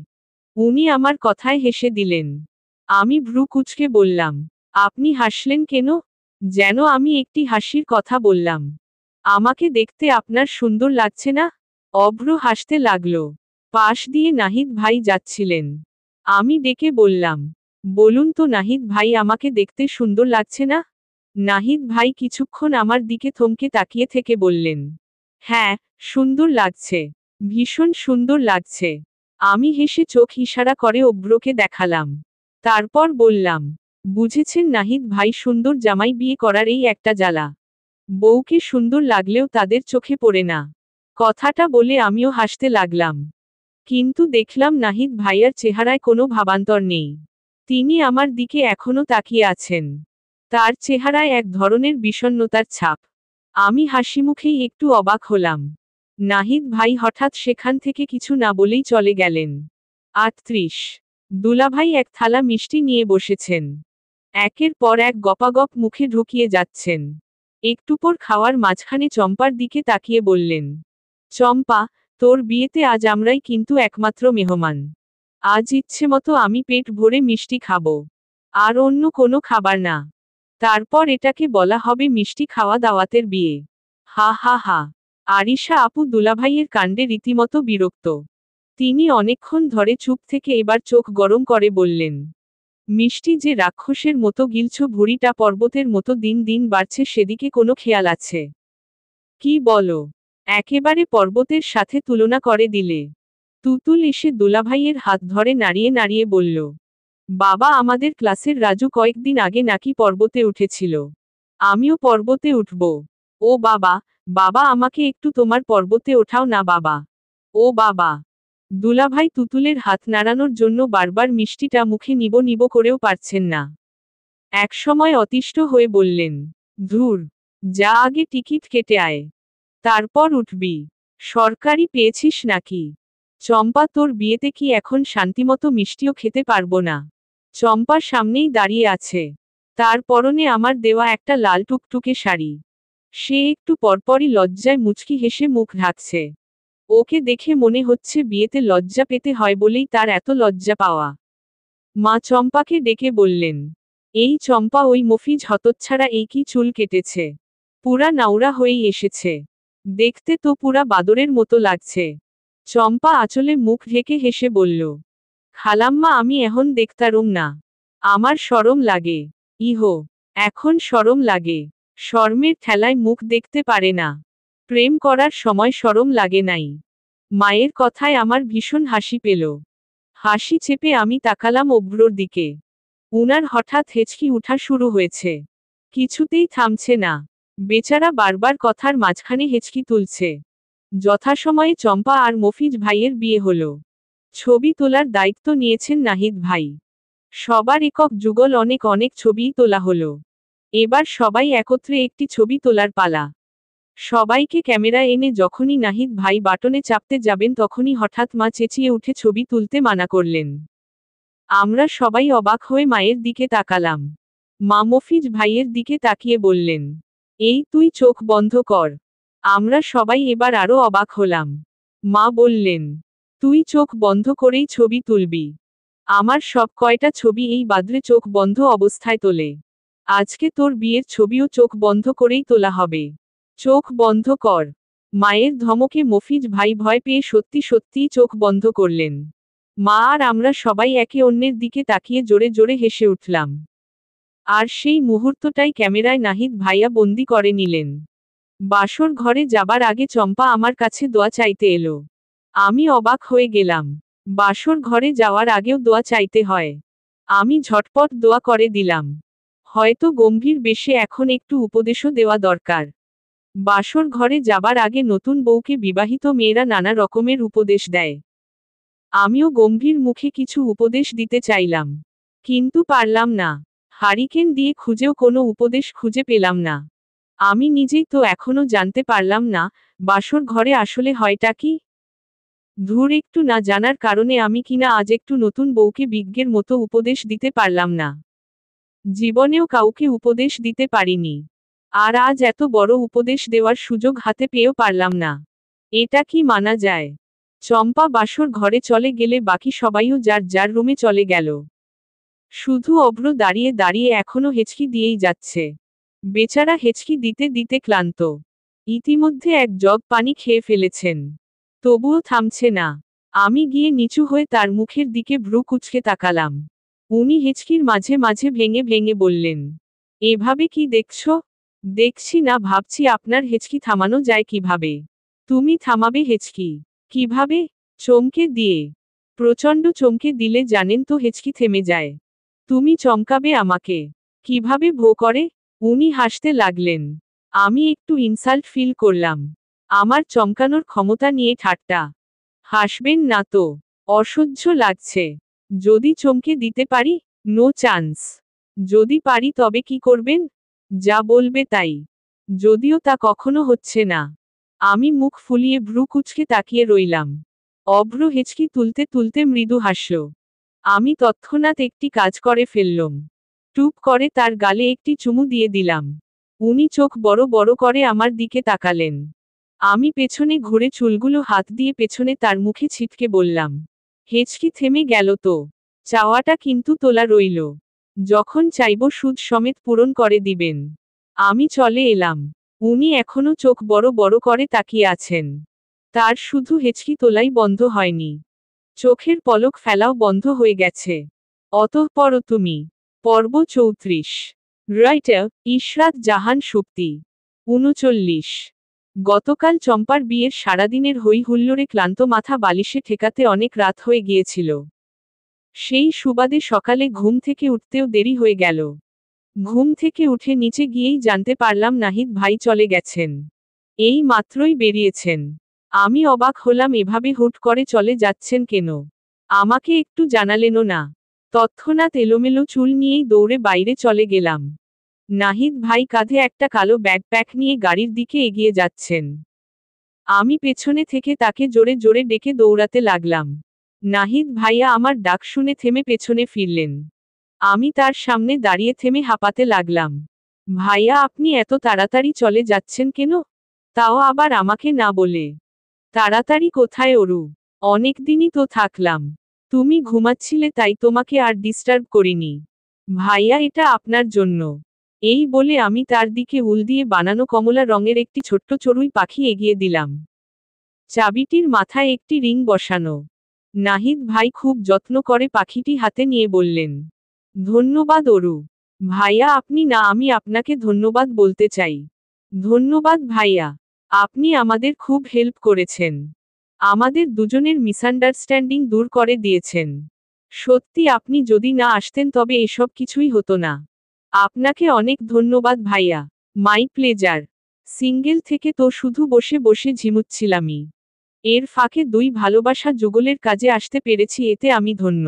উনি আমার কথায় হেসে দিলেন। আমি ভ্রু কুঁচকে বললাম, আপনি হাসলেন কেন? যেন আমি একটি হাসির কথা বললাম। আমাকে দেখতে আপনার সুন্দর লাগছে না? অভ্র হাসতে লাগল। পাশ দিয়ে নাহিদ ভাই যাচ্ছিলেন। আমি ডেকে বললাম, বলুন তো নাহিদ ভাই, আমাকে দেখতে সুন্দর লাগছে না? নাহিদ ভাই কিছুক্ষণ আমার দিকে থমকে তাকিয়ে থেকে বললেন, হ্যাঁ, সুন্দর লাগছে। ভীষণ সুন্দর লাগছে। আমি হেসে চোখ ইশারা করে অভ্রকে দেখালাম। তারপর বললাম, বুঝেছেন নাহিদ ভাই, সুন্দর জামাই বিয়ে করার এই একটা জ্বালা। বউকে সুন্দর লাগলেও তাদের চোখে পড়ে না। কথাটা বলে আমিও হাসতে লাগলাম। কিন্তু দেখলাম নাহিদ ভাইয়ার চেহারায় কোনো ভাবান্তর নেই। তিনি আমার দিকে এখনো তাকিয়ে আছেন। তার চেহারায় এক ধরনের বিষণ্ণতার ছাপ। আমি হাসিমুখেই একটু অবাক হলাম। নাহিদ ভাই হঠাৎ সেখান থেকে কিছু না বলেই চলে গেলেন। ৩৮। দুলাভাই এক থালা মিষ্টি নিয়ে বসেছেন। একের পর এক গপাগপ মুখে ঢুকিয়ে যাচ্ছেন। একটু পর খাওয়ার মাঝখানে চম্পার দিকে তাকিয়ে বললেন, চম্পা, তোর বিয়েতে আজ আমরাই কিন্তু একমাত্র মেহমান। আজ ইচ্ছেমতো আমি পেট ভরে মিষ্টি খাবো। আর অন্য কোনো খাবার না। তারপর এটাকে বলা হবে মিষ্টি খাওয়া দাওয়াতের বিয়ে। হা হা হা। আরিশা আপু দুলাভাইয়ের কাণ্ডে রীতিমতো বিরক্ত। তিনি অনেকক্ষণ ধরে চুপ থেকে এবার চোখ গরম করে বললেন, মিষ্টি যে রাক্ষসের মতো গিলছ, ভুঁড়িটা পর্বতের মতো দিন দিন বাড়ছে, সেদিকে কোনো খেয়াল আছে? কি বলো? একেবারে পর্বতের সাথে তুলনা করে দিলে। তুতুল এসে দুলাভাইয়ের হাত ধরে নাড়িয়ে নাড়িয়ে বলল, বাবা, আমাদের ক্লাসের রাজু কয়েকদিন আগে নাকি পর্বতে উঠেছিল। আমিও পর্বতে উঠব। ও বাবা, বাবা, আমাকে একটু তোমার পর্বতে ওঠাও না বাবা। ও বাবা। দুলাভাই তুতুলের হাত নাড়ানোর জন্য বারবার মিষ্টিটা মুখে নিব নিব করেও পারছেন না। একসময় অতিষ্ঠ হয়ে বললেন, ধুর, যা, আগে টিকিট কেটে আয়, তারপর উঠবি। সরকারি পেয়েছিস নাকি? চম্পা, তোর বিয়েতে কি এখন শান্তিমতো মিষ্টিও খেতে পারবো না? চম্পা সামনেই দাঁড়িয়ে আছে। তার পরনে আমার দেওয়া একটা লাল টুকটুকে শাড়ি। সে একটু পরপরই লজ্জায় মুচকি হেসে মুখ ঢাকছে। ওকে দেখে মনে হচ্ছে বিয়েতে লজ্জা পেতে হয় বলেই তার এত লজ্জা পাওয়া। মা চম্পাকে ডেকে বললেন, এই চম্পা, ওই মফিজ হতচ্ছাড়া এই কি চুল কেটেছে, পুরা নাউরা হয়েই এসেছে, দেখতে তো পুরা বাদরের মতো লাগছে। চম্পা আঁচলে মুখ ঢেকে হেসে বলল, খালাম্মা, আমি এখন দেখতারুম না, আমার শরম লাগে। ইহো, এখন শরম লাগে? শরমের ঠেলায় মুখ দেখতে পারে না। প্রেম করার সময় শরম লাগে নাই? মায়ের কথায় আমার ভীষণ হাসি পেল। হাসি চেপে আমি তাকালাম অভ্রর দিকে। উনার হঠাৎ হেঁচকি উঠা শুরু হয়েছে, কিছুতেই থামছে না। বেচারা বারবার কথার মাঝখানে হেঁচকি তুলছে। যথাসময়ে চম্পা আর মফিজ ভাইয়ের বিয়ে হলো। ছবি তোলার দায়িত্ব নিয়েছেন নাহিদ ভাই। সবার একক যুগল অনেক অনেক ছবিই তোলা হলো। এবার সবাই একত্রে একটি ছবি তোলার পালা। সবাইকে ক্যামেরা এনে যখনই নাহিদ ভাই বাটনে চাপতে যাবেন তখনই হঠাৎ মা চেঁচিয়ে উঠে ছবি তুলতে মানা করলেন। আমরা সবাই অবাক হয়ে মায়ের দিকে তাকালাম। মা মফিজ ভাইয়ের দিকে তাকিয়ে বললেন, এই তুই চোখ বন্ধ কর। আমরা সবাই এবার আরো অবাক হলাম। মা বললেন, তুই চোখ বন্ধ করেই ছবি তুলবি? আমার সব কয়টা ছবি এই বাদরে চোখ বন্ধ অবস্থায় তোলে। আজকে তোর বিয়ের ছবিও চোখ বন্ধ করেই তোলা হবে। চোখ বন্ধ কর। মায়ের ধমকে মফিজ ভাই ভয় পেয়ে সত্যি সত্যিই চোখ বন্ধ করলেন। মা আর আমরা সবাই একে অন্যের দিকে তাকিয়ে জোরে জোরে হেসে উঠলাম। আর সেই মুহূর্তটাই ক্যামেরায় নাহিদ ভাইয়া বন্দি করে নিলেন। বাসর ঘরে যাবার আগে চম্পা আমার কাছে দোয়া চাইতে এলো। আমি অবাক হয়ে গেলাম। বাসর ঘরে যাওয়ার আগেও দোয়া চাইতে হয়? আমি ঝটপট দোয়া করে দিলাম। হয়তো গম্ভীর বেশে এখন একটু উপদেশও দেওয়া দরকার। বাসর ঘরে যাবার আগে নতুন বউকে বিবাহিত মেয়েরা নানা রকমের উপদেশ দেয়। আমিও গম্ভীর মুখে কিছু উপদেশ দিতে চাইলাম, কিন্তু পারলাম না। হারিকেন দিয়ে খুঁজেও কোনো উপদেশ খুঁজে পেলাম না। আমি নিজেই তো এখনো জানতে পারলাম না বাসর ঘরে আসলে হয়টা কি। ধুর, একটু না জানার কারণে আমি কিনা আজ একটু নতুন বউকে বিজ্ঞের মতো উপদেশ দিতে পারলাম না। জীবনেও কাউকে উপদেশ দিতে পারিনি, আর আজ এত বড় উপদেশ দেওয়ার সুযোগ হাতে পেয়েও পারলাম না। এটা কি মানা যায়? চম্পা বাসর ঘরে চলে গেলে বাকি সবাইও যার যার রুমে চলে গেল। শুধু অভ্র দাঁড়িয়ে দাঁড়িয়ে এখনো হেঁচকি দিয়েই যাচ্ছে। বেচারা হেঁচকি দিতে দিতে ক্লান্ত। ইতিমধ্যে এক জগ পানি খেয়ে ফেলেছেন, তবুও থামছে না। আমি গিয়ে নিচু হয়ে তার মুখের দিকে ভ্রু কুঁচকে তাকালাম। উনি হেঁচকির মাঝে মাঝে ভেঙে ভেঙে বললেন, এভাবে কি দেখছ? দেখছি না, ভাবছি আপনার হেঁচকি থামানো যায় কিভাবে। তুমি থামাবে হেঁচকি কিভাবে? চমকে দিয়ে। প্রচণ্ড চমকে দিলে জানেন তো হেঁচকি থেমে যায়। তুমি চমকাবে আমাকে কিভাবে ভো করে? উনি হাসতে লাগলেন। আমি একটু ইনসাল্ট ফিল করলাম। আমার চমকানোর ক্ষমতা নিয়ে ঠাট্টা। হাসবেন না তো? অসহ্য লাগছে। যদি চমকে দিতে পারি? No chance. যদি পারি তবে কি করবেন? যা বলবে তাই। যদিও তা কখনো হচ্ছে না। আমি মুখ ফুলিয়ে ভ্রু কুঁচকে তাকিয়ে রইলাম। অভ্র হেঁচকি তুলতে তুলতে মৃদু হাসল। আমি তৎক্ষণাৎ একটি কাজ করে ফেললুম। টুপ করে তার গালে একটি চুমু দিয়ে দিলাম। উনি চোখ বড় বড় করে আমার দিকে তাকালেন। আমি পেছনে ঘুরে চুলগুলো হাত দিয়ে পেছনে তার মুখে ছিটকে বললাম, হেঁচকি থেমে গেল তো? চাওয়াটা কিন্তু তোলা রইল। যখন চাইব সুদ সমেত পূরণ করে দিবেন। আমি চলে এলাম। উনি এখনো চোখ বড় বড় করে তাকিয়ে আছেন। তার শুধু হেঁচকি তোলাই বন্ধ হয়নি, চোখের পলক ফেলাও বন্ধ হয়ে গেছে। অতঃপর তুমি। পর্ব 34। রাইটার ইশরাত জাহান সুপ্তি। 39। গতকাল চম্পার বিয়ের সারাদিনের হই হুল্লোড়ে ক্লান্ত মাথা বালিশে ঠেকাতে অনেক রাত হয়ে গিয়েছিল। সেই সুবাদে সকালে ঘুম থেকে উঠতেও দেরি হয়ে গেল। ঘুম থেকে উঠে নিচে গিয়েই জানতে পারলাম নাহিদ ভাই চলে গেছেন। এই মাত্রই বেরিয়েছেন। আমি অবাক হলাম, এভাবে হুট করে চলে যাচ্ছেন কেন? আমাকে একটু জানালেনও না। তৎক্ষণাৎ এলোমেলো চুল নিয়েই দৌড়ে বাইরে চলে গেলাম। নাহিদ ভাই কাঁধে একটা কালো ব্যাকপ্যাক নিয়ে গাড়ির দিকে এগিয়ে যাচ্ছেন। আমি পেছনে থেকে তাকে জোরে জোরে ডেকে দৌড়াতে লাগলাম। নাহিদ ভাইয়া আমার ডাক শুনে থেমে পেছনে ফিরলেন। আমি তার সামনে দাঁড়িয়ে থেমে হাঁপাতে লাগলাম। ভাইয়া, আপনি এত তাড়াতাড়ি চলে যাচ্ছেন কেন? তাও আবার আমাকে না বলে। তাড়াতাড়ি কোথায় অরু? অনেকদিনই তো থাকলাম। তুমি ঘুমাচ্ছিলে তাই তোমাকে আর ডিস্টার্ব করিনি। ভাইয়া এটা আপনার জন্য। এই বলে আমি তার দিকে উল দিয়ে বানানো কমলা রঙের একটি ছোট্ট চড়ুই পাখি এগিয়ে দিলাম। চাবিটির মাথায় একটি রিং বসানো। নাহিদ ভাই খুব যত্ন করে পাখিটি হাতে নিয়ে বললেন, ধন্যবাদ অরু। ভাইয়া আপনি না, আমি আপনাকে ধন্যবাদ বলতে চাই। ধন্যবাদ ভাইয়া। আপনি আমাদের খুব হেল্প করেছেন। আমাদের দুজনের মিসআন্ডারস্ট্যান্ডিং দূর করে দিয়েছেন। সত্যি আপনি যদি না আসতেন তবে এসব কিছুই হতো না। আপনাকে অনেক ধন্যবাদ ভাইয়া। My pleasure. সিঙ্গেল থেকে তো শুধু বসে বসে ঝিমুচ্ছিলামই। এর ফাঁকে দুই ভালোবাসা যুগলের কাজে আসতে পেরেছি, এতে আমি ধন্য।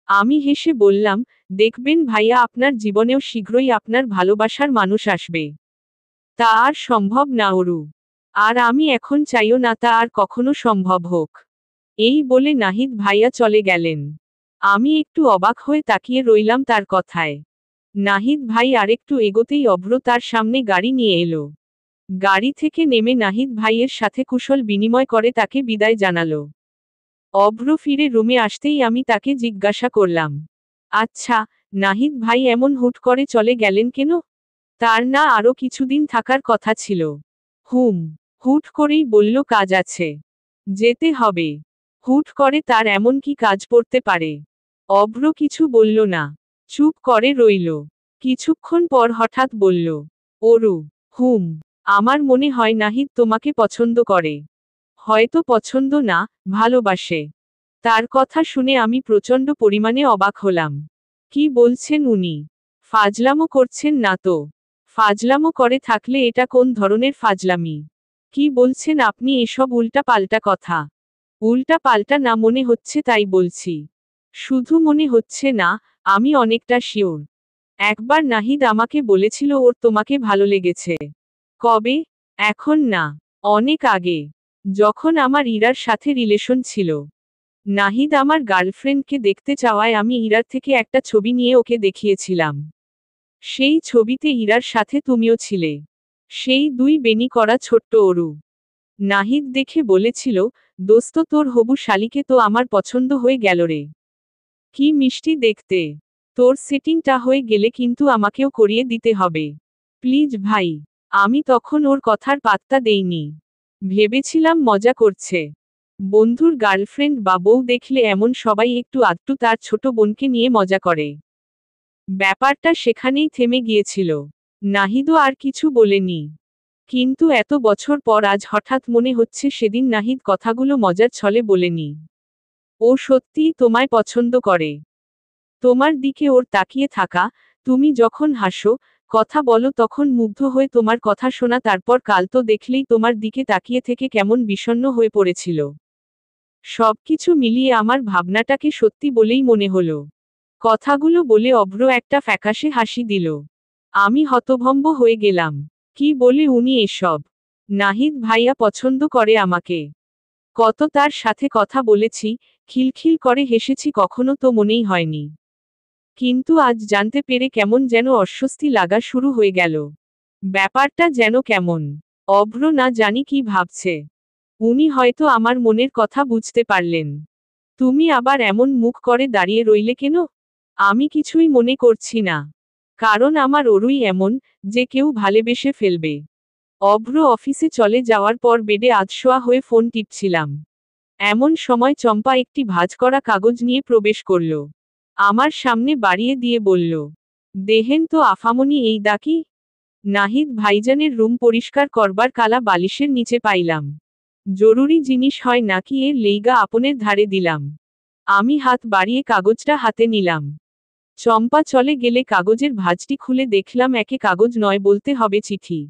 আমি হেসে বললাম, দেখবেন ভাইয়া আপনার জীবনেও শীঘ্রই আপনার ভালোবাসার মানুষ আসবে। তা আর সম্ভব না অরু। আর আমি এখন চাইও না তা আর কখনো সম্ভব হোক। এই বলে নাহিদ ভাইয়া চলে গেলেন। আমি একটু অবাক হয়ে তাকিয়ে রইলাম তার কথায়। নাহিদ ভাই আরেকটু এগোতেই অভ্র তার সামনে গাড়ি নিয়ে এলো। গাড়ি থেকে নেমে নাহিদ ভাইয়ের সাথে কুশল বিনিময় করে তাকে বিদায় জানালো। অভ্র ফিরে রুমে আসতেই আমি তাকে জিজ্ঞাসা করলাম, আচ্ছা, নাহিদ ভাই এমন হুট করে চলে গেলেন কেন? তার না আরো কিছুদিন থাকার কথা ছিল? হুট করেই বলল কাজ আছে। যেতে হবে। হুট করে তার এমন কি কাজ পড়তে পারে? অভ্র কিছু বলল না। চুপ করে রইল। কিছুক্ষণ পর হঠাৎ বলল, অরু, আমার মনে হয় নাহিদ তোমাকে পছন্দ করে। হয়তো পছন্দ না, ভালোবাসে। তার কথা শুনে আমি প্রচণ্ড পরিমাণে অবাক হলাম। কি বলছেন উনি? ফাজলামো করছেন না তো? ফাজলামো করে থাকলে এটা কোন ধরনের ফাজলামি? কি বলছেন আপনি এসব উল্টা পাল্টা কথা? উল্টা পাল্টা না মনে হচ্ছে তাই বলছি। শুধু মনে হচ্ছে না, আমি অনেকটা শিওর। একবার নাহিদ আমাকে বলেছিল ওর তোমাকে ভালো লেগেছে। কবে? এখন না, অনেক আগে। যখন আমার ইরার সাথে রিলেশন ছিল। নাহিদ আমার গার্লফ্রেন্ডকে দেখতে চাওয়ায় আমি ইরার থেকে একটা ছবি নিয়ে ওকে দেখিয়েছিলাম। সেই ছবিতে ইরার সাথে তুমিও ছিলে। সেই দুই বেনি করা ছোট্ট অরু। নাহিদ দেখে বলেছিল, দোস্ত তোর হবু শালিকে তো আমার পছন্দ হয়ে গেল রে। কি মিষ্টি দেখতে। তোর সেটিংটা হয়ে গেলে কিন্তু আমাকেও করিয়ে দিতে হবে। প্লিজ ভাই। আমি তখন ওর কথার পাত্তা দেইনি। ভেবেছিলাম মজা করছে। বন্ধুর গার্লফ্রেন্ড বা বউ দেখলে এমন সবাই একটু আধটু তার ছোট বোনকে নিয়ে মজা করে। ব্যাপারটা সেখানেই থেমে গিয়েছিল। নাহিদও আর কিছু বলেনি। কিন্তু এত বছর পর আজ হঠাৎ মনে হচ্ছে সেদিন নাহিদ কথাগুলো মজার ছলে বলেনি। ও সত্যিই তোমায় পছন্দ করে। তোমার দিকে ওর তাকিয়ে থাকা, তুমি যখন হাসো, কথা বলো তখন মুগ্ধ হয়ে তোমার কথা শোনা, তারপর কাল তো দেখলেই তোমার দিকে তাকিয়ে থেকে কেমন বিষণ্ণ হয়ে পড়েছিল। সবকিছু মিলিয়ে আমার ভাবনাটাকে সত্যি বলেই মনে হলো। কথাগুলো বলে অভ্র একটা ফ্যাকাশে হাসি দিল। আমি হতভম্ব হয়ে গেলাম। কি বলে উনি এসব? নাহিদ ভাইয়া পছন্দ করে আমাকে। কত তার সাথে কথা বলেছি, খিলখিল করে হেসেছি, কখনো তো মনেই হয়নি। কিন্তু আজ জানতে পেরে কেমন যেন অস্বস্তি লাগা শুরু হয়ে গেল। ব্যাপারটা যেন কেমন। অভ্র না জানি কি ভাবছে। উনি হয়তো আমার মনের কথা বুঝতে পারলেন। তুমি আবার এমন মুখ করে দাঁড়িয়ে রইলে কেন? আমি কিছুই মনে করছি না। কারণ আমার অরুই এমন, যে কেউ ভালোবেসে ফেলবে। অভ্র অফিসে চলে যাওয়ার পর বেডে আধশোয়া হয়ে ফোন টিপছিলাম। এমন সময় চম্পা একটি ভাঁজ করা কাগজ নিয়ে প্রবেশ করল। আমার সামনে বাড়িয়ে দিয়ে বলল, দেহেন তো আফামনি এই দাকি। নাহিদ ভাইজানের রুম পরিষ্কার করবার কালা বালিশের নিচে পাইলাম। জরুরি জিনিস হয় নাকি এর লেইগা আপনের ধারে দিলাম। আমি হাত বাড়িয়ে কাগজটা হাতে নিলাম। চম্পা চলে গেলে কাগজের ভাঁজটি খুলে দেখলাম একে কাগজ নয়, বলতে হবে চিঠি।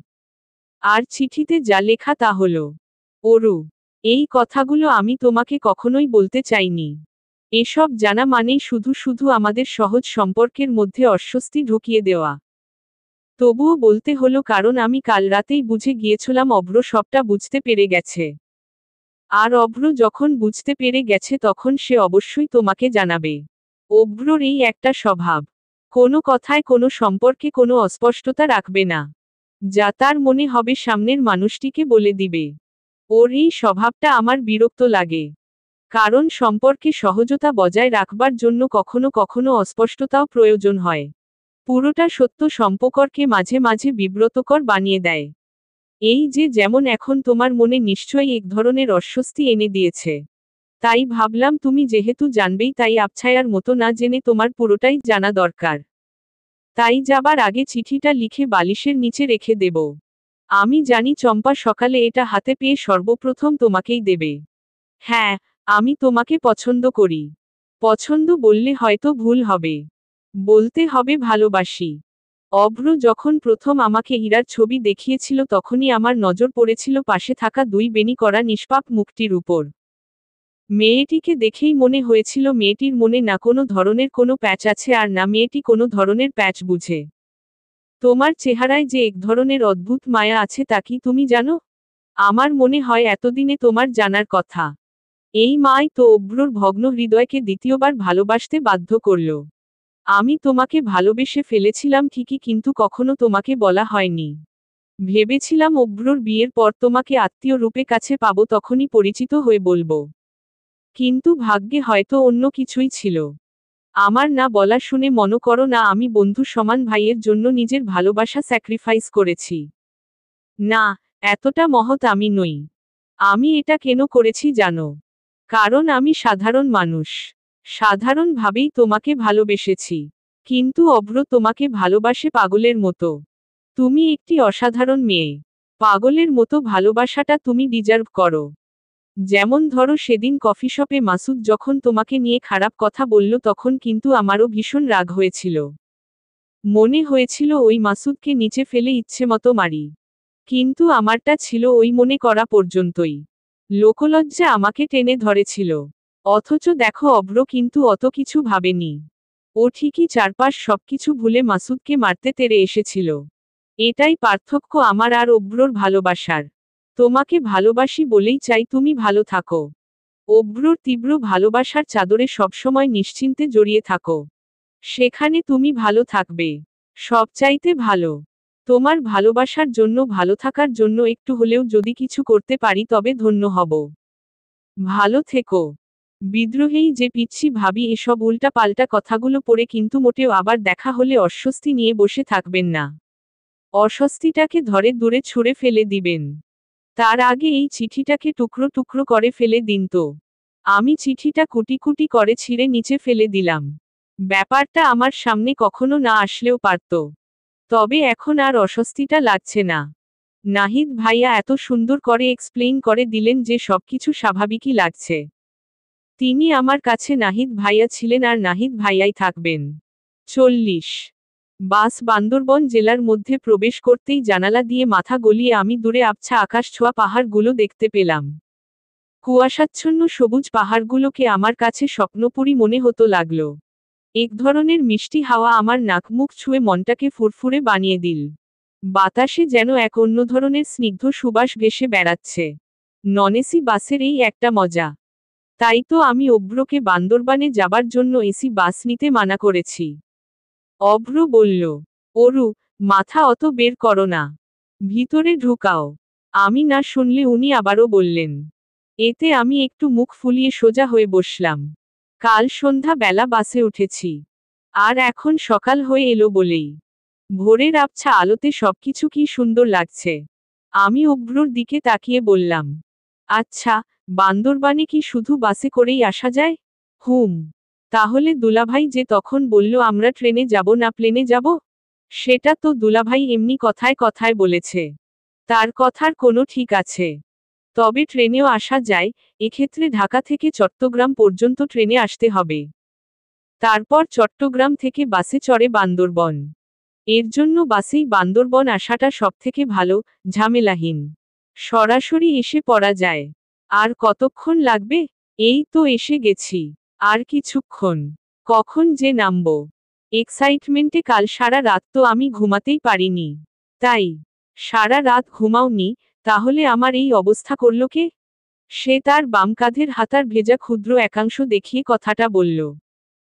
আর চিঠিতে যা লেখা তা হলো, অরু, এই কথাগুলো আমি তোমাকে কখনোই বলতে চাইনি। এসব জানা মানেই শুধু শুধু আমাদের সহজ সম্পর্কের মধ্যে অস্বস্তি ঢুকিয়ে দেওয়া। তবুও বলতে হলো কারণ আমি কাল রাতেই বুঝে গিয়েছিলাম অভ্র সবটা বুঝতে পেরে গেছে। আর অভ্র যখন বুঝতে পেরে গেছে তখন সে অবশ্যই তোমাকে জানাবে। অভ্রর এই একটা স্বভাব। কোনো কথায় কোনো সম্পর্কে কোনো অস্পষ্টতা রাখবে না। যা তার মনে হবে সামনের মানুষটিকে বলে দিবে। ওর এই স্বভাবটা আমার বিরক্ত লাগে। কারণ সম্পর্কে সহজতা বজায় রাখবার জন্য কখনো কখনো অস্পষ্টতাও প্রয়োজন হয়। পুরোটা সত্য সম্পর্ককে মাঝে মাঝে বিব্রতকর বানিয়ে দেয়। এই যে যেমন এখন তোমার মনে নিশ্চয়ই এক ধরনের অস্বস্তি এনে দিয়েছে। তাই ভাবলাম তুমি যেহেতু জানবেই তাই আবছায়ার মতো না জেনে তোমার পুরোটাই জানা দরকার। তাই যাবার আগে চিঠিটা লিখে বালিশের নিচে রেখে দেব। আমি জানি চম্পা সকালে এটা হাতে পেয়ে সর্বপ্রথম তোমাকেই দেবে। হ্যাঁ, আমি তোমাকে পছন্দ করি। পছন্দ বললে হয়তো ভুল হবে। বলতে হবে ভালোবাসি। অভ্র যখন প্রথম আমাকে ইরার ছবি দেখিয়েছিল তখনই আমার নজর পড়েছিল পাশে থাকা দুই বেনি করা নিষ্পাপ মুখটির উপর। মেয়েটিকে দেখেই মনে হয়েছিল মেয়েটির মনে না কোনো ধরনের কোনো প্যাচ আছে আর না মেয়েটি কোনো ধরনের প্যাচ বুঝে। তোমার চেহারায় যে এক ধরনের অদ্ভুত মায়া আছে তা কি তুমি জানো? আমার মনে হয় এতদিনে তোমার জানার কথা। এই মাই তো অভ্রর ভগ্ন হৃদয়কে দ্বিতীয়বার ভালোবাসতে বাধ্য করল। আমি তোমাকে ভালোবেসে ফেলেছিলাম ঠিকই কিন্তু কখনো তোমাকে বলা হয়নি। ভেবেছিলাম অভ্রর বিয়ের পর তোমাকে আত্মীয় রূপে কাছে পাবো তখনই পরিচিত হয়ে বলবো। কিন্তু ভাগ্যে হয়তো অন্য কিছুই ছিল। আমার না বলা শুনে মনে করো না আমি বন্ধু সমান ভাইয়ের জন্য নিজের ভালোবাসা স্যাক্রিফাইস করেছি। না, এতটা মহৎ আমি নই। আমি এটা কেন করেছি জানো? কারণ আমি সাধারণ মানুষ। সাধারণভাবেই তোমাকে ভালোবেসেছি। কিন্তু অভ্র তোমাকে ভালোবাসে পাগলের মতো। তুমি একটি অসাধারণ মেয়ে। পাগলের মতো ভালোবাসাটা তুমি ডিজার্ভ করো। যেমন ধরো সেদিন কফি শপে মাসুদ যখন তোমাকে নিয়ে খারাপ কথা বলল তখন কিন্তু আমারও ভীষণ রাগ হয়েছিল। মনে হয়েছিল ওই মাসুদকে নিচে ফেলে ইচ্ছেমতো মারি। কিন্তু আমারটা ছিল ওই মনে করা পর্যন্তই। লোকলজ্জা আমাকে টেনে ধরেছিল। অথচ দেখো অভ্র কিন্তু অত কিছু ভাবেনি। ও ঠিকই চারপাশ সবকিছু ভুলে মাসুদকে মারতে তেড়ে এসেছিল। এটাই পার্থক্য আমার আর অভ্রর ভালোবাসার। তোমাকে ভালোবাসি বলেই চাই তুমি ভালো থাকো। অভ্রর তীব্র ভালোবাসার চাদরে সবসময় নিশ্চিন্তে জড়িয়ে থাকো। সেখানে তুমি ভালো থাকবে। সবচাইতে ভালো। তোমার ভালোবাসার জন্য ভালো থাকার জন্য একটু হলেও যদি কিছু করতে পারি তবে ধন্য হব। ভালো থেকো। বিদ্রোহেই যে পিচ্ছি ভাবি এসব উল্টাপাল্টা কথাগুলো পড়ে কিন্তু মোটেও আবার দেখা হলে অস্বস্তি নিয়ে বসে থাকবেন না। অস্বস্তিটাকে ধরে দূরে ছুঁড়ে ফেলে দিবেন। তার আগে এই চিঠিটাকে টুকরো টুকরো করে ফেলে দিন তো। আমি চিঠিটা কুটি কুটি করে ছিঁড়ে নিচে ফেলে দিলাম। ব্যাপারটা আমার সামনে কখনো না আসলেও পারত। তবে এখন আর অস্বস্তিটা লাগছে না। নাহিদ ভাইয়া এত সুন্দর করে এক্সপ্লেইন করে দিলেন যে সবকিছু স্বাভাবিকই লাগছে। তিনি আমার কাছে নাহিদ ভাইয়া ছিলেন আর নাহিদ ভাইয়াই থাকবেন। 40 বাস বান্দরবন জেলার মধ্যে প্রবেশ করতেই জানালা দিয়ে মাথা গলিয়ে আমি দূরে আবছা আকাশ ছোঁয়া পাহাড়গুলো দেখতে পেলাম। কুয়াশাচ্ছন্ন সবুজ পাহাড়গুলোকে আমার কাছে স্বপ্নপুরী মনে হতো লাগলো। এক ধরনের মিষ্টি হাওয়া আমার নাক মুখ ছুঁয়ে মনটাকে ফুরফুরে বানিয়ে দিল। বাতাসে যেন এক অন্য ধরনের স্নিগ্ধ সুবাস ভেসে বেড়াচ্ছে। নন-এসি বাসের এই একটা মজা। তাই তো আমি অভ্রকে বান্দরবানে যাবার জন্য এসি বাস নিতে মানা করেছি। অভ্র বলল, অরু, মাথা অত বের করো না। ভিতরে ঢুকাও। আমি না শুনলে উনি আবারও বললেন। এতে আমি একটু মুখ ফুলিয়ে সোজা হয়ে বসলাম। কাল সন্ধ্যা বেলা বাসে উঠেছি। আর এখন সকাল হয়ে এলো বলেই। ভোরের আবছা আলোতে সবকিছু কি সুন্দর লাগছে। আমি অভ্রর দিকে তাকিয়ে বললাম, আচ্ছা, বান্দরবানে কি শুধু বাসে করেই আসা যায়? হুম। তাহলে দুলাভাই যে তখন বলল আমরা ট্রেনে যাব না প্লেনে যাব? সেটা তো দুলাভাই এমনি কথায় কথায় বলেছে। তার কথার কোনো ঠিক আছে। তবে ট্রেনেও আসা যায়, এক্ষেত্রে ঢাকা থেকে চট্টগ্রাম পর্যন্ত ট্রেনে আসতে হবে। তারপর চট্টগ্রাম থেকে বাসে চড়ে বান্দরবন। এর জন্য বাসেই বান্দরবন আসাটা সবথেকে ভালো, ঝামেলাহীন। সরাসরি এসে পড়া যায়। আর কতক্ষণ লাগবে? এই তো এসে গেছি। আর কিছুক্ষণ। কখন যে নামবো? এক্সাইটমেন্টে কাল সারা রাত তো আমি ঘুমাতেই পারিনি। তাই। সারা রাত ঘুমাওনি, তাহলে আমার এই অবস্থা করল কে? সে তার বাম কাঁধের হাতার ভেজা ক্ষুদ্র একাংশ দেখিয়ে কথাটা বলল।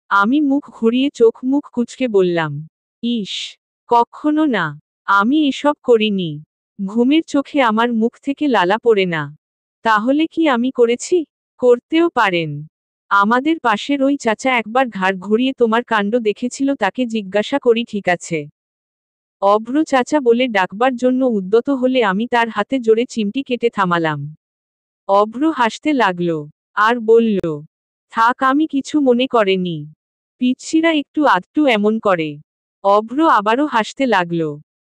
আমি মুখ ঘুরিয়ে চোখ মুখ কুঁচকে বললাম, ইস, কক্ষনো না। আমি এসব করিনি। ঘুমের চোখে আমার মুখ থেকে লালা পড়ে না। তাহলে কি আমি করেছি? করতেও পারেন। আমাদের পাশের ওই চাচা একবার ঘাড় ঘুরিয়ে তোমার কাণ্ড দেখেছিল, তাকে জিজ্ঞাসা করি ঠিক আছে। অভ্র চাচা বলে ডাকবার জন্য উদ্যত হলে আমি তার হাতে জোরে চিমটি কেটে থামালাম। অভ্র হাসতে লাগল আর বলল, থাক, আমি কিছু মনে করেনি। পিচ্ছিরা একটু আধটু এমন করে। অভ্র আবারও হাসতে লাগল।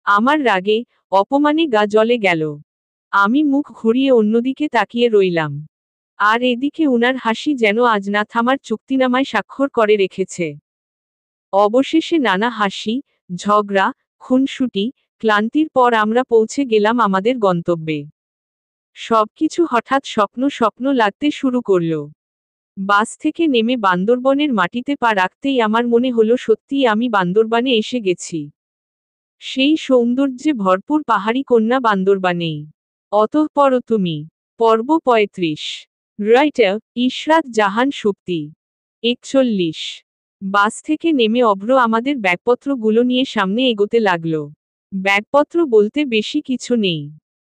আমার রাগে, অপমানে গা জ্বলে গেল। আমি মুখ ঘুরিয়ে অন্যদিকে তাকিয়ে রইলাম। আর এদিকে উনার হাসি যেন আজ না থামার চুক্তিনামায় স্বাক্ষর করে রেখেছে। অবশেষে নানা হাসি, ঝগড়া, খুনসুটি, ক্লান্তির পর আমরা পৌঁছে গেলাম আমাদের গন্তব্যে। সবকিছু হঠাৎ স্বপ্ন স্বপ্ন লাগতে শুরু করল। বাস থেকে নেমে বান্দরবনের মাটিতে পা রাখতেই আমার মনে হলো সত্যিই আমি বান্দরবানে এসে গেছি। সেই সৌন্দর্যে ভরপুর পাহাড়ি কন্যা বান্দরবানেই। অতঃপর তুমি। পর্ব ৩৫। রাইটার ইশরাত জাহান সুপ্তি। ৪১। বাস থেকে নেমে অভ্র আমাদের ব্যাগপত্রগুলো নিয়ে সামনে এগোতে লাগলো। ব্যাগপত্র বলতে বেশি কিছু নেই।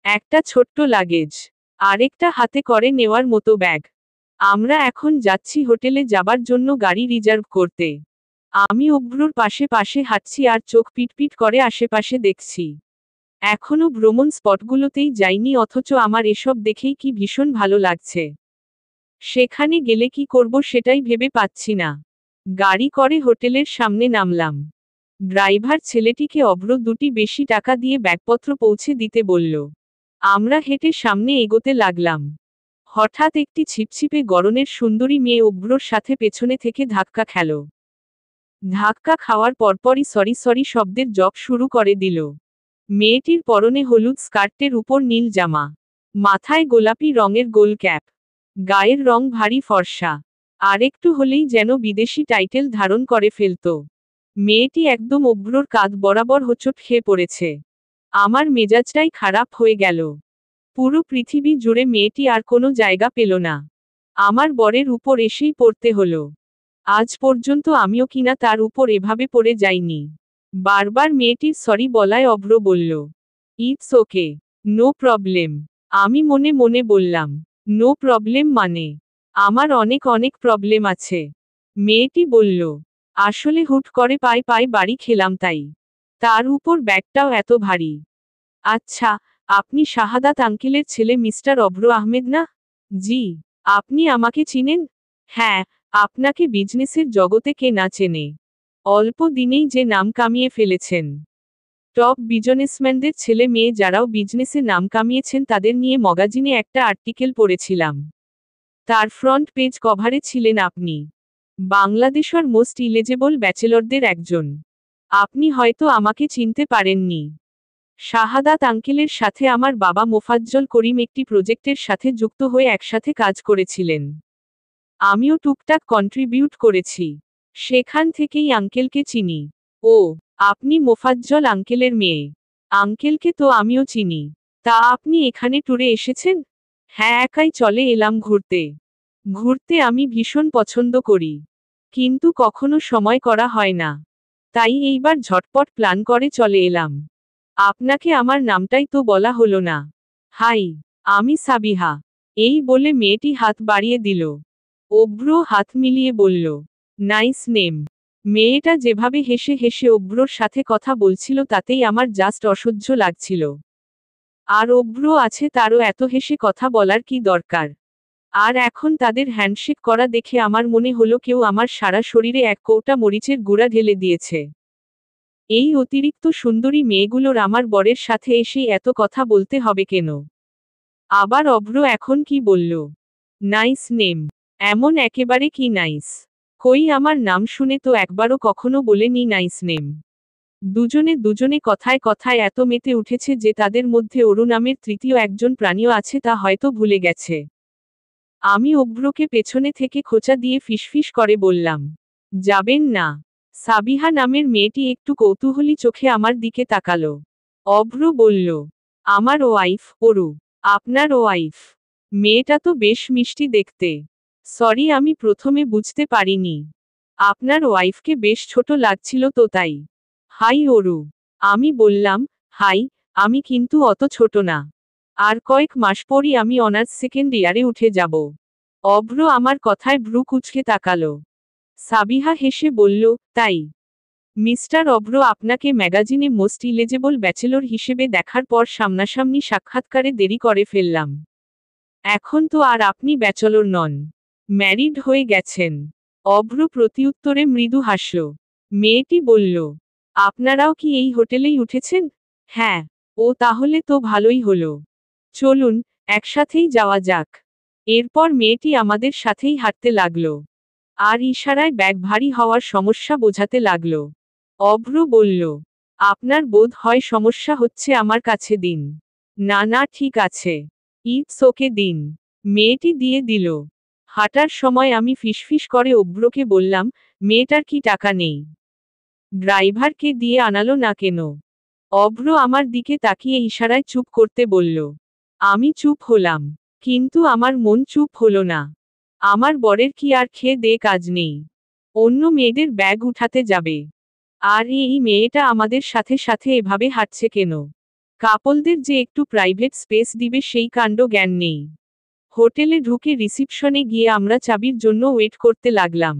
একটা ছোট্ট লাগেজ, আরেকটা হাতে করে নেওয়ার মতো ব্যাগ। আমরা এখন যাচ্ছি হোটেলে যাবার জন্য গাড়ি রিজার্ভ করতে। আমি অভ্রর পাশে পাশে হাঁটছি আর চোখ পিটপিট করে আশেপাশে দেখছি। এখনো ভ্রমণ স্পটগুলোতেই যাইনি, অথচ আমার এসব দেখেই কি ভীষণ ভালো লাগছে। সেখানে গেলে কি করব সেটাই ভেবে পাচ্ছি না। গাড়ি করে হোটেলের সামনে নামলাম। ড্রাইভার ছেলেটিকে অভ্র দুটি বেশি টাকা দিয়ে ব্যাগপত্র পৌঁছে দিতে বলল। আমরা হেঁটে সামনে এগোতে লাগলাম। হঠাৎ একটি ছিপছিপে গড়নের সুন্দরী মেয়ে অভ্রর সাথে পেছনে থেকে ধাক্কা খেল। ধাক্কা খাওয়ার পরপরই সরি সরি শব্দের জপ শুরু করে দিল। মেয়েটির পরনে হলুদ স্কার্টের উপর নীল জামা, মাথায় গোলাপি রঙের গোল ক্যাপ, গায়ের রং ভারী ফর্সা, আরেকটু হলেই যেন বিদেশি টাইটেল ধারণ করে ফেলত। মেয়েটি একদম অভ্রর কাঁধ বরাবর হোঁচট খেয়ে পড়েছে। আমার মেজাজটাই খারাপ হয়ে গেল। পুরো পৃথিবী জুড়ে মেয়েটি আর কোনো জায়গা পেল না। আমার বরের উপর এসেই পড়তে হলো। আজ পর্যন্ত আমিও কিনা তার উপর এভাবে পড়ে যাইনি। বারবার মেয়েটির সরি বলায় অভ্র বলল, ইটস ওকে, নো প্রবলেম। আমি মনে মনে বললাম, নো প্রবলেম মানে? আমার অনেক অনেক প্রবলেম আছে। মেয়েটি বলল, আসলে হুট করে পায়ে পায়ে বাড়ি খেলাম তাই। তার উপর ব্যাগটাও এত ভারী। আচ্ছা, আপনি শাহাদাত আঙ্কেলের ছেলে মিস্টার অভ্র আহমেদ না? জি। আপনি আমাকে চিনেন? হ্যাঁ। আপনাকে বিজনেসের জগতে কে না চেনে? অল্প দিনেই যে নাম কামিয়ে ফেলেছেন। টপ বিজনেসম্যানদের ছেলে মেয়ে যারাও বিজনেসে নাম কামিয়েছেন তাদের নিয়ে ম্যাগাজিনে একটা আর্টিকেল পড়েছিলাম। তার ফ্রন্ট পেজ কভারে ছিলেন আপনি। বাংলাদেশের মোস্ট ইলিজেবল ব্যাচেলরদের একজন। আপনি হয়তো আমাকে চিনতে পারেননি। শাহাদাত আঙ্কেলের সাথে আমার বাবা মোফাজ্জল করিম একটি প্রজেক্টের সাথে যুক্ত হয়ে একসাথে কাজ করেছিলেন। আমিও টুকটাক কন্ট্রিবিউট করেছি। সেখান থেকেই আঙ্কেলকে চিনি। ও, আপনি মোফাজ্জল আঙ্কেলের মেয়ে। আঙ্কেলকে তো আমিও চিনি। তা আপনি এখানে ট্যুরে এসেছেন? হ্যাঁ, একাই চলে এলাম ঘুরতে। ঘুরতে আমি ভীষণ পছন্দ করি। কিন্তু কখনো সময় করা হয় না। তাই এইবার ঝটপট প্ল্যান করে চলে এলাম। আপনাকে আমার নামটাই তো বলা হলো না। হাই, আমি সাবিহা। এই বলে মেয়েটি হাত বাড়িয়ে দিল। অভ্র হাত মিলিয়ে বলল, নাইস নেম। মেয়েটা যেভাবে হেসে হেসে অভ্রর সাথে কথা বলছিল তাতেই আমার জাস্ট অসহ্য লাগছিল। আর অভ্র আছে, তারও এত হেসে কথা বলার কি দরকার? আর এখন তাদের হ্যান্ডশেক করা দেখে আমার মনে হলো কেউ আমার সারা শরীরে এক কৌটা মরিচের গুঁড়া ঢেলে দিয়েছে। এই অতিরিক্ত সুন্দরী মেয়েগুলোর আমার বরের সাথে এসেই এত কথা বলতে হবে কেন? আবার অভ্র এখন কি বলল? Nice name. এমন একেবারে কি নাইস? কই, আমার নাম শুনে তো একবারও কখনো বলেনি নাইস নেম। দুজনে দুজনে কথায় কথায় এত মেতে উঠেছে যে তাদের মধ্যে অরু নামের তৃতীয় একজন প্রাণীও আছে তা হয়তো ভুলে গেছে। আমি অভ্রকে পেছনে থেকে খোঁচা দিয়ে ফিসফিস করে বললাম, যাবেন না। সাবিহা নামের মেয়েটি একটু কৌতূহলী চোখে আমার দিকে তাকালো। অভ্র বলল, আমার ওয়াইফ অরু। আপনার ওয়াইফ? মেয়েটা তো বেশ মিষ্টি দেখতে। সরি, আমি প্রথমে বুঝতে পারিনি। আপনার ওয়াইফকে বেশ ছোট লাগছিল তো তাই। হাই অরু। আমি বললাম, হাই, আমি কিন্তু অত ছোট না। আর কয়েক মাস পরই আমি অনার্স সেকেন্ড ইয়ারে উঠে যাব। অভ্র আমার কথায় ভ্রু কুঁচকে তাকালো। সাবিহা হেসে বলল, তাই? মিস্টার অভ্র, আপনাকে ম্যাগাজিনে মোস্ট ইলিজিবল ব্যাচেলর হিসেবে দেখার পর সামনাসামনি সাক্ষাৎকারে দেরি করে ফেললাম। এখন তো আর আপনি ব্যাচেলর নন, ম্যারিড হয়ে গেছেন। অভ্র প্রতিউত্তরে মৃদু হাসল। মেয়েটি বলল, আপনারাও কি এই হোটেলেই উঠেছেন? হ্যাঁ। ও তাহলে তো ভালোই হলো। চলুন, একসাথেই যাওয়া যাক। এরপর মেয়েটি আমাদের সাথেই হাঁটতে লাগলো। আর ইশারায় ব্যাগ ভারী হওয়ার সমস্যা বোঝাতে লাগলো। অভ্র বলল, আপনার বোধ হয় সমস্যা হচ্ছে, আমার কাছে দিন। না না, ঠিক আছে। ইটস ওকে, দিন। মেয়েটি দিয়ে দিল। হাঁটার সময় আমি ফিসফিস করে অভ্রকে বললাম, মেয়েটার কি টাকা নেই? ড্রাইভারকে দিয়ে আনালো না কেন? অভ্র আমার দিকে তাকিয়ে ইশারায় চুপ করতে বলল। আমি চুপ হলাম, কিন্তু আমার মন চুপ হলো না। আমার বরের কি আর খেয়ে দে কাজ নেই? অন্য মেয়েদের ব্যাগ উঠাতে যাবে। আর এই মেয়েটা আমাদের সাথে সাথে এভাবে হাঁটছে কেন? কাপলদের যে একটু প্রাইভেট স্পেস দিবে সেই কাণ্ড জ্ঞান নেই। হোটেলে ঢুকে রিসিপশনে গিয়ে আমরা চাবির জন্য ওয়েট করতে লাগলাম।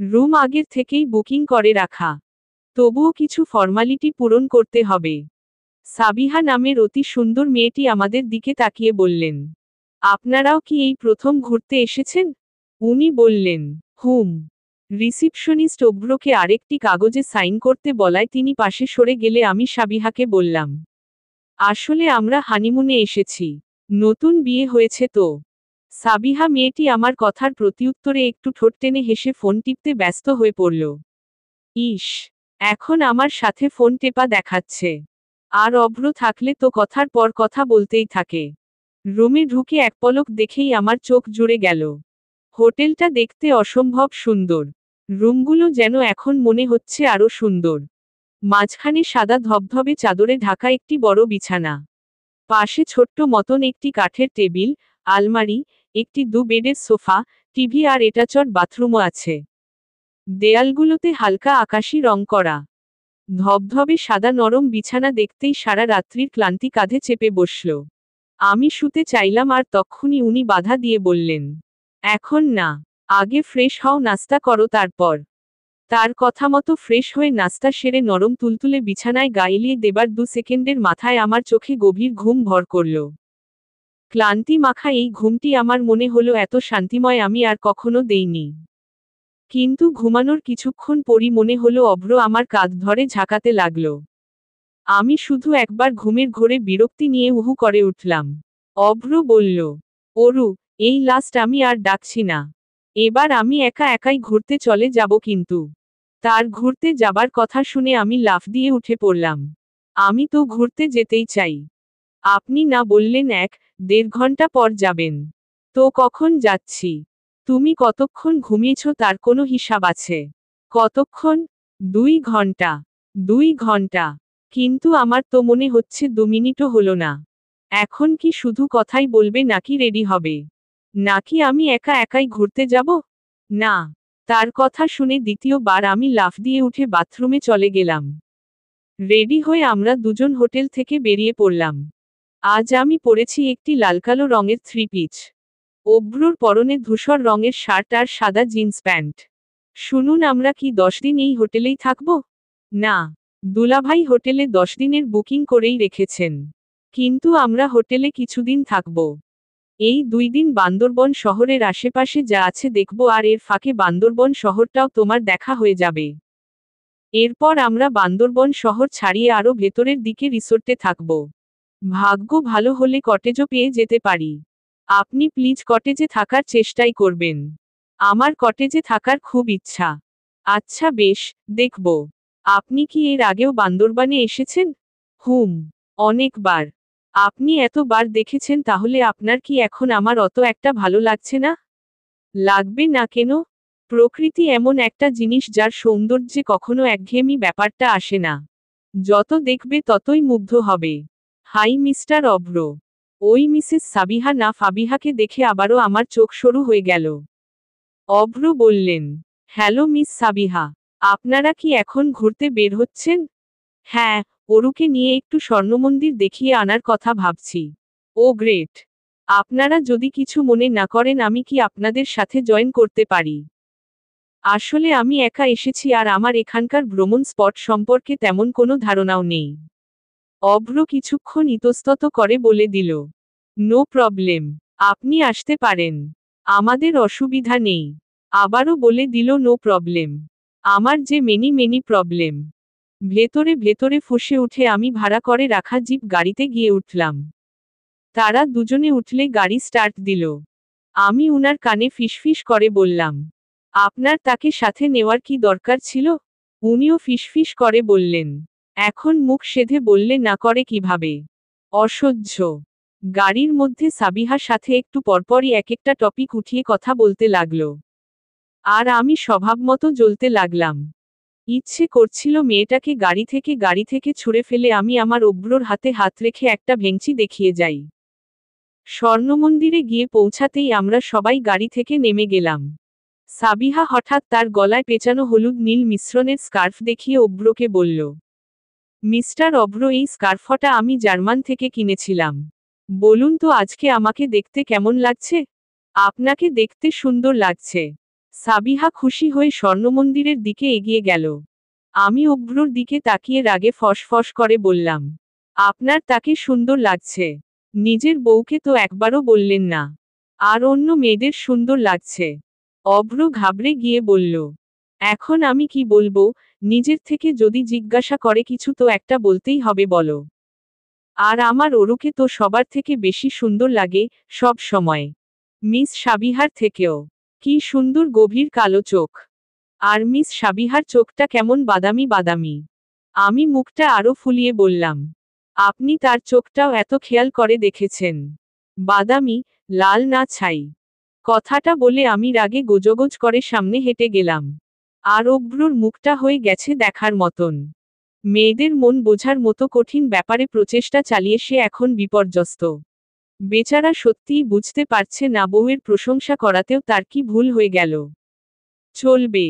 রুম আগের থেকেই বুকিং করে রাখা, তবুও কিছু ফর্মালিটি পূরণ করতে হবে। সাবিহা নামের অতি সুন্দর মেয়েটি আমাদের দিকে তাকিয়ে বললেন, আপনারাও কি এই প্রথম ঘুরতে এসেছেন? উনি বললেন, হুম। রিসিপশনিস্ট অভ্রকে আরেকটি কাগজে সাইন করতে বলায় তিনি পাশে সরে গেলে আমি সাবিহাকে বললাম, আসলে আমরা হানিমুনে এসেছি, নতুন বিয়ে হয়েছে তো। সাবিহা মেয়েটি আমার কথার প্রতিউত্তরে একটু ঠোঁট টেনে হেসে ফোন টিপতে ব্যস্ত হয়ে পড়ল। ইস, এখন আমার সাথে ফোন টেপা দেখাচ্ছে। আর অভ্র থাকলে তো কথার পর কথা বলতেই থাকে। রুমে ঢুকে এক পলক দেখেই আমার চোখ জুড়ে গেল। হোটেলটা দেখতে অসম্ভব সুন্দর। রুমগুলো যেন এখন মনে হচ্ছে আরো সুন্দর। মাঝখানে সাদা ধবধবে চাদরে ঢাকা একটি বড় বিছানা। পাশে ছোট্ট মতন একটি কাঠের টেবিল, আলমারি, একটি বেডের সোফা, টিভি আর এটাচট বাথরুমও আছে। দেয়ালগুলোতে হালকা আকাশি রং করা। ধবধবে সাদা নরম বিছানা দেখতেই সারা রাত্রির ক্লান্তি কাঁধে চেপে বসল। আমি শুতে চাইলাম আর তক্ষুনি উনি বাধা দিয়ে বললেন, এখন না, আগে ফ্রেশ হও, নাস্তা করো তারপর। তার কথা মতো ফ্রেশ হয়ে নাস্তা সেরে নরম তুলতুলে বিছানায় গা এলিয়ে দেবার 2 সেকেন্ডের মাথায় আমার চোখে গভীর ঘুম ভর করল। ক্লান্তি মাখা এই ঘুমটি আমার মনে হলো এত শান্তিময় আমি আর কখনো দেইনি। কিন্তু ঘুমানোর কিছুক্ষণ পরই মনে হলো অভ্র আমার কাঁধ ধরে ঝাঁকাতে লাগল। আমি শুধু একবার ঘুমের ঘোরে বিরক্তি নিয়ে উহু করে উঠলাম। অভ্র বলল, অরু, এই লাস্ট, আমি আর ডাকছি না। এবার আমি একা একাই ঘুরতে চলে যাব। কিন্তু তার ঘুরতে যাবার কথা শুনে আমি লাফ দিয়ে উঠে পড়লাম। আমি তো ঘুরতে যেতেই চাই। আপনি না বললেন 1-1.5 ঘন্টা পর যাবেন? তো কখন যাচ্ছি? তুমি কতক্ষণ ঘুমিয়েছ তার কোনো হিসাব আছে? কতক্ষণ? 2 ঘন্টা। 2 ঘন্টা? কিন্তু আমার তো মনে হচ্ছে 2 মিনিটও হলো না। এখন কি শুধু কথাই বলবে নাকি রেডি হবে? নাকি আমি একা একাই ঘুরতে যাব? না। তার কথা শুনে দ্বিতীয়বার আমি লাফ দিয়ে উঠে বাথরুমে চলে গেলাম। রেডি হয়ে আমরা দুজন হোটেল থেকে বেরিয়ে পড়লাম। আজ আমি পরেছি একটি লালকালো রঙের 3 পিচ। অভ্রর পরনে ধূসর রঙের শার্ট আর সাদা জিন্স প্যান্ট। শুনুন, আমরা কি 10 দিন এই হোটেলেই থাকব? না, দুলাভাই হোটেলে 10 দিনের বুকিং করেই রেখেছেন। কিন্তু আমরা হোটেলে কিছুদিন থাকব। এই 2 দিন বান্দরবন শহরের আশেপাশে যা আছে দেখব, আর এর ফাঁকে বান্দরবন শহরটাও তোমার দেখা হয়ে যাবে। এরপর আমরা বান্দরবন শহর ছাড়িয়ে আরো ভেতরের দিকে রিসোর্টে থাকব। ভাগ্য ভালো হলে কটেজও পেয়ে যেতে পারি। আপনি প্লিজ কটেজে থাকার চেষ্টাই করবেন। আমার কটেজে থাকার খুব ইচ্ছা। আচ্ছা বেশ, দেখব। আপনি কি এর আগেও বান্দরবানে এসেছেন? হুম, অনেকবার। আপনি এতবার দেখেছেন, তাহলে আপনার কি এখন আমার অত একটা ভালো লাগছে না? লাগবে না কেন? প্রকৃতি এমন একটা জিনিস যার সৌন্দর্যে কখনো একঘেয়েমি ব্যাপারটা আসে না। যত দেখবে ততই মুগ্ধ হবে। হাই মিস্টার অভ্র। ওই মিসেস সাবিহা না ফাবিহাকে দেখে আবারও আমার চোখ সরু হয়ে গেল। অভ্র বললেন, হ্যালো মিস সাবিহা, আপনারা কি এখন ঘুরতে বের হচ্ছেন? হ্যাঁ, অরুকে নিয়ে একটু স্বর্ণমন্দির দেখিয়ে আনার কথা ভাবছি। ও গ্রেট। আপনারা যদি কিছু মনে না করেন আমি কি আপনাদের সাথে জয়েন করতে পারি? আসলে আমি একা এসেছি আর আমার এখানকার ভ্রমণ স্পট সম্পর্কে তেমন কোনো ধারণাও নেই। অভ্র কিছুক্ষণ ইতস্তত করে বলে দিল, নো প্রবলেম, আপনি আসতে পারেন, আমাদের অসুবিধা নেই। আবারও বলে দিল নো প্রবলেম। আমার যে মেনি মেনি প্রবলেম। ভেতরে ভেতরে ফুঁসে উঠে আমি ভাড়া করে রাখা জিপ গাড়িতে গিয়ে উঠলাম। তারা দুজনে উঠলে গাড়ি স্টার্ট দিল। আমি উনার কানে ফিসফিস করে বললাম, আপনার তাকে সাথে নেওয়ার কি দরকার ছিল? উনিও ফিসফিস করে বললেন, এখন মুখ সেধে বললে না করে কিভাবে? অসহ্য। গাড়ির মধ্যে সাবিহার সাথে একটু পরপরই এক একটা টপিক উঠিয়ে কথা বলতে লাগলো। আর আমি স্বভাবমতো জ্বলতে লাগলাম। ইচ্ছে করছিল মেয়েটাকে গাড়ি থেকে ছুঁড়ে ফেলে আমি আমার অভ্রর হাতে হাত রেখে একটা ভেংচি দেখিয়ে যাই। স্বর্ণমন্দিরে গিয়ে পৌঁছাতেই আমরা সবাই গাড়ি থেকে নেমে গেলাম। সাবিহা হঠাৎ তার গলায় পেঁচানো হলুদ নীল মিশ্রণের স্কার্ফ দেখিয়ে অভ্রকে বলল, মিস্টার অভ্র, এই স্কার্ফটা আমি জার্মান থেকে কিনেছিলাম। বলুন তো আজকে আমাকে দেখতে কেমন লাগছে? আপনাকে দেখতে সুন্দর লাগছে। সাবিহা খুশি হয়ে স্বর্ণমন্দিরের দিকে এগিয়ে গেল। আমি অভ্রর দিকে তাকিয়ে রাগে ফসফস করে বললাম, আপনার তাকে সুন্দর লাগছে? নিজের বউকে তো একবারও বললেন না। আর অন্য মেয়েদের সুন্দর লাগছে। অভ্র ঘাবড়ে গিয়ে বলল, এখন আমি কি বলবো? নিজের থেকে যদি জিজ্ঞাসা করে কিছু তো একটা বলতেই হবে বলো। আর আমার ওরুকে তো সবার থেকে বেশি সুন্দর লাগে, সব সময়। মিস সাবিহার থেকেও। কি সুন্দর গভীর কালো চোখ। আর মিস সাবিহার চোখটা কেমন বাদামি বাদামি। আমি মুখটা আরো ফুলিয়ে বললাম, আপনি তার চোখটাও এত খেয়াল করে দেখেছেন? বাদামি, লাল না ছাই? কথাটা বলে আমি রাগে গোজগোজ করে সামনে হেঁটে গেলাম। আর অভ্রর মুখটা হয়ে গেছে দেখার মতন। মেয়েদের মন বোঝার মতো কঠিন ব্যাপারে প্রচেষ্টা চালিয়ে সে এখন বিপর্যস্ত। বেচারা সত্যিই বুঝতে পারছে না বউয়ের প্রশংসা করাতেও তার কি ভুল হয়ে গেল। চলবে।